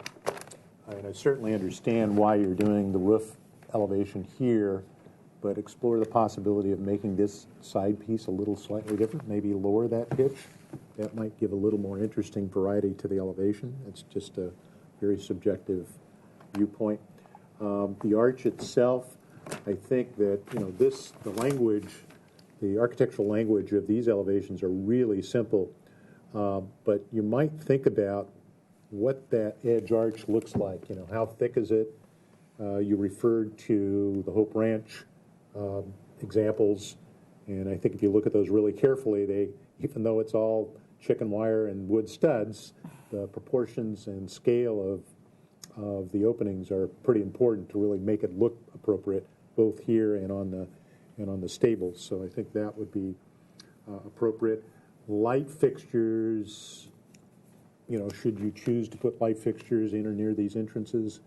and I certainly understand why you're doing the roof elevation here, but explore the possibility of making this side piece a little slightly different, maybe lower that pitch. That might give a little more interesting variety to the elevation. It's just a very subjective viewpoint. The arch itself, I think that the language, the architectural language of these elevations are really simple, but you might think about what that edge arch looks like. How thick is it? You referred to the Hope Ranch examples, and I think if you look at those really carefully, even though it's all chicken wire and wood studs, the proportions and scale of the openings are pretty important to really make it look appropriate, both here and on the stables. So I think that would be appropriate. Light fixtures, should you choose to put light fixtures in or near these entrances,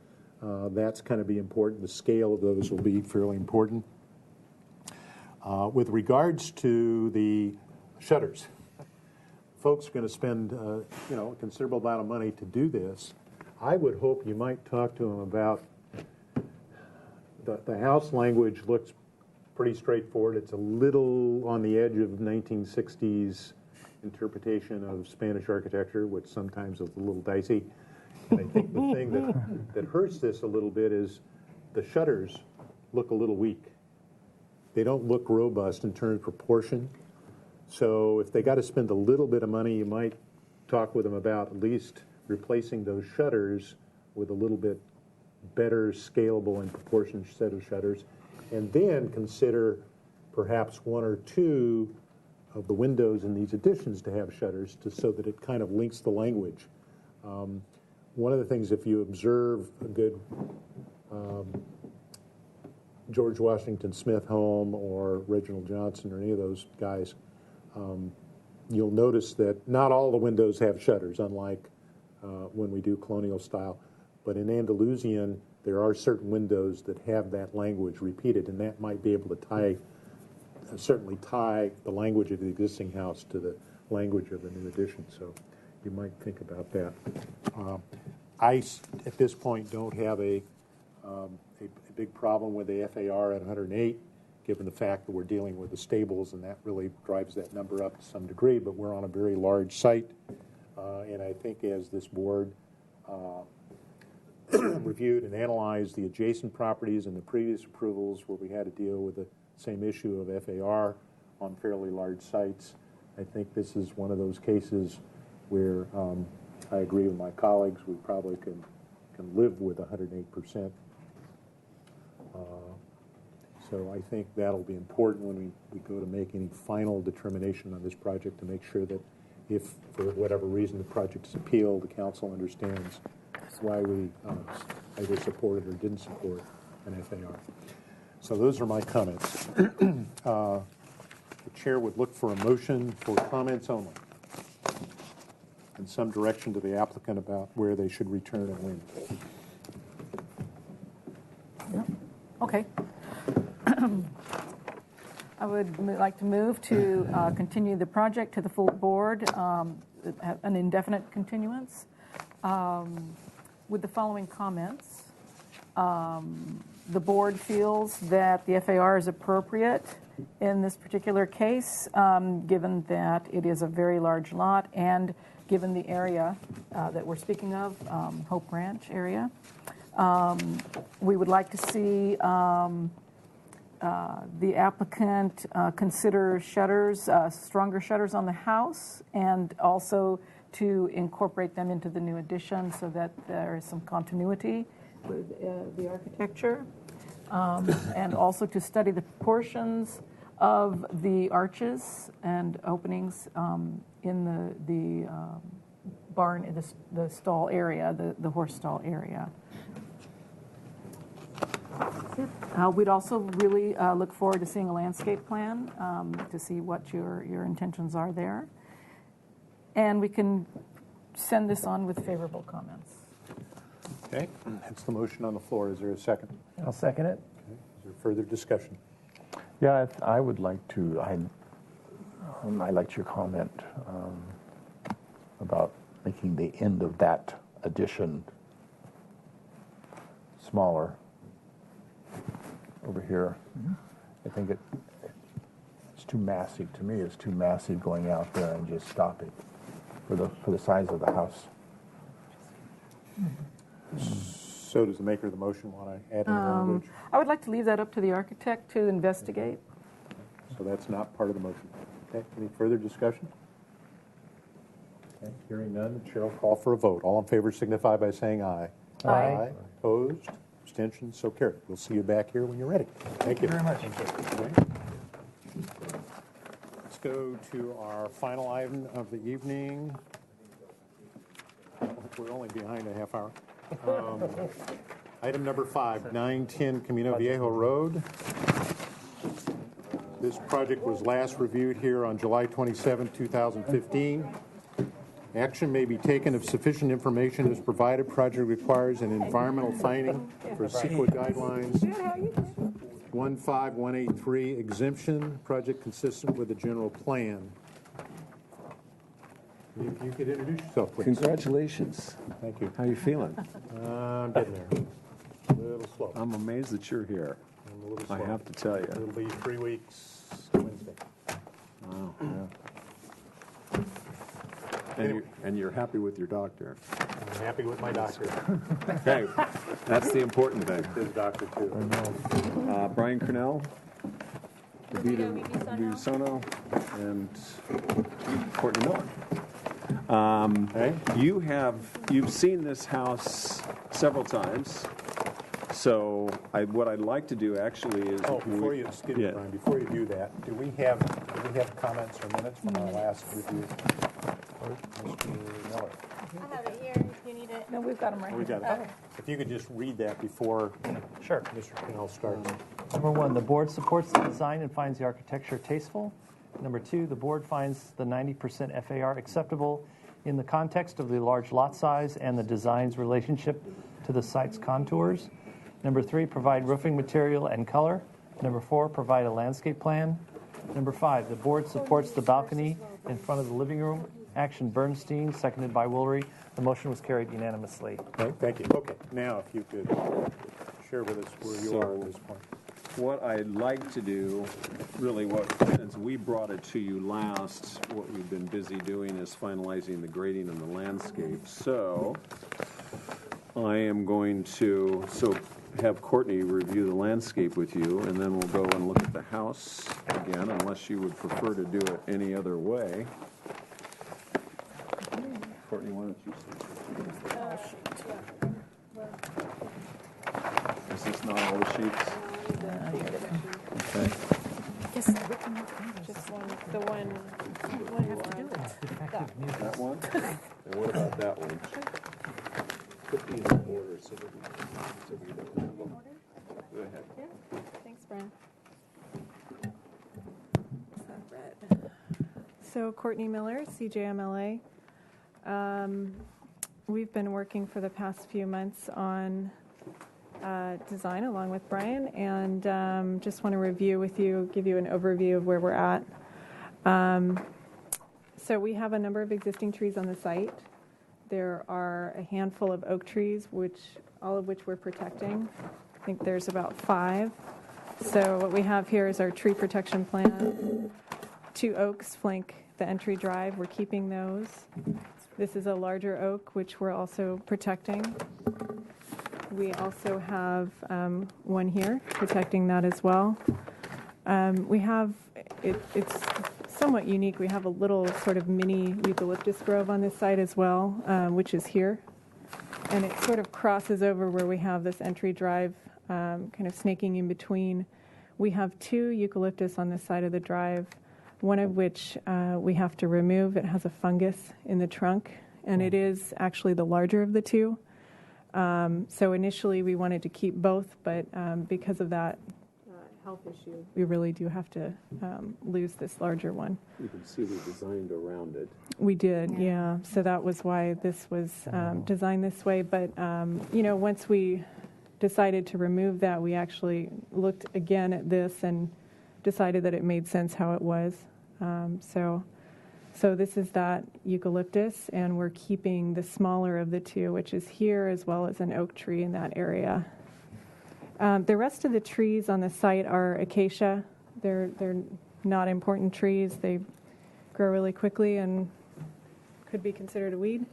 that's going to be important. The scale of those will be fairly important. With regards to the shutters, folks are going to spend a considerable amount of money to do this. I would hope you might talk to them about the house language. Looks pretty straightforward. It's a little on the edge of 1960s interpretation of Spanish architecture, which sometimes is a little dicey. And I think the thing that hurts this a little bit is the shutters look a little weak. They don't look robust in terms of proportion. So if they got to spend a little bit of money, you might talk with them about at least replacing those shutters with a little bit better scalable and proportioned set of shutters, and then consider perhaps one or two of the windows in these additions to have shutters so that it kind of links the language. One of the things, if you observe a good George Washington Smith home or Reginald Johnson or any of those guys, you'll notice that not all the windows have shutters, unlike when we do colonial style. But in Andalusian, there are certain windows that have that language repeated, and that might be able to certainly tie the language of the existing house to the language of the new addition. So you might think about that. I, at this point, don't have a big problem with the FAR at 108, given the fact that we're dealing with the stables, and that really drives that number up to some degree, but we're on a very large site. And I think as this board reviewed and analyzed the adjacent properties and the previous approvals where we had to deal with the same issue of FAR on fairly large sites, I think this is one of those cases where I agree with my colleagues, we probably can live with 108%. So I think that'll be important when we go to make any final determination on this project, to make sure that if, for whatever reason, the project is appealed, the council understands why we either supported or didn't support an FAR. So those are my comments. The chair would look for a motion for comments only, and some direction to the applicant about where they should return and when. Okay. I would like to move to continue the project to the full board, an indefinite continuance, with the following comments. The board feels that the FAR is appropriate in this particular case, given that it is a very large lot and given the area that we're speaking of, Hope Ranch area. We would like to see the applicant consider shutters, stronger shutters on the house, and also to incorporate them into the new addition so that there is some continuity with the architecture, and also to study the proportions of the arches and openings in the barn, in the stall area, the horse stall area. We'd also really look forward to seeing a landscape plan to see what your intentions are there. And we can send this on with favorable comments. Okay, that's the motion on the floor. Is there a second? I'll second it. Okay. Is there further discussion? Yeah, I would like to, I liked your comment about making the end of that addition smaller over here. I think it's too massive to me. It's too massive going out there and just stopping for the size of the house. So does the maker of the motion want to add any language? I would like to leave that up to the architect to investigate. So that's not part of the motion. Okay, any further discussion? Okay, hearing none, the chair will call for a vote. All in favor signify by saying aye. Aye. Opposed? Abstentions? So carried. We'll see you back here when you're ready. Thank you very much. Okay. Let's go to our final item of the evening. We're only behind a half hour. Item number 5, 910 Camino Viejo Road. This project was last reviewed here on July 27, 2015. Action may be taken if sufficient information is provided. Project requires an environmental finding for CEQA guidelines 15183 exemption. Project consistent with the general plan. If you could introduce yourself, please. Congratulations. Thank you. How you feeling? I'm getting there. A little slow. I'm amazed that you're here. I'm a little slow. I have to tell you. It'll be 3 weeks Wednesday. Wow. Yeah. And you're happy with your doctor. I'm happy with my doctor. Okay, that's the important thing. His doctor too. Brian Cornell, Vita Busono, and Courtney Miller. You've seen this house several times. So what I'd like to do actually is before you do that, do we have comments or minutes from our last review? Mr. Miller. I have it here if you need it. No, we've got them right We here. got it. If you could just read that before Sure. Mr. Cannell starts. Number 1, the board supports the design and finds the architecture tasteful. Number 2, the board finds the 90% FAR acceptable in the context of the large lot size and the design's relationship to the site's contours. Number 3, provide roofing material and color. Number 4, provide a landscape plan. Number 5, the board supports the balcony in front of the living room. Action Bernstein, seconded by Woolery. The motion was carried unanimously. Okay, thank you. Okay, now if you could share with us where you are at this point. What I'd like to do, really, since we brought it to you last, what we've been busy doing is finalizing the grading and the landscape. So I am going to have Courtney review the landscape with you, and then we'll go and look at the house again, unless you would prefer to do it any other way. Courtney, why don't you see? Is this not all the sheets? Okay. Just one, the one you have to do it. That one? And what about that one? Put these in order so that we don't have them. Go ahead. Thanks, Brian. So Courtney Miller, CJMLA. We've been working for the past few months on design along with Brian, and just want to review with you, give you an overview of where we're at. So we have a number of existing trees on the site. There are a handful of oak trees, all of which we're protecting. I think there's about 5. So what we have here is our tree protection plan. 2 oaks flank the entry drive. We're keeping those. This is a larger oak, which we're also protecting. We also have one here, protecting that as well. It's somewhat unique. We have a little sort of mini eucalyptus grove on this site as well, which is here. And it sort of crosses over where we have this entry drive kind of snaking in between. We have 2 eucalyptus on this side of the drive, one of which we have to remove. It has a fungus in the trunk, and it is actually the larger of the 2. So initially we wanted to keep both, but because of that health issue, we really do have to lose this larger one. You can see we designed around it. We did, yeah. So that was why this was designed this way. But, once we decided to remove that, we actually looked again at this and decided that it made sense how it was. So this is that eucalyptus, and we're keeping the smaller of the 2, which is here, as well as an oak tree in that area. The rest of the trees on the site are acacia. They're not important trees. They grow really quickly and could be considered a weed.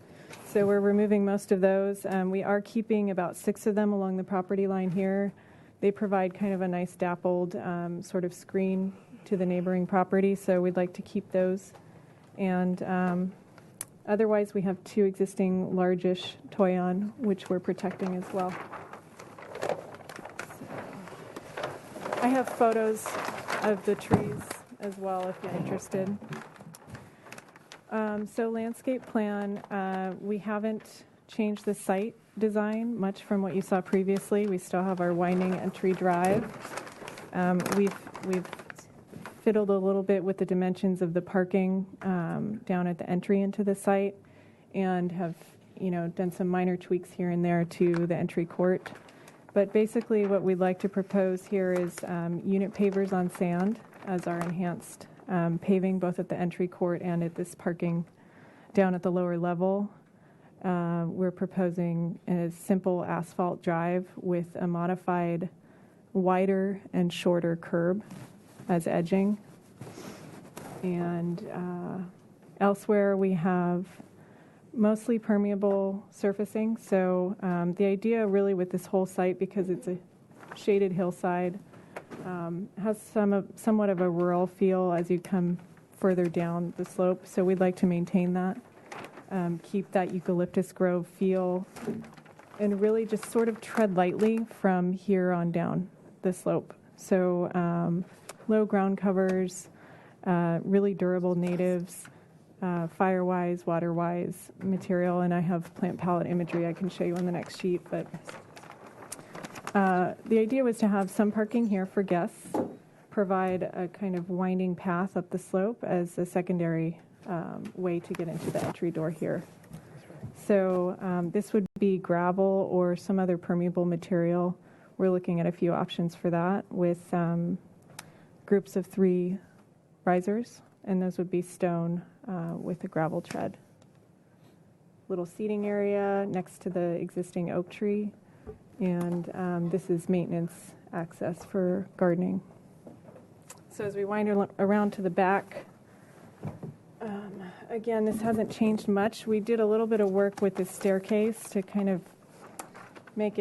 So we're removing most of those. We are keeping about 6 of them along the property line here. They provide kind of a nice dappled sort of screen to the neighboring property, so we'd like to keep those. And otherwise, we have 2 existing largish toyon, which we're protecting as well. I have photos of the trees as well if you're interested. So landscape plan, we haven't changed the site design much from what you saw previously. We still have our winding entry drive. We've fiddled a little bit with the dimensions of the parking down at the entry into the site, and have done some minor tweaks here and there to the entry court. But basically what we'd like to propose here is unit pavers on sand as our enhanced paving, both at the entry court and at this parking down at the lower level. We're proposing a simple asphalt drive with a modified wider and shorter curb as edging. And elsewhere we have mostly permeable surfacing. So the idea really with this whole site, because it's a shaded hillside, has somewhat of a rural feel as you come further down the slope. So we'd like to maintain that, keep that eucalyptus grove feel, and really just sort of tread lightly from here on down the slope. So low ground covers, really durable natives, fire-wise, water-wise material, and I have plant palette imagery I can show you on the next sheet. But the idea was to have some parking here for guests, provide a kind of winding path up the slope as a secondary way to get into the entry door here. So this would be gravel or some other permeable material. We're looking at a few options for that with groups of 3 risers, and those would be stone with a gravel tread. Little seating area next to the existing oak tree, and this is maintenance access for gardening. So as we wind around to the back, again, this hasn't changed much. We did a little bit of work with this staircase to kind of make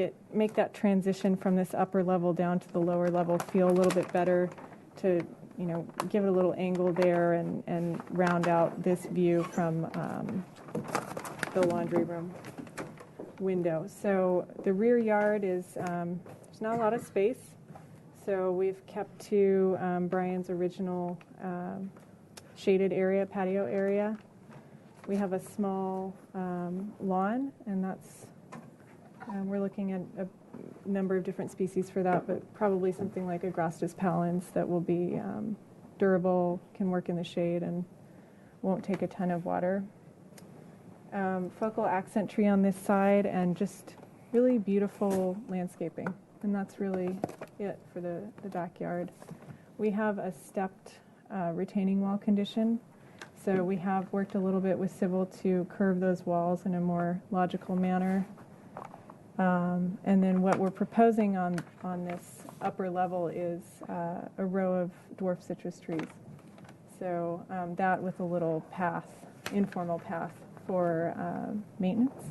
that transition from this upper level down to the lower level feel a little bit better, to give it a little angle there and round out this view from the laundry room window. So the rear yard is, there's not a lot of space. So we've kept to Brian's original shaded area, patio area. We have a small lawn, and that's, we're looking at a number of different species for that, but probably something like Agrostis pallens that will be durable, can work in the shade, and won't take a ton of water. Focal accent tree on this side, and just really beautiful landscaping. And that's really it for the backyard. We have a stepped retaining wall condition. So we have worked a little bit with Civil to curve those walls in a more logical manner. And then what we're proposing on this upper level is a row of dwarf citrus trees. So that with a little path, informal path for maintenance.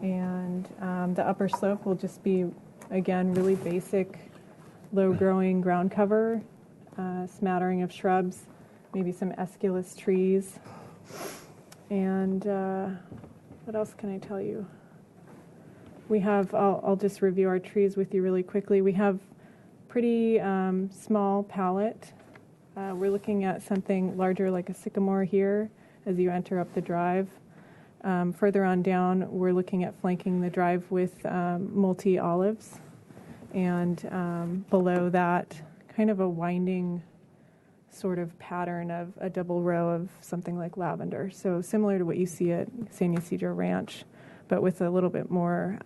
And the upper slope will just be, again, really basic, low-growing ground cover, smattering of shrubs, maybe some Aesculus trees. And what else can I tell you? We have, I'll just review our trees with you really quickly. We have pretty small palette. We're looking at something larger like a sycamore here as you enter up the drive. Further on down, we're looking at flanking the drive with multi-olives. And below that, kind of a winding sort of pattern of a double row of something like lavender. So similar to what you see at San Ysidro Ranch, but with a little bit more,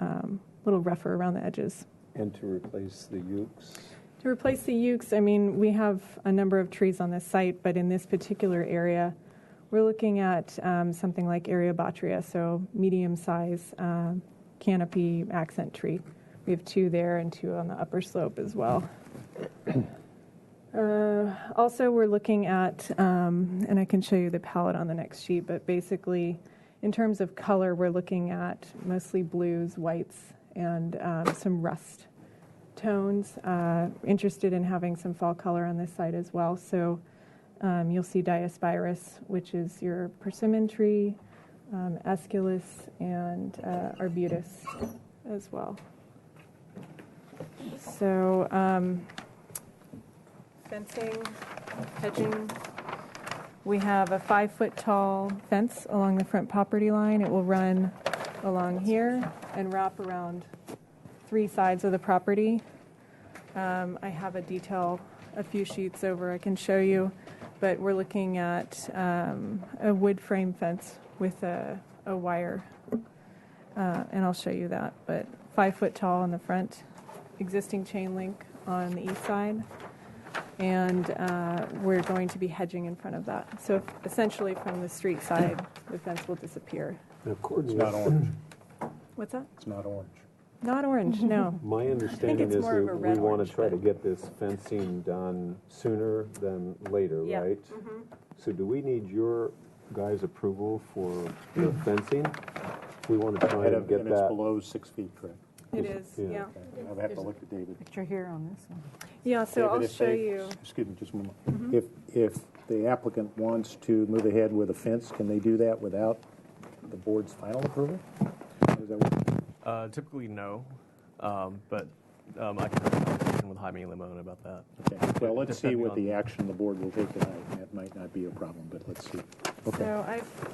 little rougher around the edges. And to replace the ukes? To replace the ukes, I mean, we have a number of trees on this site, but in this particular area, we're looking at something like Areobatria, so medium-size canopy accent tree. We have 2 there and 2 on the upper slope as well. Also, we're looking at, and I can show you the palette on the next sheet, but basically, in terms of color, we're looking at mostly blues, whites, and some rust tones. Interested in having some fall color on this side as well. So you'll see Diospirus, which is your persimmon tree, Aesculus, and Arbutus as well. So fencing, hedging. We have a 5-foot tall fence along the front property line. It will run along here and wrap around 3 sides of the property. I have a detail, a few sheets over I can show you, but we're looking at a wood frame fence with a wire, and I'll show you that. But 5 foot tall on the front, existing chain link on the east side. And we're going to be hedging in front of that. So essentially from the street side, the fence will disappear. It's not orange. What's that? It's not orange. Not orange, no. My understanding is that we want to try to get this fencing done sooner than later, Yeah. right? Mhm. So do we need your guys' approval for the fencing? We want to try and get And that. it's below 6 feet, correct? It is, yeah. I would have to look at David. Picture here on this one. Yeah, so David, I'll if show they- you. Excuse me, just a moment. Mhm. If the applicant wants to move ahead with a fence, can they do that without the board's final approval? How does that work? Typically, no, but I can have a conversation with Jaime Limon about that. Okay. Well, let's see Depending what on- the action the board will take tonight. That might not be a problem, but let's see. Okay. So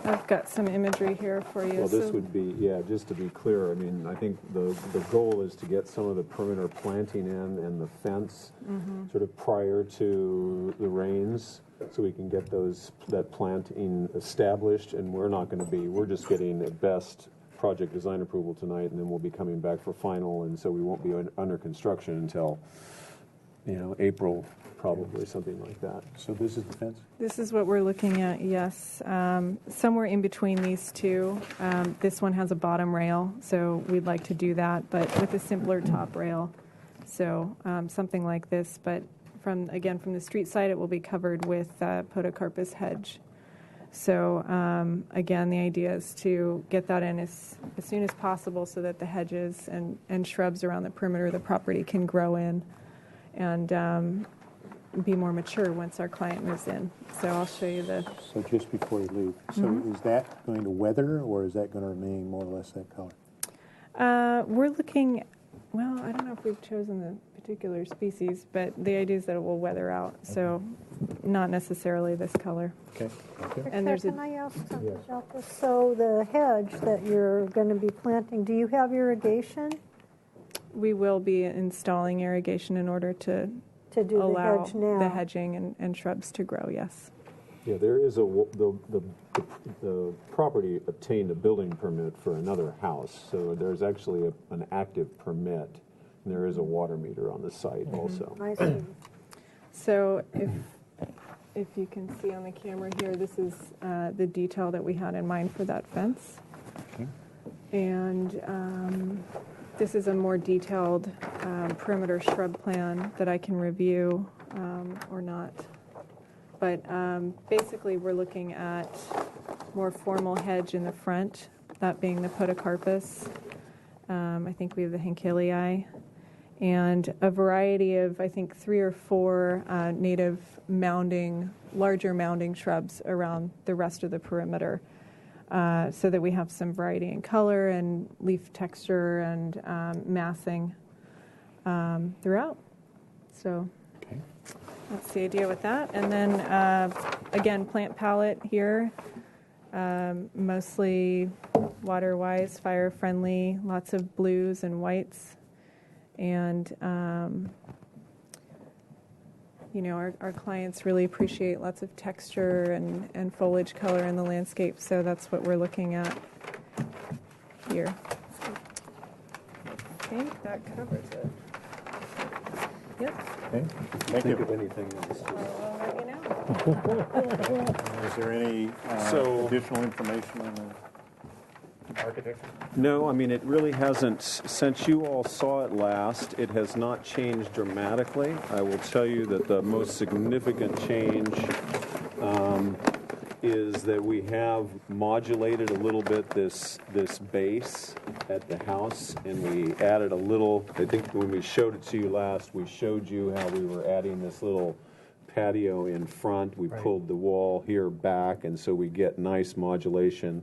I've got some imagery here for you. Well, this So- would be, yeah, just to be clear, I mean, I think the goal is to get some of the perimeter planting in and the fence Mhm. sort of prior to the rains, so we can get that planting established, and we're just getting at best project design approval tonight, and then we'll be coming back for final, and so we won't be under construction until, April, probably, something like that. So this is the fence? This is what we're looking at, yes. Somewhere in between these two. This one has a bottom rail, so we'd like to do that, but with a simpler top rail. So something like this, but from the street side, it will be covered with podocarpus hedge. So again, the idea is to get that in as soon as possible so that the hedges and shrubs around the perimeter of the property can grow in. And be more mature once our client moves in. So I'll show you the. So just before you leave, so is that going to weather, or is that going to remain more or less that color? We're looking, well, I don't know if we've chosen the particular species, but the idea is that it will weather out, so not necessarily this color. Okay. And there's Can I ask something about this? So the hedge that you're going to be planting, do you have irrigation? We will be installing irrigation in order to do the allow hedge now. the hedging and shrubs to grow, yes. Yeah, there is the property obtained a building permit for another house, so there's actually an active permit, and there is a water meter on the site also. I see. So if you can see on the camera here, this is the detail that we had in mind for that fence. Okay. And this is a more detailed perimeter shrub plan that I can review or not. But basically, we're looking at more formal hedge in the front, that being the podocarpus. I think we have the Henkelii, and a variety of, I think, 3 or 4 native larger mounding shrubs around the rest of the perimeter, so that we have some variety in color and leaf texture and massing throughout. So. That's the idea with that. And then, again, plant palette here, mostly water-wise, fire-friendly, lots of blues and whites. And, our clients really appreciate lots of texture and foliage color in the landscape, so that's what we're looking at here. I think that covers it. Yep. Okay. Thank you. Of anything else. Is there any additional information on the architecture? No, I mean, it really hasn't, since you all saw it last, it has not changed dramatically. I will tell you that the most significant change is that we have modulated a little bit this base at the house, and we added a little, I think when we showed it to you last, we showed you how we were adding this little patio in front. We pulled the wall here back, and so we get nice modulation.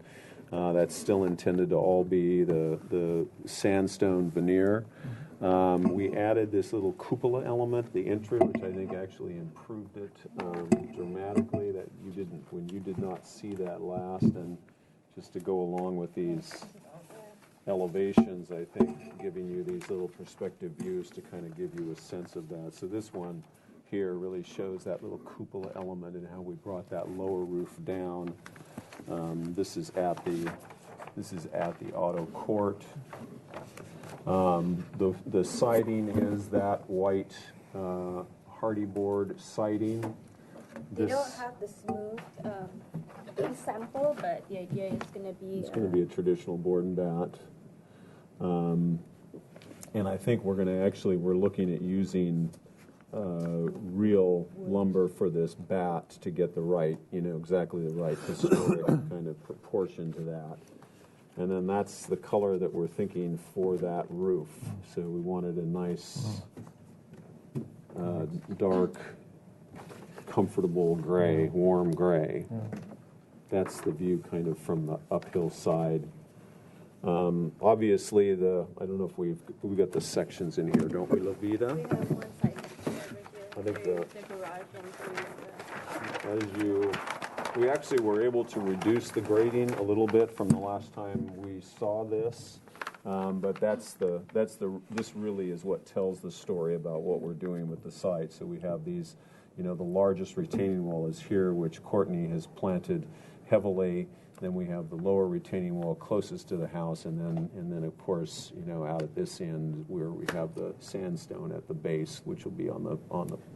That's still intended to all be the sandstone veneer. We added this little cupola element, the entry, which I think actually improved it dramatically. That when you did not see that last, and just to go along with these elevations, I think giving you these little perspective views to kind of give you a sense of that. So this one here really shows that little cupola element and how we brought that lower roof down. This is at the auto court. The siding is that white hardy board siding. They don't have the smooth sample, but the idea is going to be. It's going to be a traditional board and bat. And I think we're looking at using real lumber for this bat to get the right, exactly the right historic kind of proportion to that. And then that's the color that we're thinking for that roof. So we wanted a nice, dark, comfortable gray, warm gray. That's the view kind of from the uphill side. Obviously, I don't know if we've got the sections in here, don't we, Lavita? We have one side picture over here. I think the garage we actually were able to reduce the grading a little bit from the last time we saw this, but this really is what tells the story about what we're doing with the site. So we have these, the largest retaining wall is here, which Courtney has planted heavily. Then we have the lower retaining wall closest to the house, and then of course, out at this end where we have the sandstone at the base, which will be on the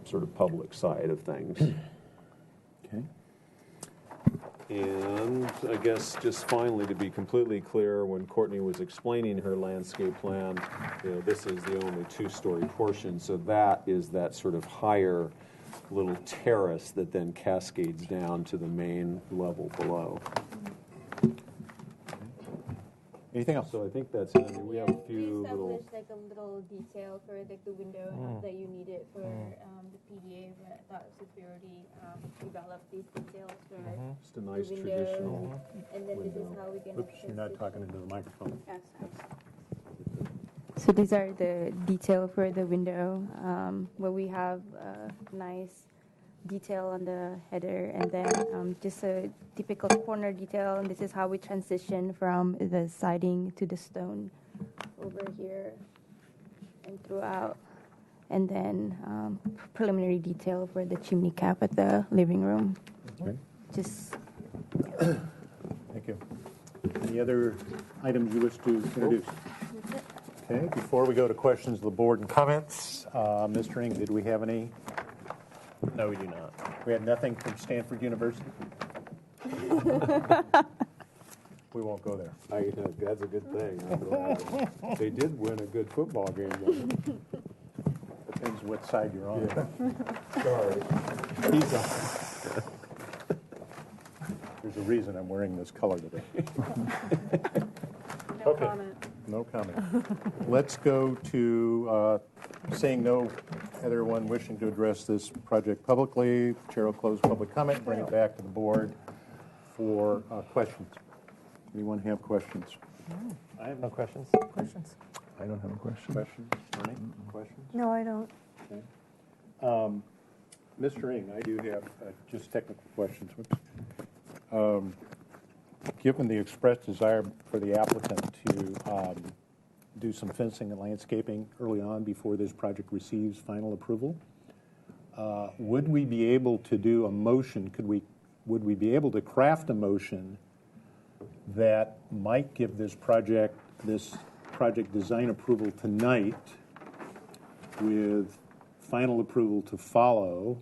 sort of public side of things. Okay. And I guess just finally, to be completely clear, when Courtney was explaining her landscape plan, this is the only two-story portion, so that is that sort of higher little terrace that then cascades down to the main level below. Anything else? So I think that's it. I mean, we have a few We little. established like a little detail for like the window that you needed for the PDA, but I thought since we already developed these details for Just a nice the window, traditional and then this is how we're gonna. Oops, you're not talking into the microphone. So these are the detail for the window, where we have a nice detail on the header, and then just a typical corner detail. And this is how we transition from the siding to the stone over here and throughout. And then preliminary detail for the chimney cap at the living room. Okay. Just Thank you. Any other items you wish to introduce? Okay, before we go to questions of the board and comments, Mr. Ng, did we have any? No, we do not. We had nothing from Stanford University? We won't go there. That's a good thing. They did win a good football game, though. Depends what side you're on. Sorry. He's on. There's a reason I'm wearing this color today. No Okay. comment. No comment. Let's go to, saying no, everyone wishing to address this project publicly. Chair will close public comment, bring it back to the board for questions. Anyone have questions? I have no questions. Questions? I don't have a question. Questions? Ernie? Questions? No, I don't. Okay. Mr. Ng, I do have just technical questions. Given the expressed desire for the applicant to do some fencing and landscaping early on before this project receives final approval, would we be able to do a motion? Would we be able to craft a motion that might give this project design approval tonight with final approval to follow,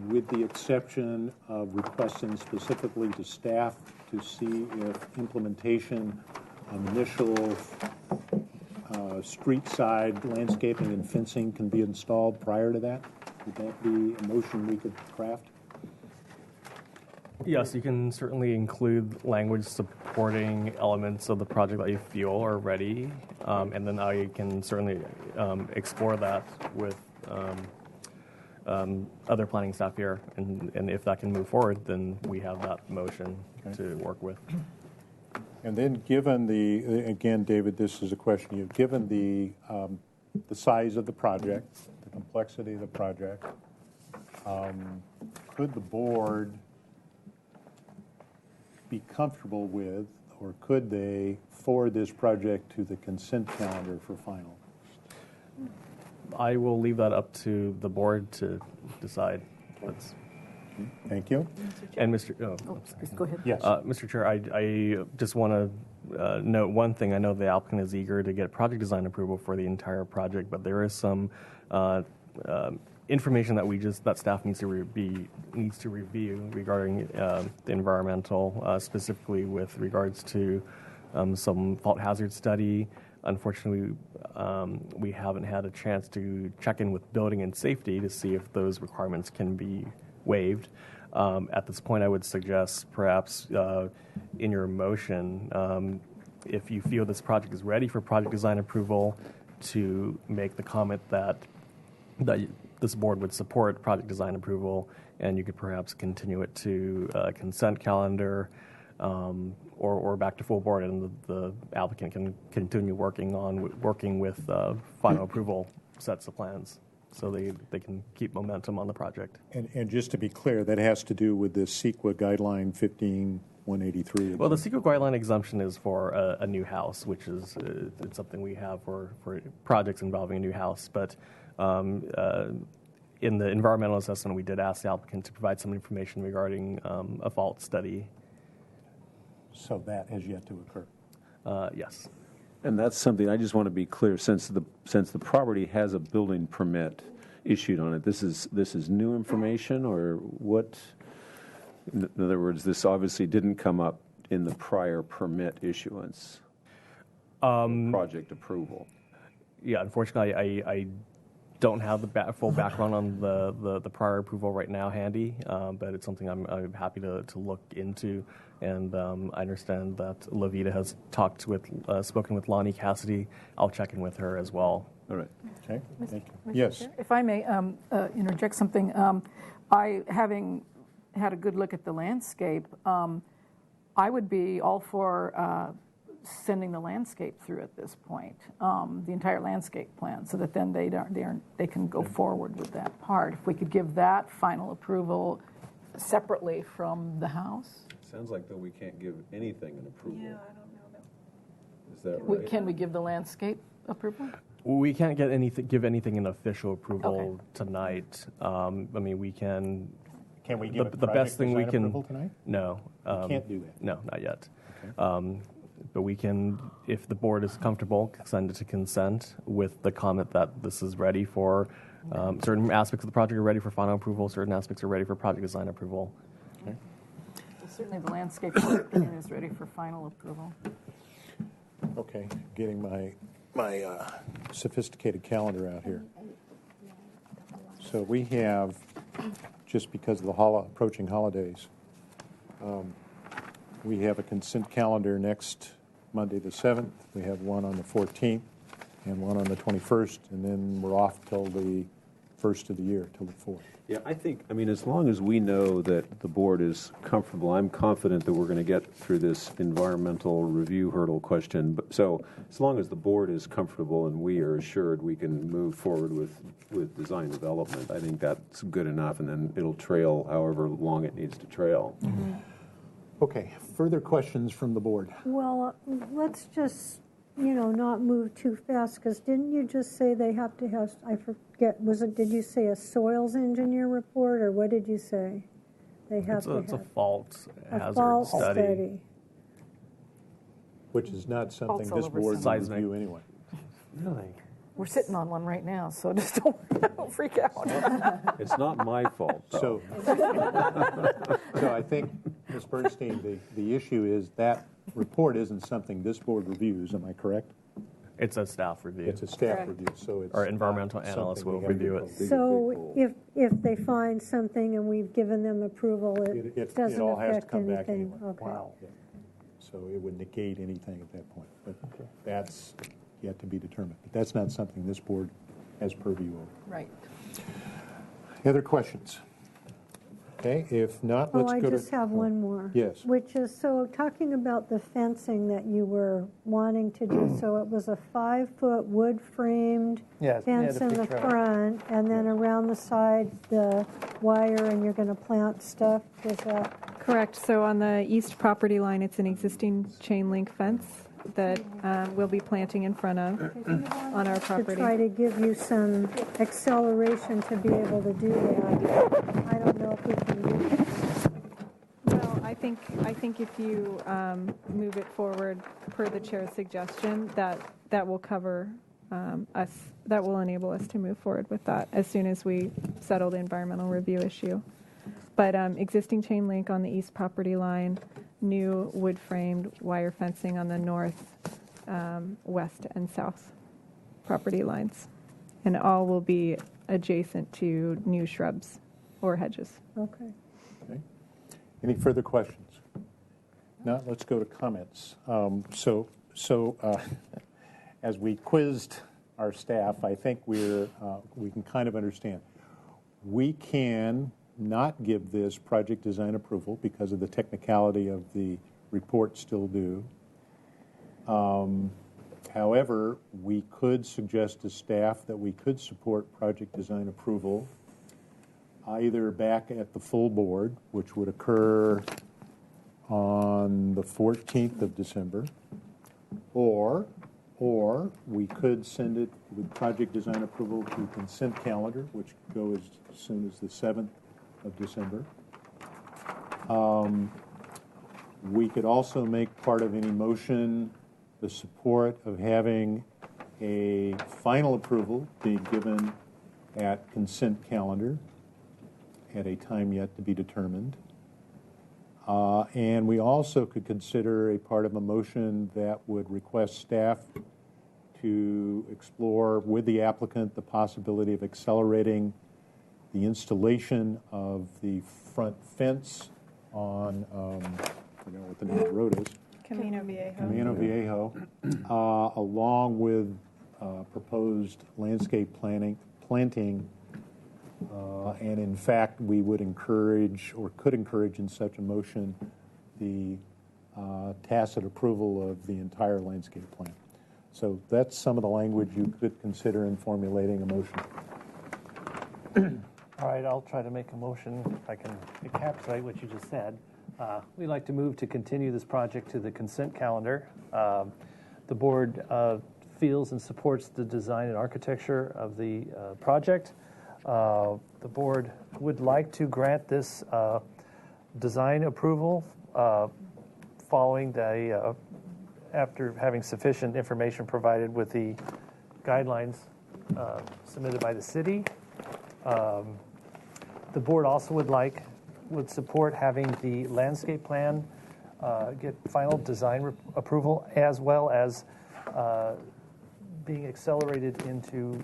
with the exception of requesting specifically to staff to see if implementation of initial street side landscaping and fencing can be installed prior to that? Would that be a motion we could craft? Yes, you can certainly include language supporting elements of the project that you feel are ready, and then I can certainly explore that with other planning staff here, and if that can move forward, then we have that motion to work with. And then given again, David, this is a question to you, given the size of the project, the complexity of the project, could the board be comfortable with, or could they forward this project to the consent calendar for final? I will leave that up to the board to decide. That's Thank you. And Mr. Go ahead. Yes. Mr. Chair, I just want to note one thing. I know the applicant is eager to get project design approval for the entire project, but there is some information that staff needs to review regarding the environmental, specifically with regards to some fault hazard study. Unfortunately, we haven't had a chance to check in with building and safety to see if those requirements can be waived. At this point, I would suggest perhaps in your motion, if you feel this project is ready for project design approval, to make the comment that this board would support project design approval, and you could perhaps continue it to consent calendar or back to full board, and the applicant can continue working with final approval sets of plans, so they can keep momentum on the project. And just to be clear, that has to do with the CEQA guideline 15183. Well, the CEQA guideline exemption is for a new house, which is it's something we have for projects involving a new house. But in the environmental assessment, we did ask the applicant to provide some information regarding a fault study. So that has yet to occur. Yes. And that's something I just want to be clear, since the property has a building permit issued on it. This is new information, or what? In other words, this obviously didn't come up in the prior permit issuance, project approval. Yeah, unfortunately, I don't have the full background on the prior approval right now handy, but it's something I'm happy to look into. And I understand that Levita has spoken with Lonnie Cassidy. I'll check in with her as well. All right. Okay. Thank you. Mr. Yes. Chair, if I may interject something, having had a good look at the landscape, I would be all for sending the landscape through at this point, the entire landscape plan, so that then they can go forward with that part. If we could give that final approval separately from the house. Sounds like, though, we can't give anything an approval. Yeah, I don't know. Is that right? Can we give the landscape approval? We can't give anything an official approval tonight. I mean, we can. Can we give the best thing we can? approval tonight? No. We can't do that. No, not yet. Okay. But we can, if the board is comfortable, send it to consent with the comment that this is ready for certain aspects of the project are ready for final approval, certain aspects are ready for project design approval. Okay. Well, certainly the landscape plan is ready for final approval. Okay, getting my sophisticated calendar out here. So we have, just because of the approaching holidays, we have a consent calendar next Monday the 7th. We have one on the 14th and one on the 21st, and then we're off till the first of the year, till the 4th. Yeah, I mean, as long as we know that the board is comfortable, I'm confident that we're going to get through this environmental review hurdle question. But so as long as the board is comfortable and we are assured we can move forward with design development, I think that's good enough, and then it'll trail however long it needs to trail. Mm-hmm. Okay, further questions from the board? Well, let's just, not move too fast, because didn't you just say they have to have, I forget, did you say a soils engineer report, or what did you say? They have It's a fault hazard fault study. Which is not something Faults all this over board will Seismic. review anyway. Really? We're sitting on one right now, so just don't freak out. It's not my fault, though. So I think, Ms. Bernstein, the issue is that report isn't something this board reviews, am I correct? It's a staff review. It's a staff review, so it's Our environmental not analyst something will we have to review go it. big, So if they find something and we've given them approval, it doesn't all has to affect come back anything? anyway. Okay. Wow. Yeah. So it would negate anything at that point, but that's yet to be determined. But that's not something this board has purview over. Right. Other questions? Okay, if not, let's I go to... just have one more. Yes. Which is, so talking about the fencing that you were wanting to do, so it was a 5-foot wood-framed Yes, fence the in the picture of it. front, and then around the side, the wire, and you're going to plant stuff? Is that... Correct. So on the east property line, it's an existing chain link fence that we'll be planting in front of on our To property. try to give you some acceleration to be able to do that. I don't know if we can do that. Well, I think if you move it forward per the chair's suggestion, that will cover us. That will enable us to move forward with that as soon as we settle the environmental review issue. But existing chain link on the east property line, new wood-framed wire fencing on the north, west, and south property lines. And all will be adjacent to new shrubs or hedges. Okay. Okay. Any further questions? No, let's go to comments. As we quizzed our staff, I think we can kind of understand. We can not give this project design approval because of the technicality of the report still due. However, we could suggest to staff that we could support project design approval either back at the full board, which would occur on the 14th of December, or we could send it with project design approval to consent calendar, which could go as soon as the 7th of December. We could also make part of any motion the support of having a final approval be given at consent calendar at a time yet to be determined. And we also could consider a part of a motion that would request staff to explore with the applicant the possibility of accelerating the installation of the front fence on, I forget what the name of the road is. Camino Viejo. Camino Viejo, along with proposed landscape planting, and in fact, we would encourage, or could encourage in such a motion, the tacit approval of the entire landscape plan. So that's some of the language you could consider in formulating a motion. All right, I'll try to make a motion. If I can encapsulate what you just said. We'd like to move to continue this project to the consent calendar. The board feels and supports the design and architecture of the project. The board would like to grant this design approval following the, after having sufficient information provided with the guidelines submitted by the city. The board also would support having the landscape plan get final design approval, as well as being accelerated into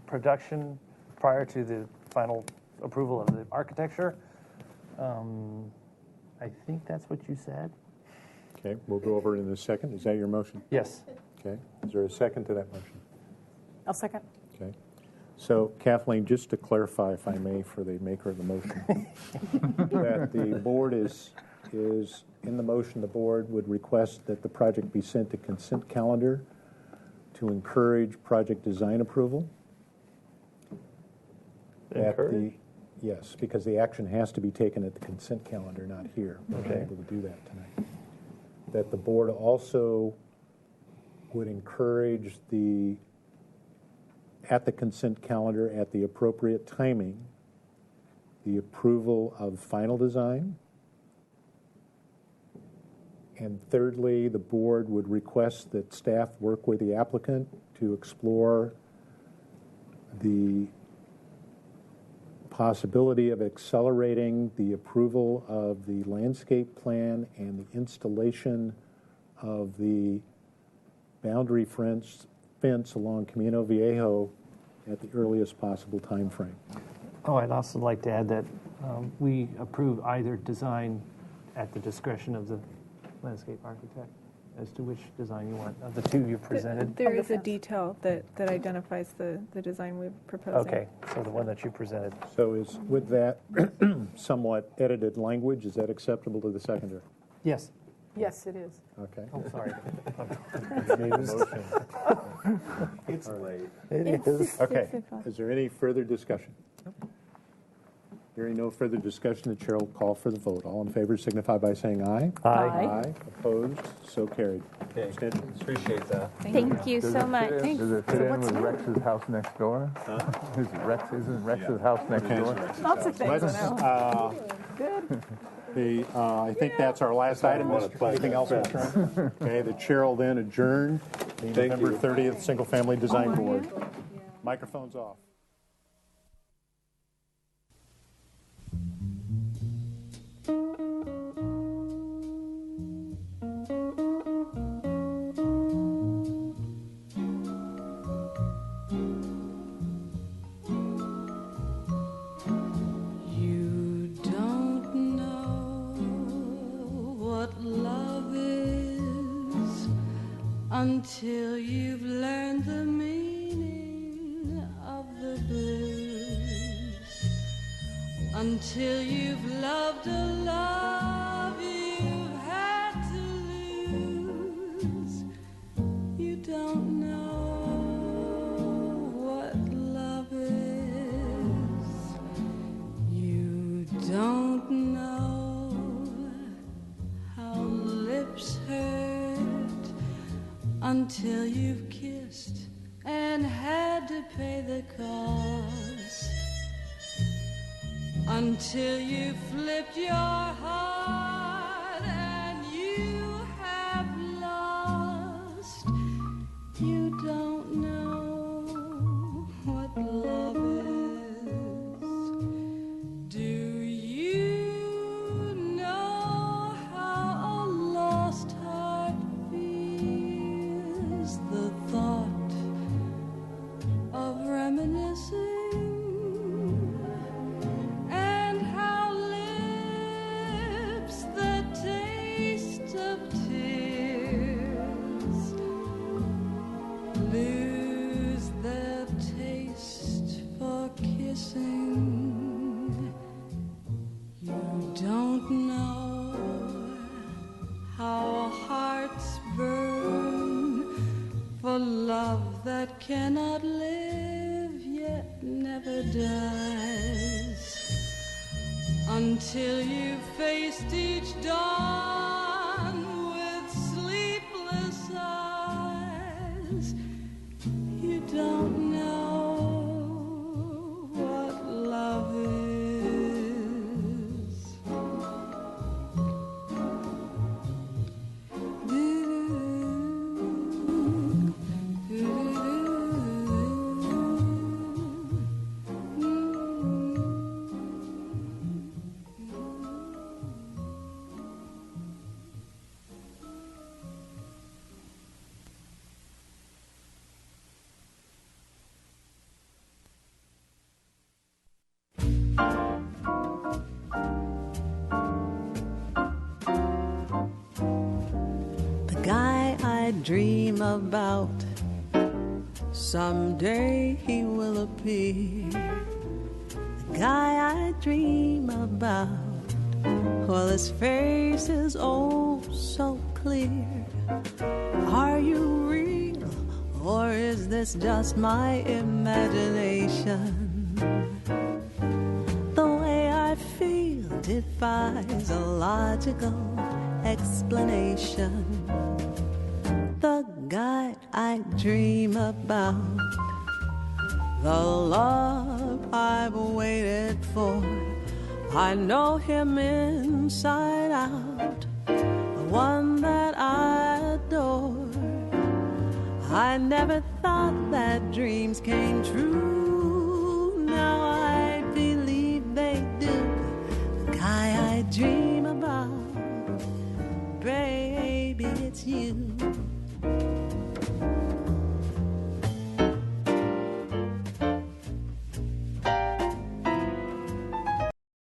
production prior to the final approval of the architecture. I think that's what you said. Okay, we'll go over it in a second. Is that your motion? Yes. Okay. Is there a second to that motion? I'll second. Okay. So, Kathleen, just to clarify, if I may, for the maker of the motion, that the board is in the motion, the board would request that the project be sent to consent calendar to encourage project design approval. Encourage? Yes, because the action has to be taken at the consent calendar, not here. We're not Okay. able to do that tonight. That the board also would encourage at the consent calendar, at the appropriate timing, the approval of final design. And thirdly, the board would request that staff work with the applicant to explore the possibility of accelerating the approval of the landscape plan and the installation of the boundary fence along Camino Viejo at the earliest possible time frame. Oh, I'd also like to add that we approve either design at the discretion of the landscape architect as to which design you want. Of the two you presented. There is a detail that identifies the design we're proposing. Okay, so the one that you presented. So is, with that somewhat edited language, is that acceptable to the seconder? Yes. Yes, it is. Okay. I'm sorry. It's late. It is. Okay. Is there any further discussion? Hearing no further discussion, the chair will call for the vote. All in favor signify by saying aye. Aye. Opposed? So carried. Okay. Abstentions? Appreciate that. Thank you so much. Does it fit in with Rex's house next door? Isn't Rex's house next door? Lots of things now. Good. I think that's our last item. Anything else, Mr. Okay, the chair will then adjourn the November 30th Single Family Design Board. Microphones off. Until you've learned the meaning of the blues, until you've loved a love you've had to lose, you don't know what love is. You don't know how lips hurt until you've kissed and had to pay the cost, until you flipped your heart and you have lost. You don't know what love is. Do you know how a lost heart feels until you faced each dawn with sleepless eyes. You don't know what love is. The guy I dream about, someday he will appear. The guy I dream about, well, his face is oh so clear. Are you real, or is this just my imagination? The way I feel defies a logical explanation. The guy I dream about, the love I've waited for, I know him inside out, the one that I adore. I never thought that dreams came true. Now I believe they do. The guy I dream about, baby, it's you.